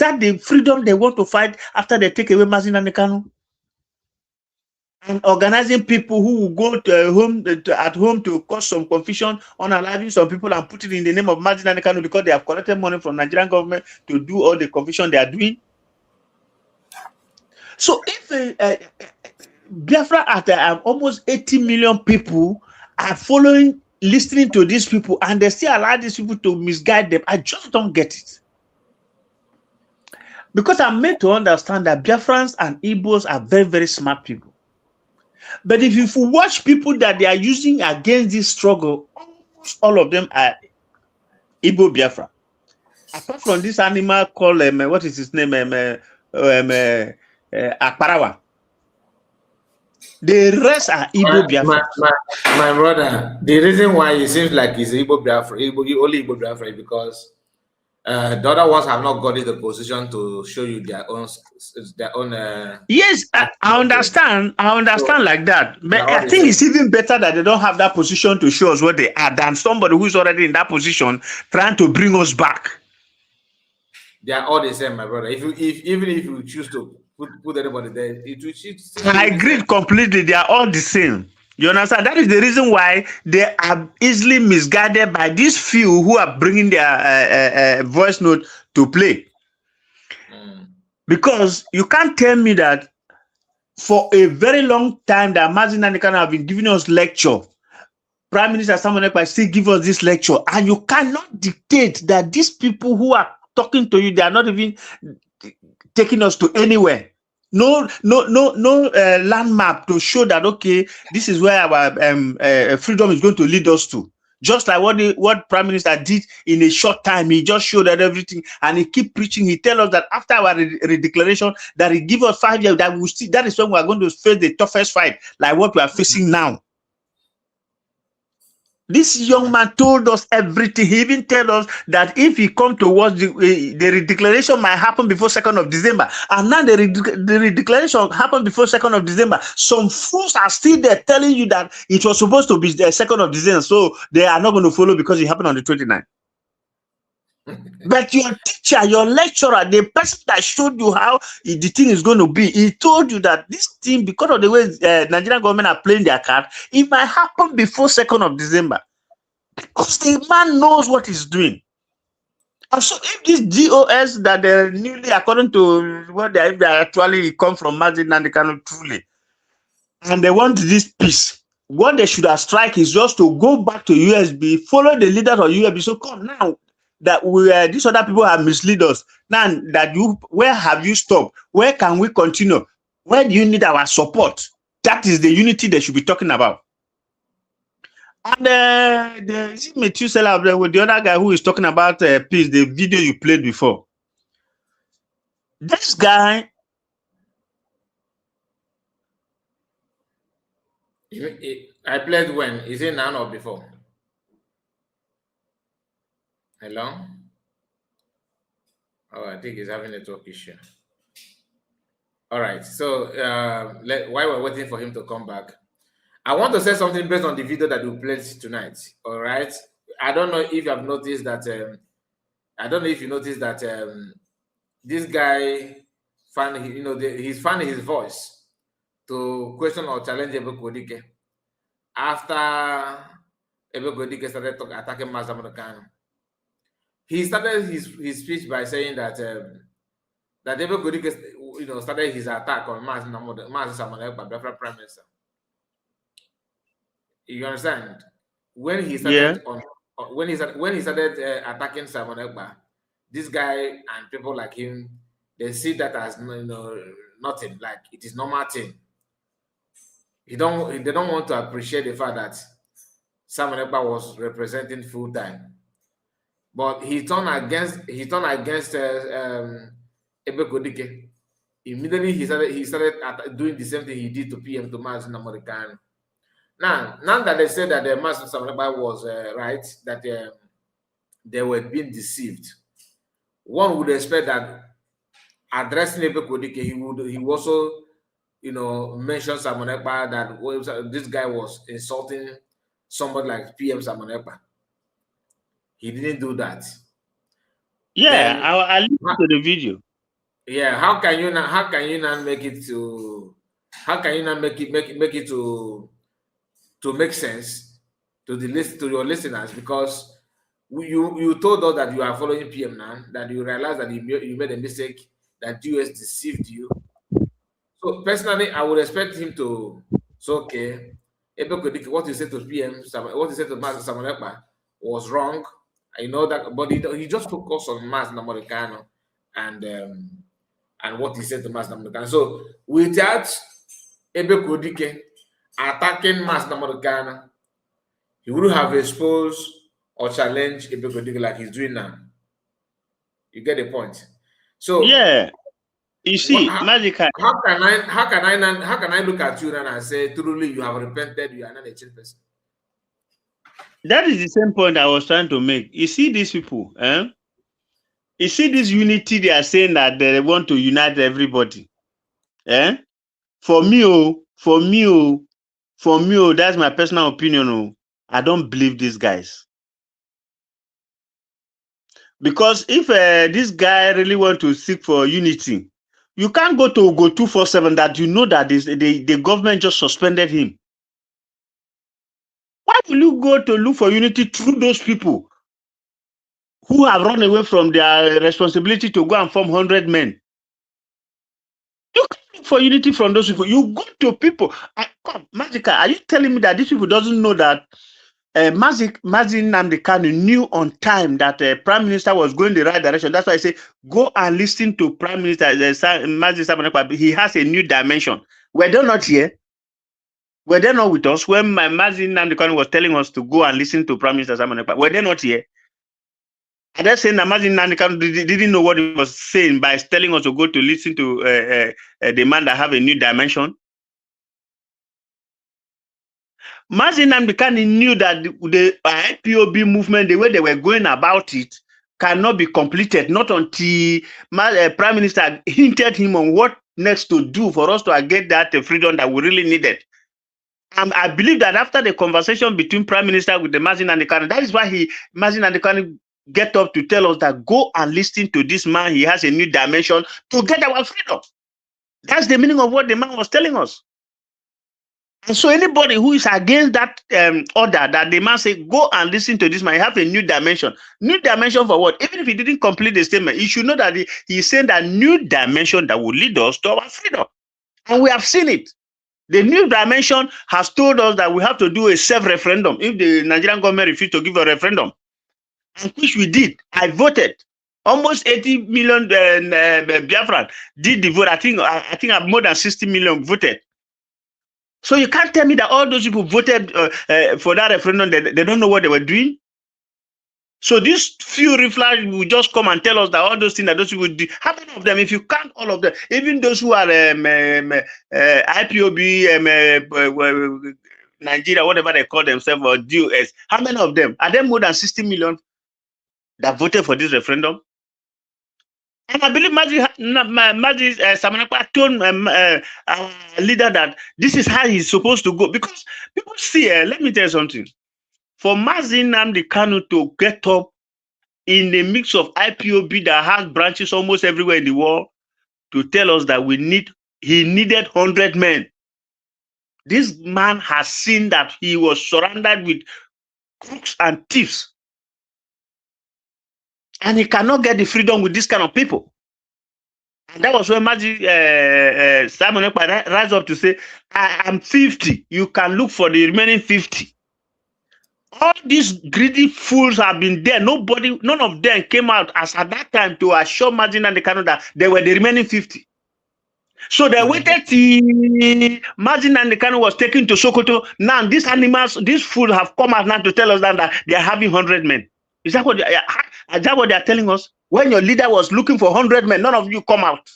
that the freedom they want to fight after they take away Mazin and Kanu? And organizing people who will go to at home to cause some confusion, unaliving some people and put it in the name of Mazin and Kanu because they have collected money from Nigerian government to do all the confusion they are doing. So if Biafra at almost 80 million people are following, listening to these people, and they still allow these people to misguide them, I just don't get it. Because I'm made to understand that Biafrans and Igbos are very, very smart people. But if you watch people that they are using against this struggle, almost all of them are Igbo Biafra. Apart from this animal called, what is his name? Akparawa. The rest are Igbo Biafra. My brother, the reason why it seems like he's Igbo Biafra, only Igbo Biafra, is because the other ones have not got in the position to show you their own. Yes, I understand. I understand like that. But I think it's even better that they don't have that position to show us what they are than somebody who's already in that position trying to bring us back. They are all the same, my brother. Even if you choose to put anybody there, it will. I agree completely. They are all the same. You understand? That is the reason why they are easily misguided by these few who are bringing their voice note to play. Because you can't tell me that for a very long time that Mazin Nanikana have been giving us lecture. Prime Minister Simon Ekpa still give us this lecture, and you cannot dictate that these people who are talking to you, they are not even taking us to anywhere. No landmark to show that, okay, this is where our freedom is going to lead us to. Just like what Prime Minister did in a short time, he just showed that everything, and he keep preaching. He tell us that after our redeclaration, that he give us 5 years, that we still, that is when we are going to face the toughest fight, like what we are facing now. This young man told us everything. He even told us that if he come towards the redeclaration might happen before 2nd of December. And now the redeclaration happened before 2nd of December. Some fools are still there telling you that it was supposed to be the 2nd of December. So they are not going to follow because it happened on the 29th. But your teacher, your lecturer, the person that showed you how the thing is going to be, he told you that this thing, because of the way Nigerian government are playing their card, it might happen before 2nd of December. Because the man knows what he's doing. And so if this GOS that they're newly, according to what they actually come from Mazin Nandekano truly, and they want this peace, what they should have strike is just to go back to USB, follow the leaders of USB. So come now that these other people have misled us. Now that where have you stopped? Where can we continue? Where do you need our support? That is the unity they should be talking about. And the Methuselah with the other guy who is talking about peace, the video you played before. This guy, I played when? Is it now or before? Hello? Oh, I think he's having a network issue. All right. So while we're waiting for him to come back, I want to say something based on the video that we played tonight. All right. I don't know if you have noticed that. I don't know if you noticed that this guy he's finding his voice to question or challenge Ebekudike after Ebekudike started attacking Mazamudekano. He started his speech by saying that that Ebekudike, started his attack on Mazamudekano, Biafra Prime Minister. You understand? When he started when he started attacking Simon Ekpa, this guy and people like him, they see that as nothing, like it is normal thing. They don't want to appreciate the fact that Simon Ekpa was representing full time, but he turned against Ebekudike. Immediately he started doing the same thing he did to PM to Mazin American. Now that they said that the Master Samanabai was right, that they were being deceived, one would expect that addressing Ebekudike, he would also, mention Samonekpa, that this guy was insulting somebody like PM Samonekpa. He didn't do that. Yeah, I listened to the video. Yeah, how can you not make it to? How can you not make it to make sense to your listeners? Because you told us that you are following PM now, that you realize that you made a mistake, that US deceived you. So personally, I would expect him to say, okay, what you said to PM, what you said to Master Samonekpa was wrong. I know that, but he just focused on Master Namorekano and what he said to Master Namorekano. So without Ebekudike attacking Master Namorekano, he wouldn't have exposed or challenged Ebekudike like he's doing now. You get the point? So yeah, you see, Magical. How can I look at you and say truly you have repented, you are not a chill person? That is the same point I was trying to make. You see these people, you see this unity, they are saying that they want to unite everybody. For me, that's my personal opinion. I don't believe these guys. Because if this guy really want to seek for unity, you can't go 247 that you know that the government just suspended him. Why will you go to look for unity through those people who have run away from their responsibility to go and form 100 men? You can't look for unity from those people. You go to people. Come, Magica, are you telling me that these people doesn't know that Mazin Nnamdi Kanu knew on time that Prime Minister was going the right direction? That's why I say go and listen to Prime Minister Mazin Sabanekpa. He has a new dimension. Were they not here? Were they not with us when Mazin Nnamdi Kanu was telling us to go and listen to Prime Minister Sabanekpa? Were they not here? Are they saying that Mazin Nnamdi Kanu didn't know what he was saying by telling us to go to listen to the man that have a new dimension? Mazin Nnamdi Kanu knew that the IPOB movement, the way they were going about it, cannot be completed, not until Prime Minister hinted him on what next to do for us to get that freedom that we really needed. I believe that after the conversation between Prime Minister with the Mazin Nnamdi Kanu, that is why Mazin Nnamdi Kanu get up to tell us that go and listen to this man. He has a new dimension to get our freedom. That's the meaning of what the man was telling us. And so anybody who is against that order that the man say, go and listen to this man, he have a new dimension. New dimension for what? Even if he didn't complete the statement, you should know that he's saying that new dimension that will lead us to our freedom. And we have seen it. The new dimension has told us that we have to do a self-referendum if the Nigerian government refused to give a referendum, and which we did. I voted. Almost 80 million Biafran did the vote. I think more than 60 million voted. So you can't tell me that all those people voted for that referendum, they don't know what they were doing. So these few reflectors will just come and tell us that all those things that those people do. How many of them, if you count all of them, even those who are IPOB, Nigeria, whatever they call themselves, or DOS, how many of them? Are there more than 60 million that voted for this referendum? And I believe Maji Samanapa told our leader that this is how he's supposed to go. Because people see, let me tell you something. For Mazi Nnamdi Kanu to get up in a mix of IPOB that has branches almost everywhere in the world to tell us that he needed 100 men. This man has seen that he was surrounded with crooks and thieves. And he cannot get the freedom with this kind of people. And that was when Simon Ekpa rise up to say, I am 50. You can look for the remaining 50. All these greedy fools have been there. None of them came out as at that time to assure Mazi Nnamdi Kanu that they were the remaining 50. So they waited till Mazi Nnamdi Kanu was taken to Sokoto. Now these fools have come out now to tell us that they are having 100 men. Is that what they are telling us? When your leader was looking for 100 men, none of you come out.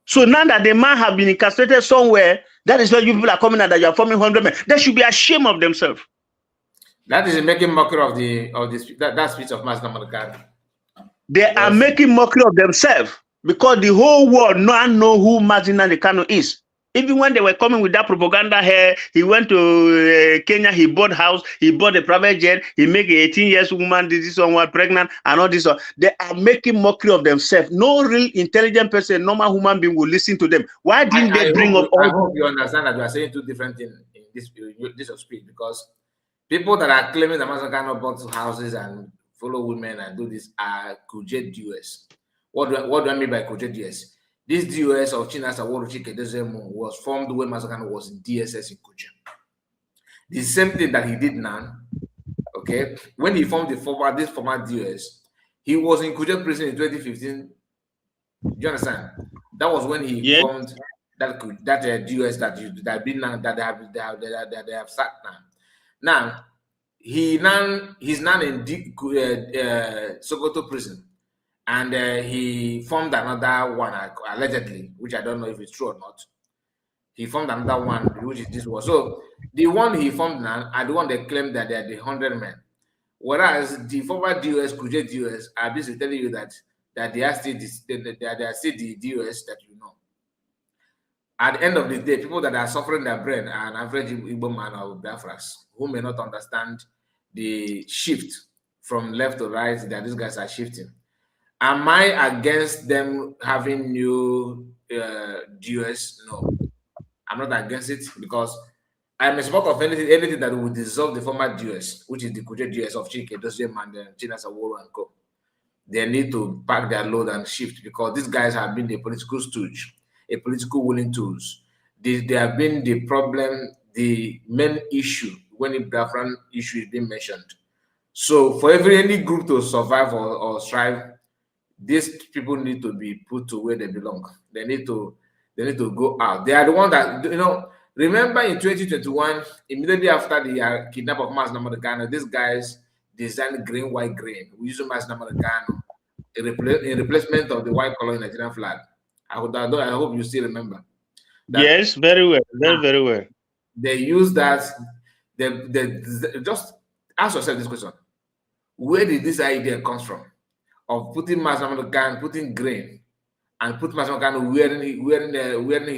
So now that the man has been incarcerated somewhere, that is why you people are coming out that you are forming 100 men. They should be ashamed of themselves. That is making mockery of that speech of Mazi Nnamdi Kanu. They are making mockery of themselves because the whole world now know who Mazi Nnamdi Kanu is. Even when they were coming with that propaganda here, he went to Kenya, he bought house, he bought a private jet, he made an 18-year-old woman, this one pregnant, and all this. They are making mockery of themselves. No real intelligent person, normal human being will listen to them. Why didn't they bring up all? I hope you understand that you are saying two different things in this speech, because people that are claiming that Mazi Kanu bought houses and follow women and do this are Kuje DOS. What do I mean by Kuje DOS? This DOS of Chinasa Waruchike was formed when Mazi Kanu was in DSS in Kuje. The same thing that he did now, okay? When he formed this former DOS, he was in Kuje prison in 2015. Do you understand? That was when he formed that DOS that they have sacked now. Now he's now in Sokoto prison. And he formed another one, allegedly, which I don't know if it's true or not. He formed another one, which is this one. So the one he formed now are the one they claim that they are the 100 men. Whereas the former DOS, Kuje DOS, are basically telling you that they are still the DOS that you know. At the end of the day, people that are suffering their brain are an average Igbo man or Biafras who may not understand the shift from left to right that these guys are shifting. Am I against them having new DOS? No, I'm not against it because I'm a support of anything that will dissolve the former DOS, which is the Kuje DOS of Chike Dosiem and Chinasa Woro and Co. They need to pack their load and shift because these guys have been the political stooge, a political willing tools. They have been the problem, the main issue when the Biafran issue is being mentioned. So for any group to survive or strive, these people need to be put to where they belong. They need to go out. They are the ones that, remember in 2021, immediately after the kidnap of Mazi Nnamdi Kanu, these guys designed green, white, green. We use Mazi Nnamdi Kanu in replacement of the white color in the Nigerian flag. I hope you still remember. Yes, very well. Very well. They use that. They just ask yourself this question. Where did this idea come from? Of putting Mazi Nnamdi Kanu, putting green, and put Mazi Nnamdi Kanu wearing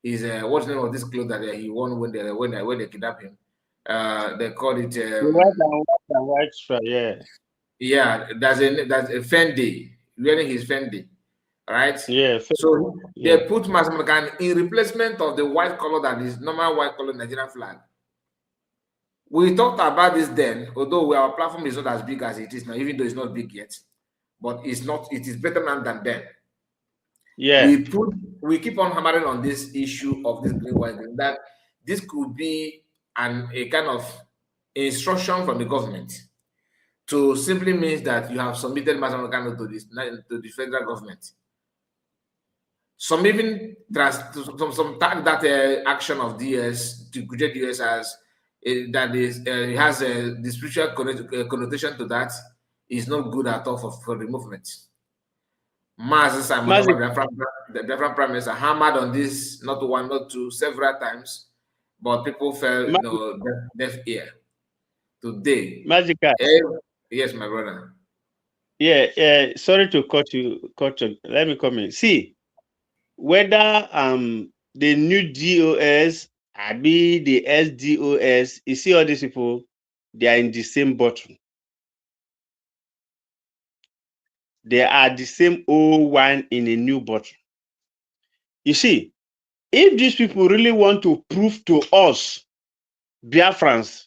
his what's the name of this clothes that he won when they kidnapped him? they call it the white stripe, yeah. Yeah, that's a Fendi, wearing his Fendi, right? Yeah. So Yeah. they put Masamukan in replacement of the white color that is normal white color Nigerian flag. We talked about this then, although our platform is not as big as it is now, even though it's not big yet, but it is better now than then. Yeah. We keep on hammering on this issue of this green white green, that this could be a kind of instruction from the government to simply means that you have submitted Masamukan to the federal government. Some even some tag that action of DS to DS as that is it has the spiritual connotation to that is not good at all for the movement. The Biafran Prime Minister hammered on this not one, not two, several times, but people fell deaf ear. Today, yes, my brother. Yeah, sorry to cut you. Let me come in. See, whether the new DOS, the SDOS, you see all these people, they are in the same bottle. They are the same old wine in a new bottle. You see, if these people really want to prove to us, Biafrans,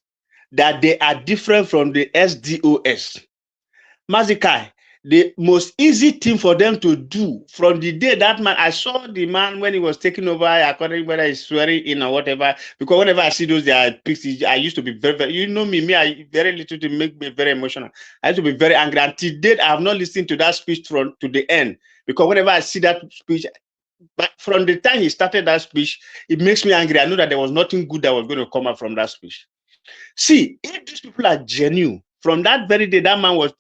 that they are different from the SDOS, Mazikai, the most easy thing for them to do from the day that man, I saw the man when he was taking over, according whether he's swearing in or whatever, because whenever I see those their pictures, I used to be very, you know me, I very little to make me very emotional. I used to be very angry. Until date, I have not listened to that speech to the end, because whenever I see that speech, but from the time he started that speech, it makes me angry. I know that there was nothing good that was going to come out from that speech. See, if these people are genuine, from that very day that man was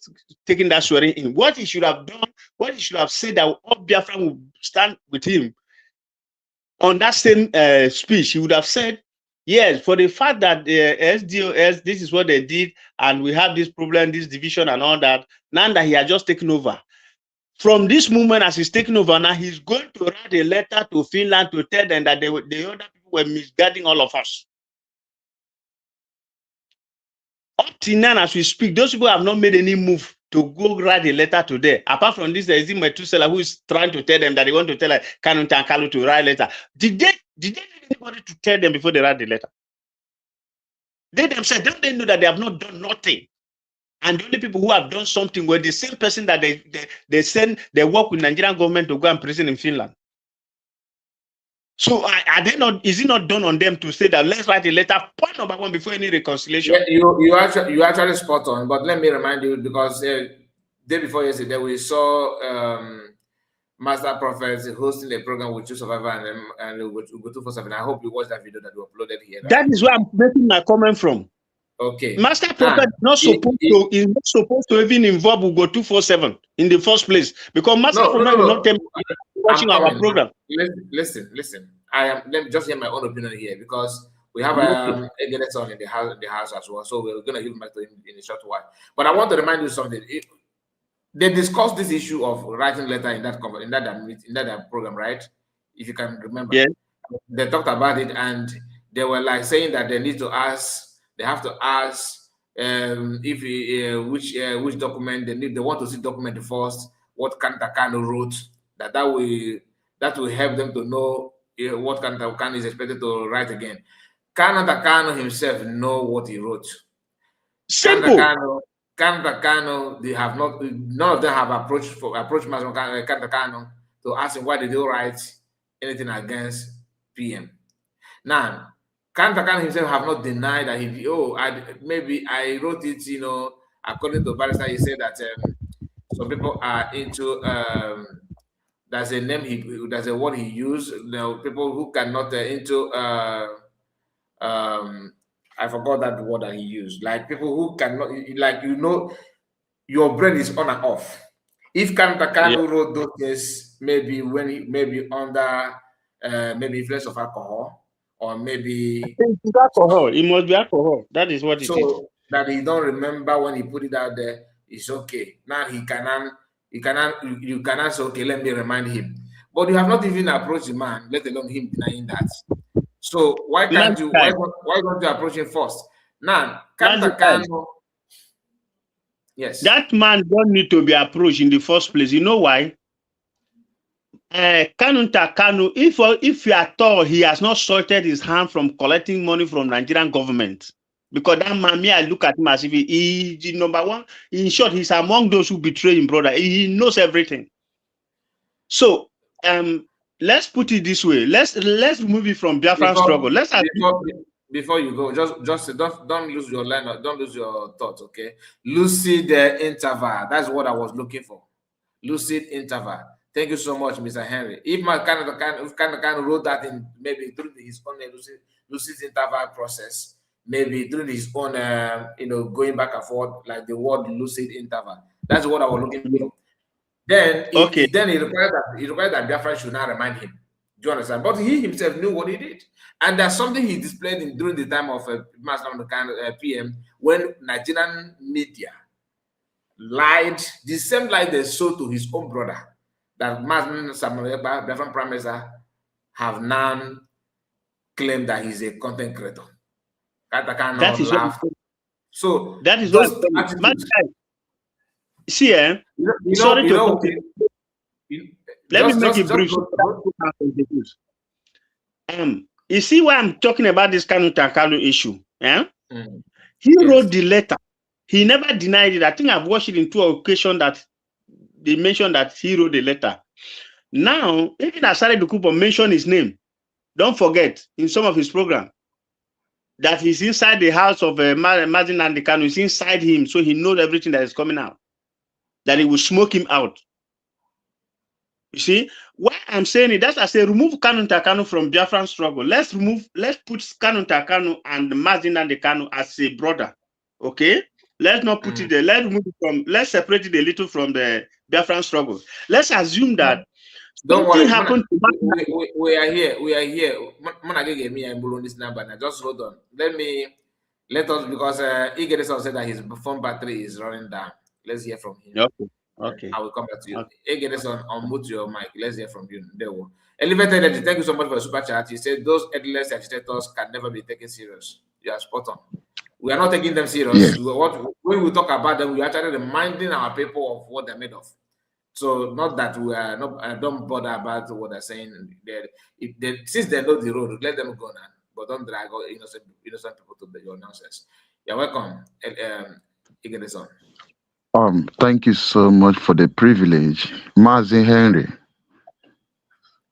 taking that swearing in, what he should have done, what he should have said, that all Biafran would stand with him on that same speech, he would have said, yes, for the fact that the SDOS, this is what they did, and we have this problem, this division and all that, now that he has just taken over. From this moment, as he's taking over now, he's going to write a letter to Finland to tell them that the other people were misguiding all of us. Up till now, as we speak, those people have not made any move to go write a letter to them. Apart from this, there is Methuselah who is trying to tell them that they want to tell Kanunta and Kalu to write a letter. Did they need anybody to tell them before they write the letter? They themselves, don't they know that they have not done nothing? And the only people who have done something were the same person that they work with Nigerian government to go and prison in Finland. So are they not? Is it not done on them to say that let's write a letter? Point number one before any reconciliation. Yeah, you actually spot on. But let me remind you, because day before yesterday we saw Master Prophets hosting a program with Two Survivor and Ugo 247. I hope you watched that video that we uploaded here. That is where I'm making my comment from. Okay. Master Prophet is not supposed to even involve Ugo 247 in the first place, because Master Prophet will not tell me watching our program. Listen. Let me just hear my own opinion here, because we have a guest on in the house as well, so we're going to give him back to him in a short while. But I want to remind you something. They discussed this issue of writing letter in that program, right? If you can remember. Yeah. They talked about it, and they were like saying that they need to ask. They have to ask which document they want to see document first. What Kantakano wrote, that will help them to know what Kantakano is expected to write again. Kantakano himself know what he wrote. Simple. Kantakano, they have not. None of them have approached Kantakano to ask him why did they write anything against PM. Now, Kantakano himself have not denied that maybe I wrote it, according to Barrister, he said that some people are into there's a name there's a word he used, people who cannot into I forgot that word that he used, like people who cannot, like, your brain is on and off. If Kantakano wrote those things, maybe under maybe influence of alcohol, or maybe it's alcohol. It must be alcohol. That is what it is. So that he don't remember when he put it out there. It's okay. Now you cannot say, okay, let me remind him. But you have not even approached the man, let alone him denying that. So why don't you approach him first? Now, That's Kano, yes. That man don't need to be approached in the first place. You know why? Kanu, if at all he has not salted his hand from collecting money from Nigerian government, because that man, me, I look at him as if he is number one. In short, he's among those who betray him, brother. He knows everything. So, let's put it this way. Let's remove it from Biafran struggle. Before you go, just don't lose your line. Don't lose your thoughts. Okay, lucid interval. That's what I was looking for. Lucid interval. Thank you so much, Mr. Henry. If my kind of wrote that in maybe through his own lucid interval process, maybe through his own going back and forth like the word lucid interval. That's what I was looking for. Then he required that Biafra should not remind him. Do you understand? But he himself knew what he did. And that's something he displayed during the time of PM when Nigerian media lied, the same lie they showed to his own brother, that Biafran Prime Minister have now claimed that he's a content creator. That is laughed. So that is those attitudes. See, let me make it brief. You see why I'm talking about this Kanu issue? He wrote the letter. He never denied it. I think I've watched it in 2 occasions that they mentioned that he wrote the letter. Now, even Asare Dokubo mentioned his name. Don't forget, in some of his program, that he's inside the house of Mazin Nandekano. He's inside him, so he knows everything that is coming out. That he will smoke him out. You see, why I'm saying it, that's I say remove Kanu Takano from Biafran struggle. Let's put Kanu Takano and Mazin Nandekano as a brother. Okay? Let's not put it there. Let's separate it a little from the Biafran struggle. Let's assume that something happened. We are here. Me and on this number now. Just hold on. Let us, because Igedeson said that his phone battery is running down. Let's hear from him. Okay. I will come back to you. Igedeson, unmute your mic. Let's hear from you. There we go. Elevated Energy, thank you so much for the super chat. He said those headless agitators can never be taken serious. You are spot on. We are not taking them serious. Yes. When we talk about them, we are actually reminding our people of what they're made of. So not that we are not. Don't bother about what they're saying. Since they know the road, let them go now. But don't drag innocent people to your nonsense. You're welcome. Igedeson. Thank you so much for the privilege, Mazi Henry,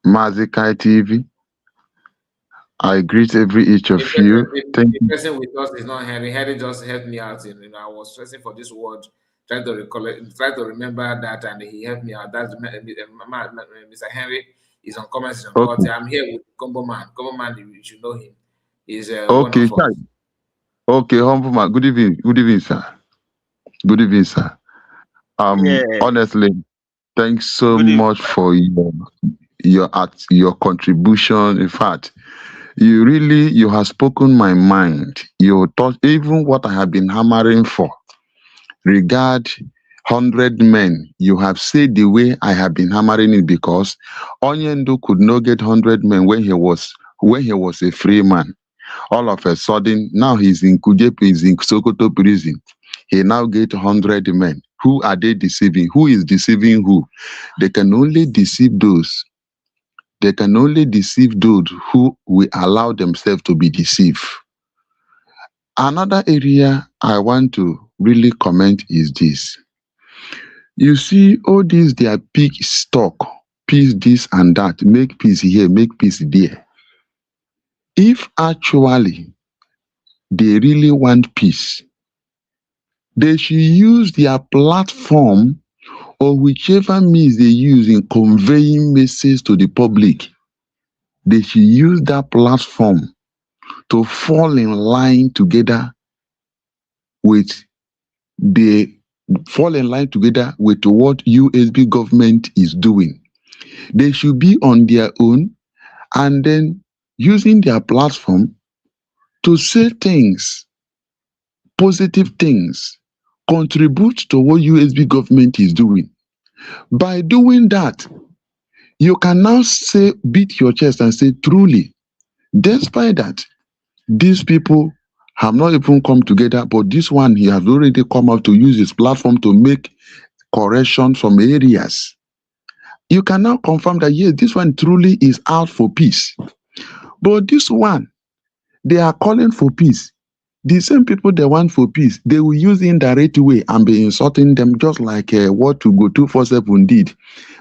Mazi Kai TV. I greet each of you. The person with us is not Henry. Henry just helped me out. I was stressing for this word, trying to remember that, and he helped me out. That's Mr. Henry is on comments. Okay. I'm here with Combo Man. Combo Man, you should know him. He's okay. Okay, Humble Man. Good evening, sir. Good evening, sir. Honestly, thanks so much for your contribution. In fact, you have spoken my mind. You thought even what I have been hammering for, regard 100 men. You have said the way I have been hammering it, because Onyendu could not get 100 men when he was a free man. All of a sudden, now he's in Kujepe, he's in Sokoto prison. He now get 100 men. Who are they deceiving? Who is deceiving who? They can only deceive those. They can only deceive those who will allow themselves to be deceived. Another area I want to really comment is this. You see, all these, their peace talk, peace this and that, make peace here, make peace there. If actually they really want peace, they should use their platform or whichever means they use in conveying message to the public. They should use that platform to fall in line together with what USB government is doing. They should be on their own and then using their platform to say things, positive things, contribute to what USB government is doing. By doing that, you can now say, beat your chest and say, truly, despite that, these people have not even come together, but this one, he has already come out to use his platform to make correction from areas. You can now confirm that yes, this one truly is out for peace. But this one, they are calling for peace. The same people they want for peace, they will use indirect way and be insulting them, just like what to go 247 did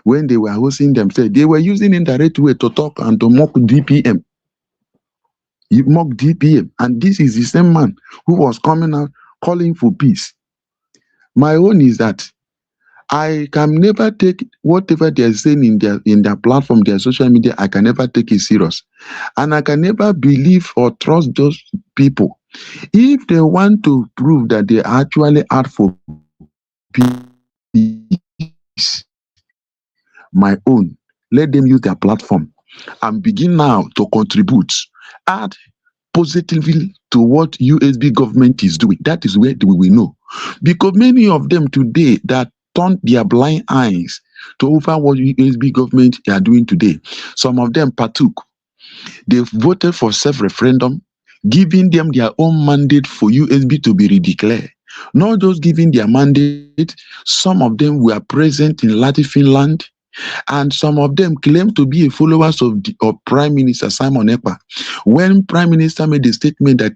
when they were hosting themselves. They were using indirect way to talk and to mock DPM. You mock DPM, and this is the same man who was coming out calling for peace. My own is that I can never take whatever they are saying in their platform, their social media. I can never take it serious, and I can never believe or trust those people. If they want to prove that they actually out for peace, my own, let them use their platform and begin now to contribute, add positively to what USB government is doing. That is where we will know. Because many of them today that turn their blind eyes to over what USB government are doing today. Some of them partook. They voted for self-referendum, giving them their own mandate for USB to be redeclared. Not just giving their mandate, some of them were present in Latin Finland, and some of them claim to be followers of Prime Minister Simon Ekpa. When Prime Minister made the statement that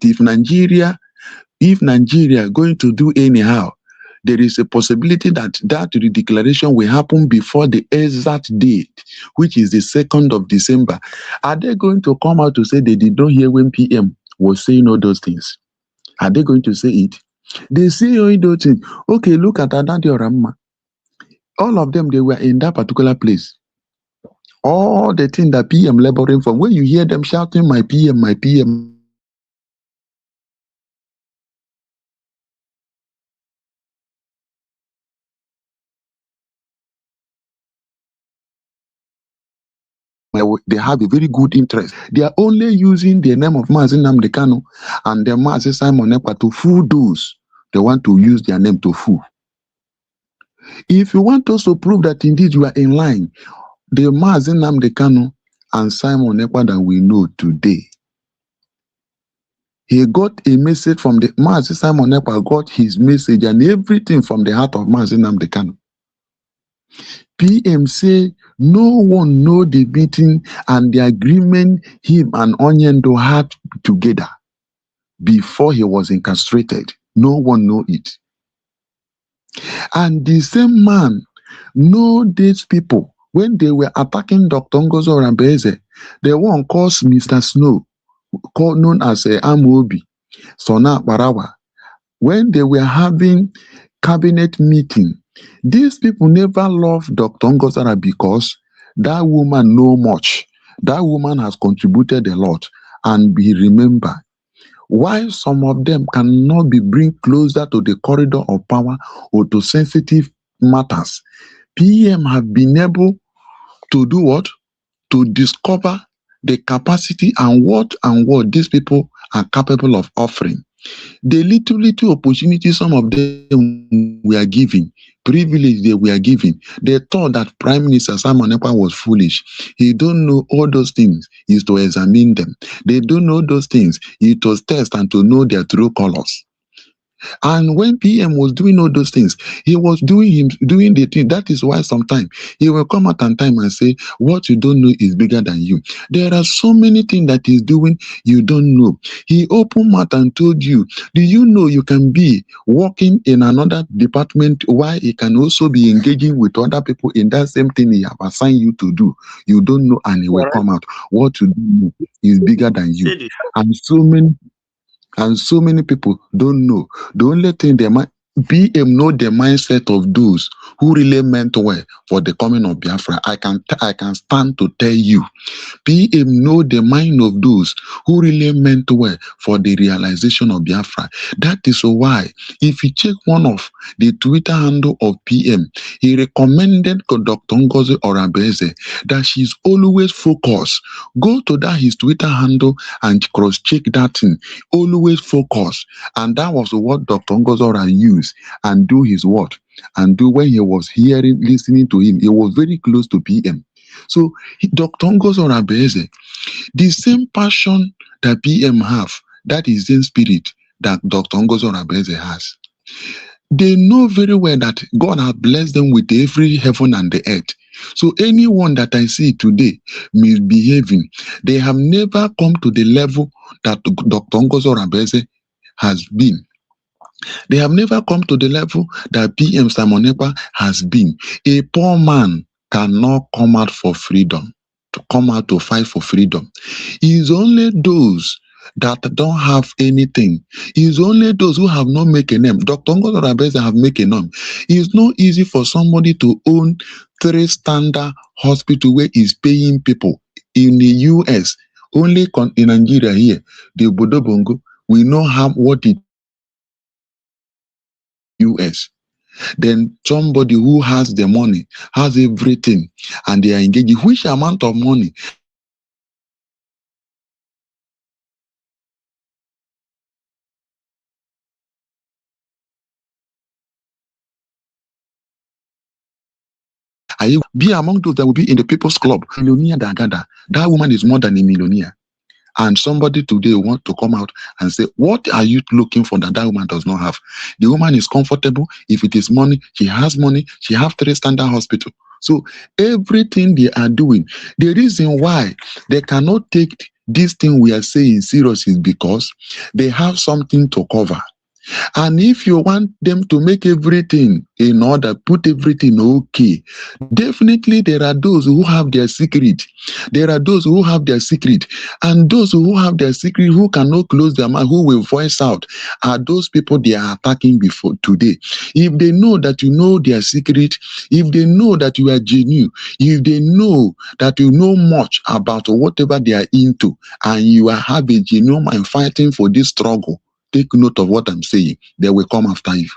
if Nigeria going to do anyhow, there is a possibility that redeclaration will happen before the exact date, which is the 2nd of December. Are they going to come out to say they did not hear when PM was saying all those things? Are they going to say it? They say all those things. Okay, look at Adadi Oramma. All of them, they were in that particular place. All the things that PM laboring for, when you hear them shouting, my PM, my PM, they have a very good interest. They are only using the name of Mazi Nnamdi Kanu and the Mazi Simon Ekpa to fool those they want to use their name to fool. If you want us to prove that indeed you are in line, the Mazi Nnamdi Kanu and Simon Ekpa that we know today, he got a message from the Mazi Simon Ekpa, got his message and everything from the heart of Mazi Nnamdi Kanu. PM say no one know the meeting and the agreement him and Onyendo had together before he was incarcerated. No one know it. And the same man know these people when they were attacking Dr. Ngozo Rambeze. The one called Mr. Snow, called known as Amobi, Sona Barawa. When they were having cabinet meeting, these people never loved Dr. Ngozara because that woman know much. That woman has contributed a lot. And we remember why some of them cannot be bring closer to the corridor of power or to sensitive matters. PM have been able to do what? To discover the capacity and what these people are capable of offering. The little opportunity some of them were given, privilege they were given, they thought that Prime Minister Simon Ekpa was foolish. He don't know all those things, is to examine them. They don't know those things, is to test and to know their true colors. And when PM was doing all those things, he was doing the thing. That is why sometimes he will come out on time and say, what you don't know is bigger than you. There are so many things that he's doing you don't know. He opened mouth and told you, do you know you can be working in another department while he can also be engaging with other people in that same thing he have assigned you to do? You don't know, and he will come out. What you don't know is bigger than you. And so many people don't know. The only thing they might PM know the mindset of those who really meant well for the coming of Biafra. I can stand to tell you, PM know the mind of those who really meant well for the realization of Biafra. That is why, if you check one of the Twitter handle of PM, he recommended to Dr. Ngozi Orabeze that she's always focused. Go to that his Twitter handle and cross-check that thing. Always focus. And that was what Dr. Ngozi Ora used and do his what? And do when he was listening to him. He was very close to PM. So Dr. Ngozi Orabeze, the same passion that PM have, that is in spirit, that Dr. Ngozi Oraveze has. They know very well that God has blessed them with every heaven and the earth. So anyone that I see today misbehaving, they have never come to the level that Dr. Ngozi Oraveze has been. They have never come to the level that PM Simon Ekpa has been. A poor man cannot come out for freedom, to come out to fight for freedom. It's only those that don't have anything. It's only those who have not made a name. Dr. Ngozi Oraveze have made a name. It's not easy for somebody to own 3 standard hospital where he's paying people in the US. Only in Nigeria here, the Bodobongo, we know what it US. Then somebody who has the money, has everything, and they are engaging. Which amount of money? Are you be among those that will be in the People's Club? Millionaire that gather. That woman is more than a millionaire. And somebody today want to come out and say, what are you looking for that woman does not have? The woman is comfortable. If it is money, she has money. She has 3 standard hospital. So everything they are doing, the reason why they cannot take this thing we are saying serious is because they have something to cover. And if you want them to make everything in order, put everything okay, definitely there are those who have their secret. There are those who have their secret. And those who have their secret, who cannot close their mouth, who will voice out, are those people they are attacking before today. If they know that you know their secret, if they know that you are genuine, if they know that you know much about whatever they are into, and you are having genuine mind fighting for this struggle, take note of what I'm saying. They will come after you.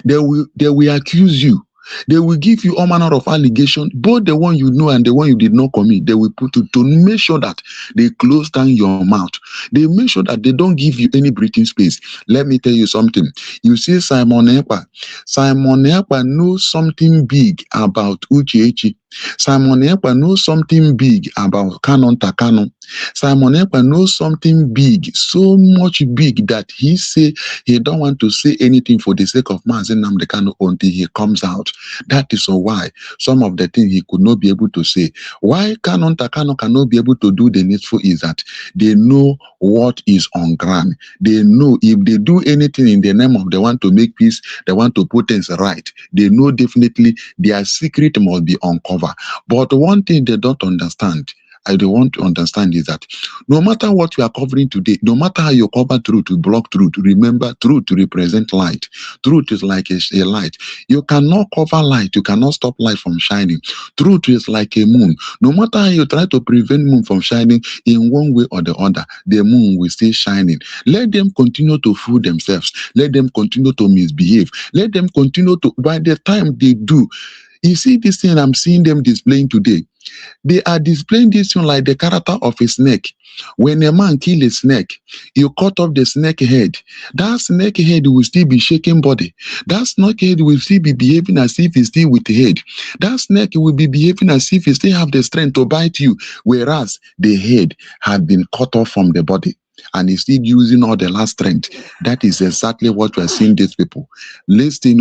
They will accuse you. They will give you all manner of allegations, both the one you know and the one you did not commit. They will put to make sure that they close down your mouth. They make sure that they don't give you any breathing space. Let me tell you something. You see Simon Ekpa. Simon Ekpa knows something big about Uchechi. Simon Ekpa knows something big about Canon Takano. Simon Ekpa knows something big, so much big that he say he don't want to say anything for the sake of Mazen Nnamdi Kanu until he comes out. That is why some of the things he could not be able to say. Why Canon Takano cannot be able to do the needful is that they know what is on ground. They know if they do anything in the name of they want to make peace, they want to put things right, they know definitely their secret must be uncovered. But one thing they don't understand, I don't want to understand is that no matter what you are covering today, no matter how you cover truth to block truth, remember truth to represent light. Truth is like a light. You cannot cover light. You cannot stop light from shining. Truth is like a moon. No matter how you try to prevent moon from shining in one way or the other, the moon will stay shining. Let them continue to fool themselves. Let them continue to misbehave. Let them continue to, by the time they do, you see this thing I'm seeing them displaying today. They are displaying this thing like the character of a snake. When a man kills a snake, you cut off the snake head. That snake head will still be shaking body. That snake head will still be behaving as if it's still with the head. That snake will be behaving as if it still have the strength to bite you, whereas the head had been cut off from the body and is still using all the last strength. That is exactly what we are seeing these people. Listen,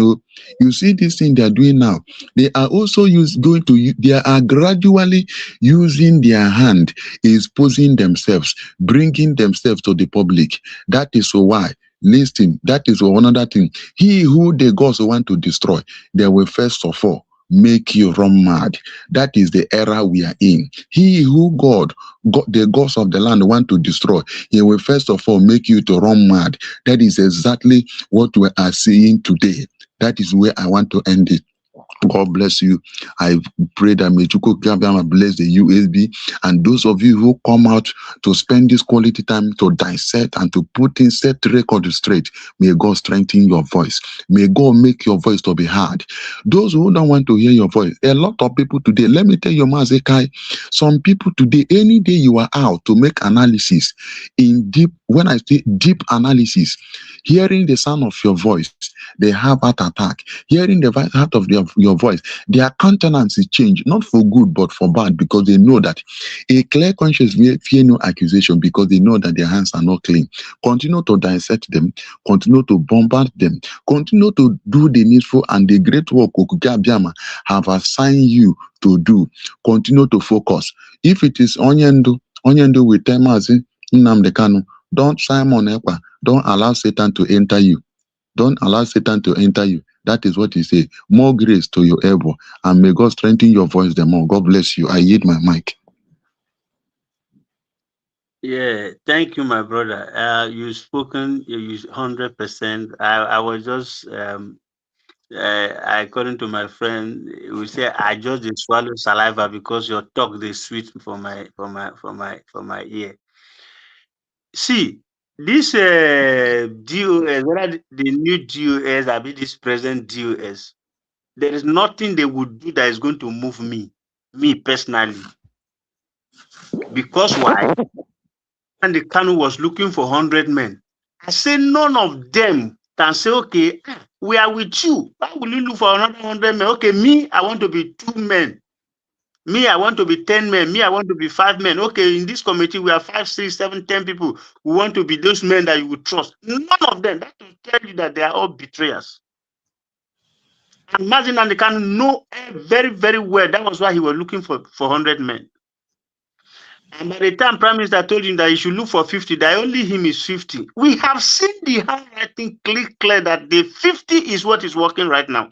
you see this thing they are doing now. They are also they are gradually using their hand, exposing themselves, bringing themselves to the public. That is why, listen, that is another thing. He who the gods want to destroy, they will first of all make you run mad. That is the era we are in. He who the gods of the land want to destroy, he will first of all make you to run mad. That is exactly what we are seeing today. That is where I want to end it. God bless you. I pray that may Chukwuka Abiyama bless the USB and those of you who come out to spend this quality time to dissect and to put in set record straight. May God strengthen your voice. May God make your voice to be heard. Those who don't want to hear your voice, a lot of people today, let me tell you, Mazekai, some people today, any day you are out to make analysis in deep, when I say deep analysis, hearing the sound of your voice, they have heart attack. Hearing the heart of your voice. Their countenance is changed, not for good, but for bad, because they know that a clear conscience fear no accusation, because they know that their hands are not clean. Continue to dissect them, continue to bombard them, continue to do the needful and the great work Okuke Abiama have assigned you to do. Continue to focus. If it is Onyendu with Temazi Nnamdi Kanu, don't Simon Ekpa, don't allow Satan to enter you. Don't allow Satan to enter you. That is what he say. More grace to your elbow, and may God strengthen your voice the more. God bless you. I yield my mic. Yeah, thank you, my brother. You spoken, you 100%. I was just according to my friend, we say I just dey swallow saliva because your talk dey sweet for my ear. See, this DOS, whether the new DOS, I be this present DOS, there is nothing they would do that is going to move me personally. Because why? And the Kanu was looking for 100 men. I say none of them can say, okay, we are with you. Why will you look for another 100 men? Okay, me, I want to be 2 men. Me, I want to be 10 men. Me, I want to be 5 men. Okay, in this committee, we are 5, 6, 7, 10 people who want to be those men that you would trust. None of them. That will tell you that they are all betrayers. And Mazin and the Kanu know very, very well. That was why he was looking for 100 men. And by the time Prime Minister told him that he should look for 50, that only him is 50. We have seen the handwriting clear that the 50 is what is working right now.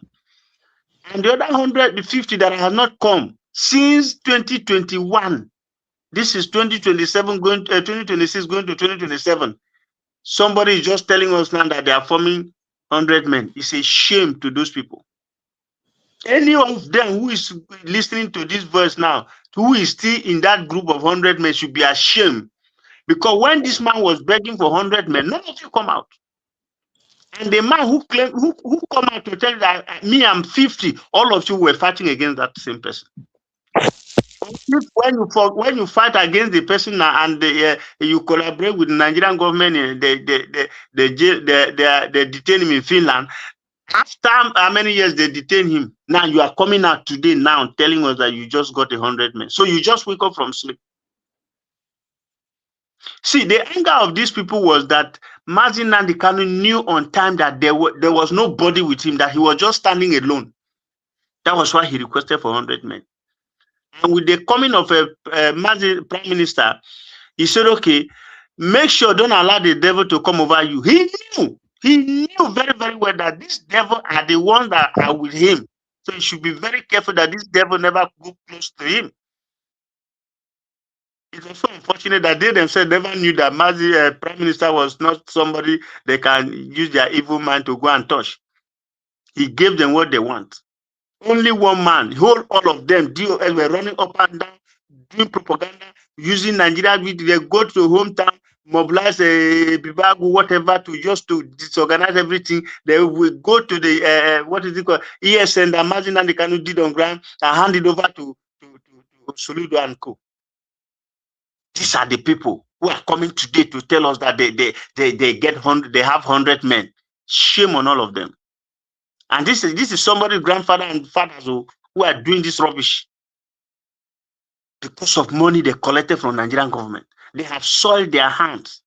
And the other 100, the 50 that has not come since 2021. This is 2027 going 2026 going to 2027. Somebody is just telling us now that they are forming 100 men. It's a shame to those people. Any of them who is listening to this voice now, who is still in that group of 100 men, should be ashamed. Because when this man was begging for 100 men, none of you come out. And the man who claimed, who come out to tell you that me, I'm 50, all of you were fighting against that same person. When you fight against the person and you collaborate with the Nigerian government, they detain him in Finland. After how many years they detain him, now you are coming out today now telling us that you just got 100 men. So you just wake up from sleep. See, the anger of these people was that Mazin Nnamdi Kanu knew on time that there was nobody with him, that he was just standing alone. That was why he requested for 100 men. And with the coming of a Mazin Prime Minister, he said, okay, make sure don't allow the devil to come over you. He knew very, very well that these devil are the ones that are with him. So he should be very careful that this devil never go close to him. It's also unfortunate that they themselves never knew that Mazi Prime Minister was not somebody they can use their evil mind to go and touch. He gave them what they want. Only one man, all of them, DOS were running up and down, doing propaganda, using Nigeria. They go to hometown, mobilize a Bibagu, whatever, to just to disorganize everything. They will go to the, what is it called, ESN that Mazin Nnamdi Kanu did on ground and hand it over to Soludo and Co. These are the people who are coming today to tell us that they get 100, they have 100 men. Shame on all of them. And this is somebody's grandfather and fathers who are doing this rubbish because of money they collected from Nigerian government. They have soiled their hands,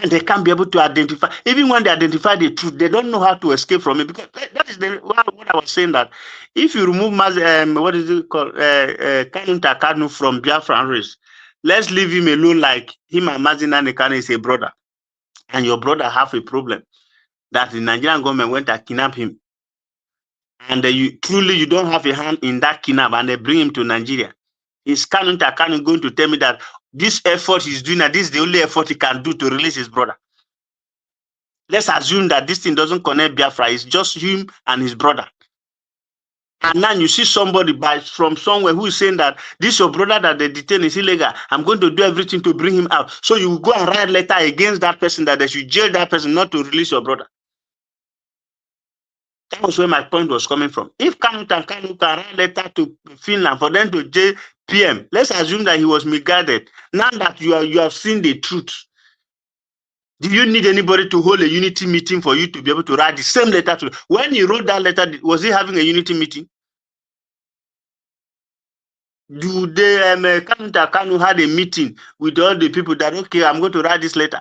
and they can't be able to identify. Even when they identify the truth, they don't know how to escape from it. Because that is what I was saying, that if you remove what is it called, Kanu from Biafran race, let's leave him alone, like him and Mazin Nnamdi Kanu is a brother, and your brother have a problem that the Nigerian government went to kidnap him, and you don't have a hand in that kidnap, and they bring him to Nigeria. Is Kanu going to tell me that this effort he's doing, that this is the only effort he can do to release his brother? Let's assume that this thing doesn't connect Biafra. It's just him and his brother. And now you see somebody from somewhere who is saying that this your brother that they detain is illegal. I'm going to do everything to bring him out. So you go and write a letter against that person that they should jail that person, not to release your brother. That was where my point was coming from. If Kanu can write a letter to Finland for them to jail PM, let's assume that he was misguided. Now that you have seen the truth, Do you need anybody to hold a unity meeting for you to be able to write the same letter to? When he wrote that letter, was he having a unity meeting? Do they, Kanu had a meeting with all the people that, okay, I'm going to write this letter.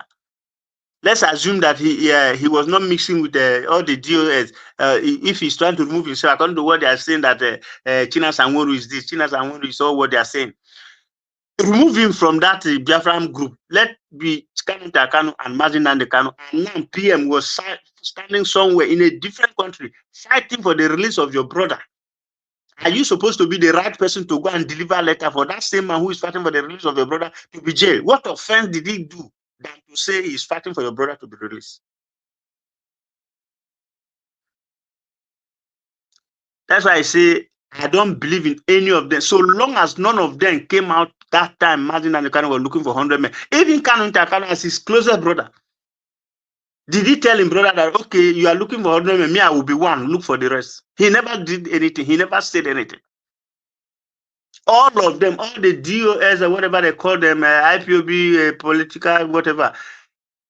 Let's assume that he was not mixing with all the DOS. If he's trying to remove himself, according to what they are saying, that China Sanworu is this, China Sanworu is all what they are saying. Remove him from that Biafran group. Let be Kanu and Mazin and Kanu. And now PM was standing somewhere in a different country, fighting for the release of your brother. Are you supposed to be the right person to go and deliver a letter for that same man who is fighting for the release of your brother to be jailed? What offense did he do than to say he's fighting for your brother to be released? That's why I say I don't believe in any of them. So long as none of them came out that time, Martin and the Kanu were looking for 100 men. Even Kanu Ntakanu as his closest brother. Did he tell him, brother, that, okay, you are looking for 100 men, me, I will be one, look for the rest? He never did anything. He never said anything. All of them, all the DOS or whatever they call them, IPOB, political, whatever,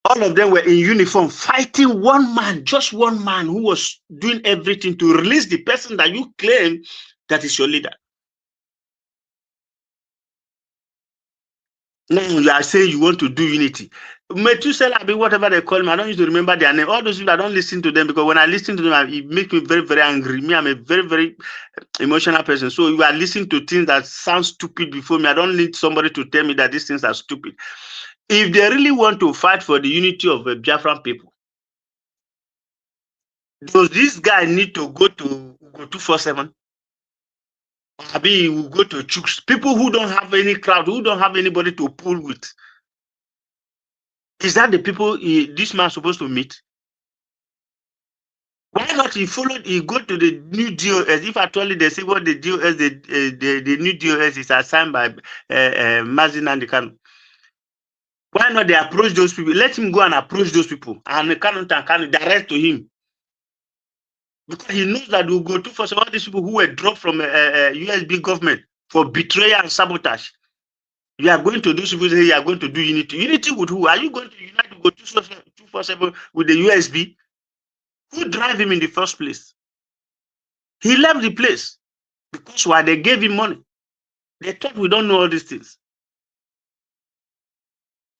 all of them were in uniform fighting one man, just one man who was doing everything to release the person that you claim that is your leader. Now you are saying you want to do unity. Methuselah, whatever they call me, I don't used to remember their name. All those people, I don't listen to them because when I listen to them, it makes me very, very angry. Me, I'm a very, very emotional person. So you are listening to things that sound stupid before me. I don't need somebody to tell me that these things are stupid. If they really want to fight for the unity of the Biafran people, does this guy need to go 247? Abi will go to Chooks. People who don't have any crowd, who don't have anybody to pull with. Is that the people this man is supposed to meet? Why not he go to the new DOS? If actually they say what the DOS, the new DOS is assigned by Mazin and the Kanu. Why not they approach those people? Let him go and approach those people and the Kanu direct to him. Because he knows that we'll go to for some of these people who were dropped from USB government for betrayal and sabotage. You are going to do something, you are going to do unity. Unity with who? Are you going to unite to go 247 with the USB? Who drive him in the first place? He left the place because why they gave him money. They thought we don't know all these things.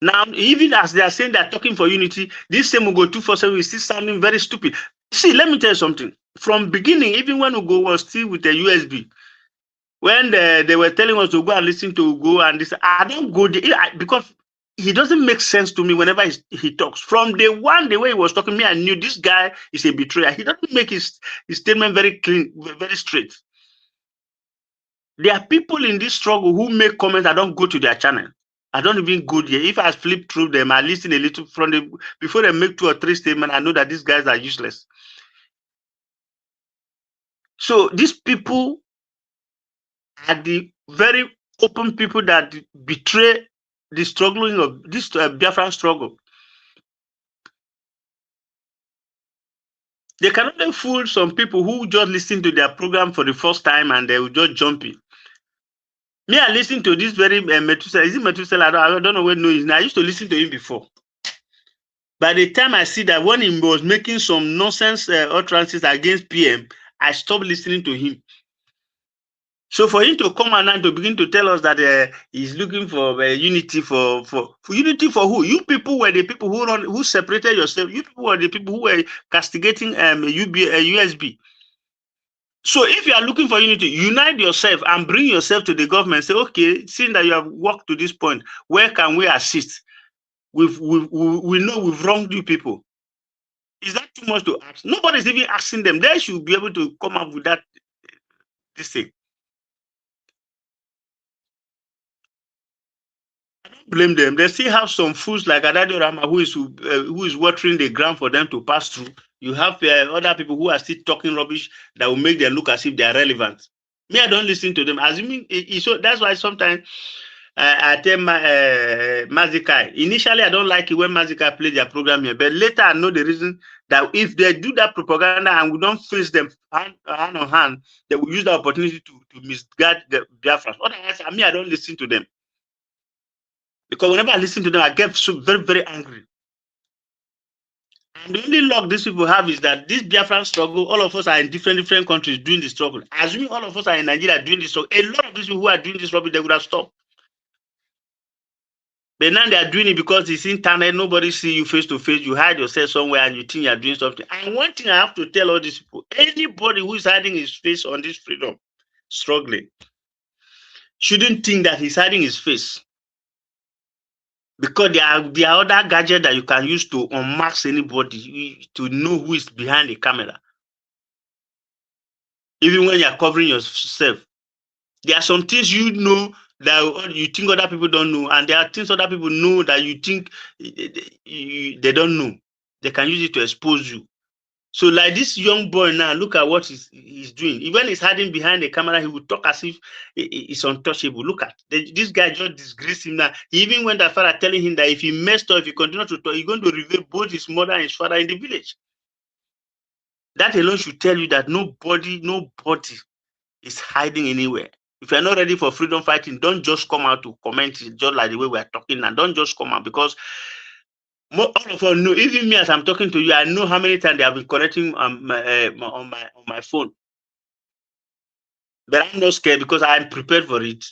Now, even as they are saying they're talking for unity, this same Ugo 247 is still sounding very stupid. See, let me tell you something. From beginning, even when Ugo was still with the USB, when they were telling us to go and listen to Ugo and this, I don't go there because he doesn't make sense to me whenever he talks. From day one, the way he was talking to me, I knew this guy is a betrayer. He doesn't make his statement very clean, very straight. There are people in this struggle who make comments. I don't go to their channel. I don't even go there. If I flip through them, I listen a little from before they make 2 or 3 statements, I know that these guys are useless. So these people are the very open people that betray the struggling of this Biafran struggle. They can only fool some people who just listen to their program for the first time and they will just jump in. Me, I listen to this very Methuselah. Is it Methuselah? I don't know where no is. I used to listen to him before. By the time I see that when he was making some nonsense utterances against PM, I stopped listening to him. So for him to come and to begin to tell us that he's looking for unity for unity for who? You people were the people who separated yourself. You people were the people who were castigating USB. So if you are looking for unity, unite yourself and bring yourself to the government. Say, okay, seeing that you have walked to this point, where can we assist? We know we've wronged you people. Is that too much to ask? Nobody's even asking them. They should be able to come up with this thing. I don't blame them. They still have some fools like Adadio Rama who is watering the ground for them to pass through. You have other people who are still talking rubbish that will make them look as if they are relevant. Me, I don't listen to them. Assuming so that's why sometimes I tell Mazikai. Initially, I don't like it when Mazikai play their program here, but later I know the reason that if they do that propaganda and we don't face them hand on hand, they will use the opportunity to misguide the Biafrans. Otherwise, I don't listen to them. Because whenever I listen to them, I get so very, very angry. And the only luck these people have is that this Biafran struggle, all of us are in different countries doing the struggle. Assuming all of us are in Nigeria doing the struggle, a lot of these people who are doing this struggle, they would have stopped. But now they are doing it because it's internet, nobody see you face to face, you hide yourself somewhere and you think you are doing something. And one thing I have to tell all these people, anybody who is hiding his face on this freedom, struggling, shouldn't think that he's hiding his face. Because there are other gadgets that you can use to unmask anybody, to know who is behind the camera. Even when you are covering yourself. There are some things you know that you think other people don't know, and there are things other people know that you think they don't know. They can use it to expose you. So like this young boy now, look at what he's doing. Even he's hiding behind the camera, he will talk as if it's untouchable. Look at this guy just disgraced him now. He even went as far as telling him that if he messed up, if he continues to talk, he's going to reveal both his mother and his father in the village. That alone should tell you that nobody is hiding anywhere. If you're not ready for freedom fighting, don't just come out to comment just like the way we're talking now. Don't just come out, because all of us know, even me as I'm talking to you, I know how many times they have been connecting on my phone. But I'm not scared because I'm prepared for it.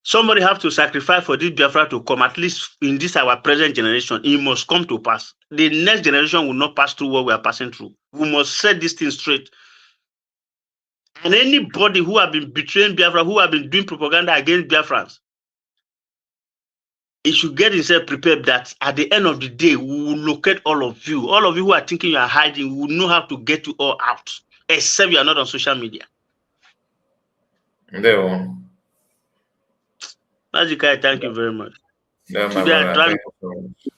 Somebody have to sacrifice for this Biafra to come, at least in this our present generation. It must come to pass. The next generation will not pass through what we are passing through. We must set this thing straight. And anybody who have been betraying Biafra, who have been doing propaganda against Biafrans, he should get himself prepared that at the end of the day, we will locate all of you. All of you who are thinking you are hiding, we will know how to get you all out, except you are not on social media. There. Magikai, thank you very much. No, Today I try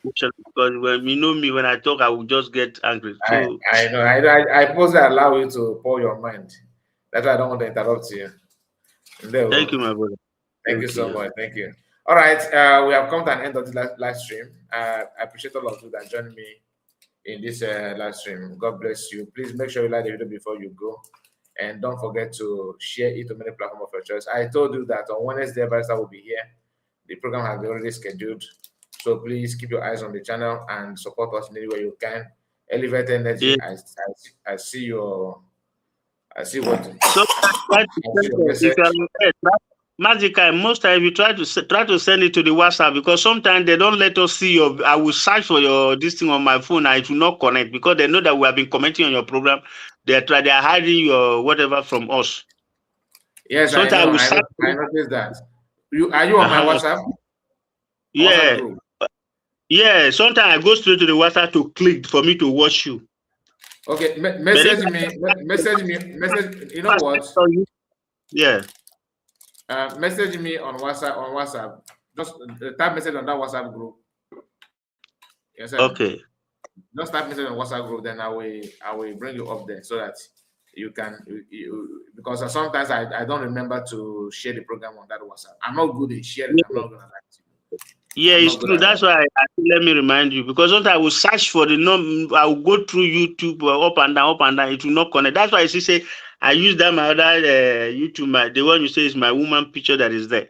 because when you know me, when I talk, I will just get angry. So I know. I purposely allow you to pour your mind. That's why I don't want to interrupt you. Thank you, my brother. Thank you so much. Thank you. All right. We have come to an end of the live stream. I appreciate all of you that joined me in this live stream. God bless you. Please make sure you like the video before you go. And don't forget to share it to many platforms of your choice. I told you that on Wednesday, Barrister will be here. The program has been already scheduled. So please keep your eyes on the channel and support us in any way you can. Elevate Energy, yeah. I see your... I see what... So, Magical, most times you try to send it to the WhatsApp, because sometimes they don't let us see your... I will search for this thing on my phone and it will not connect, because they know that we have been commenting on your program. They are hiding your whatever from us. Yes, sometimes I noticed that. Are you on my WhatsApp? Yeah. WhatsApp yeah, sometimes I go straight to the WhatsApp to click for me to watch you. Okay, message me. You know what? Yeah. Message me on WhatsApp. Just type message on that WhatsApp group. Yes, sir. Okay. Just type message on WhatsApp group, then I will bring you up there so that you can. Because sometimes I don't remember to share the program on that WhatsApp. I'm not good at sharing. I'm not gonna lie to you. Yeah, it's true. That's why let me remind you, because sometimes I will search for the number. I will go through YouTube up and down. It will not connect. That's why I say I use that my other YouTube, the one you say is my woman picture that is there.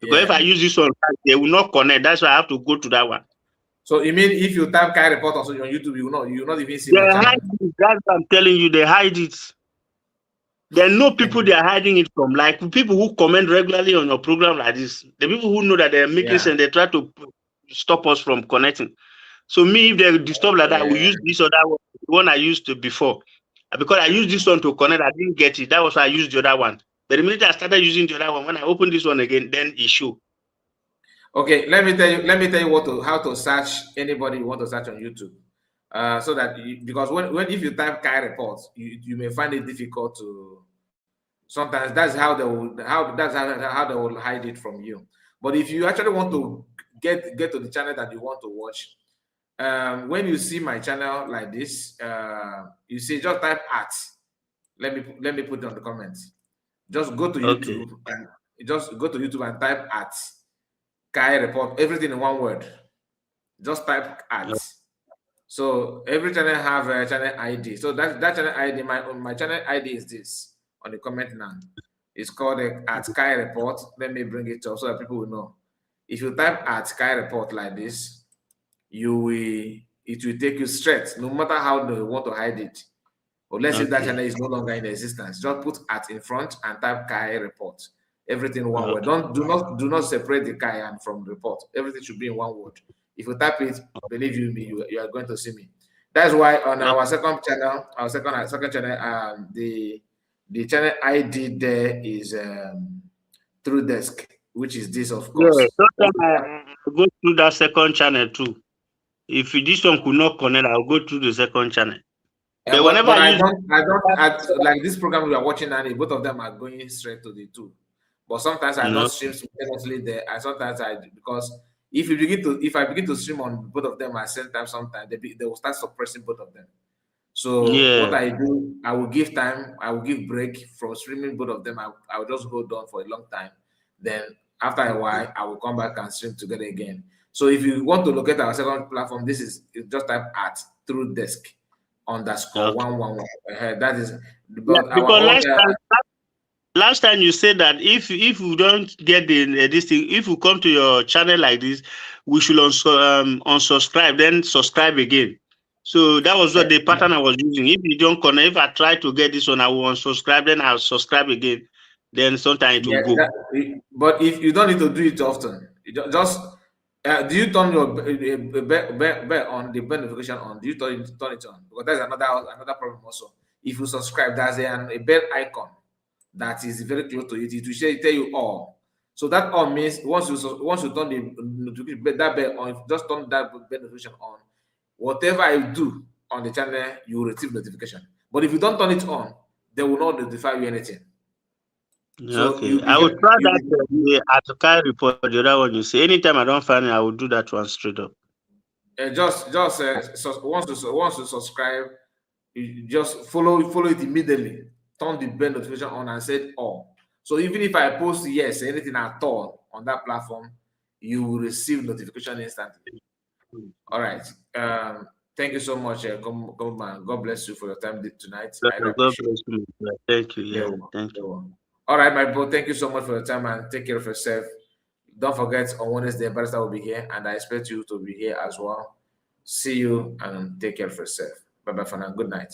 Because if I use this one, they will not connect. That's why I have to go to that one. So you mean if you type Kai Report on YouTube, you will not even see my channel? That's what I'm telling you. They hide it. There are no people they are hiding it from, like people who comment regularly on your program like this. The people who know that they are making sense, they try to stop us from connecting. So me, if they disturb like that, we use this other one, the one I used before. Because I used this one to connect, I didn't get it. That was why I used the other one. But the minute I started using the other one, when I opened this one again, then it showed. Okay, let me tell you how to search anybody you want to search on YouTube. So that because if you type Kai Report, you may find it difficult to. Sometimes that's how they will hide it from you. But if you actually want to get to the channel that you want to watch, when you see my channel like this, you see just type @ let me put it on the comments. Just go to YouTube and type @ Kai Report, everything in one word. Just type @ So every channel have a channel ID. So that channel ID, my channel ID is this on the comment now. It's called @ Kai Report. Let me bring it up so that people will know. If you type at Kai report like this, it will take you straight, no matter how they want to hide it. Or let's say that channel is no longer in existence. Just put at in front and type Kai report. Everything one word. Do not separate the Kai and from report. Everything should be in one word. If you type it, believe you me, you are going to see me. That's why on our second channel, second channel, the channel ID there is Through Desk, which is this, of course. Yeah, sometimes I go through that second channel too. If this one could not connect, I'll go through the second channel. But whenever I don't like this program we are watching, and both of them are going straight to the two. But sometimes I don't stream simultaneously there. Sometimes I do, because if I begin to stream on both of them at the same time, sometimes they will start suppressing both of them. So what I do, I will give time, I will give break from streaming both of them. I will just go down for a long time. Then after a while, I will come back and stream together again. So if you want to locate our second platform, this is just type at Through Desk _ 111. That is because last time you said that if we don't get this thing, if we come to your channel like this, we should unsubscribe, then subscribe again. So that was what the pattern I was using. If you don't connect, if I try to get this one, I will unsubscribe, then I'll subscribe again. Then sometimes it will go. But if you don't need to do it often, just do you turn your bell on, the bell notification on? Do you turn it on? Because there's another problem also. If you subscribe, there's a bell icon that is very close to it. It will tell you all. So that all means once you turn that bell on, just turn that bell notification on, whatever I do on the channel, you will receive notification. But if you don't turn it on, they will not notify you anything. So I will try that at Kai report, the other one you say. Anytime I don't find it, I will do that one straight up. Once you subscribe, you just follow it immediately. Turn the bell notification on and set all. So even if I post anything at all on that platform, you will receive notification instantly. All right. Thank you so much, man. God bless you for your time tonight. God bless you. Thank you. Yeah, thank you. All right, my bro. Thank you so much for your time, and take care of yourself. Don't forget, on Wednesday, Barrister will be here, and I expect you to be here as well. See you, and take care of yourself. Bye-bye for now. Good night.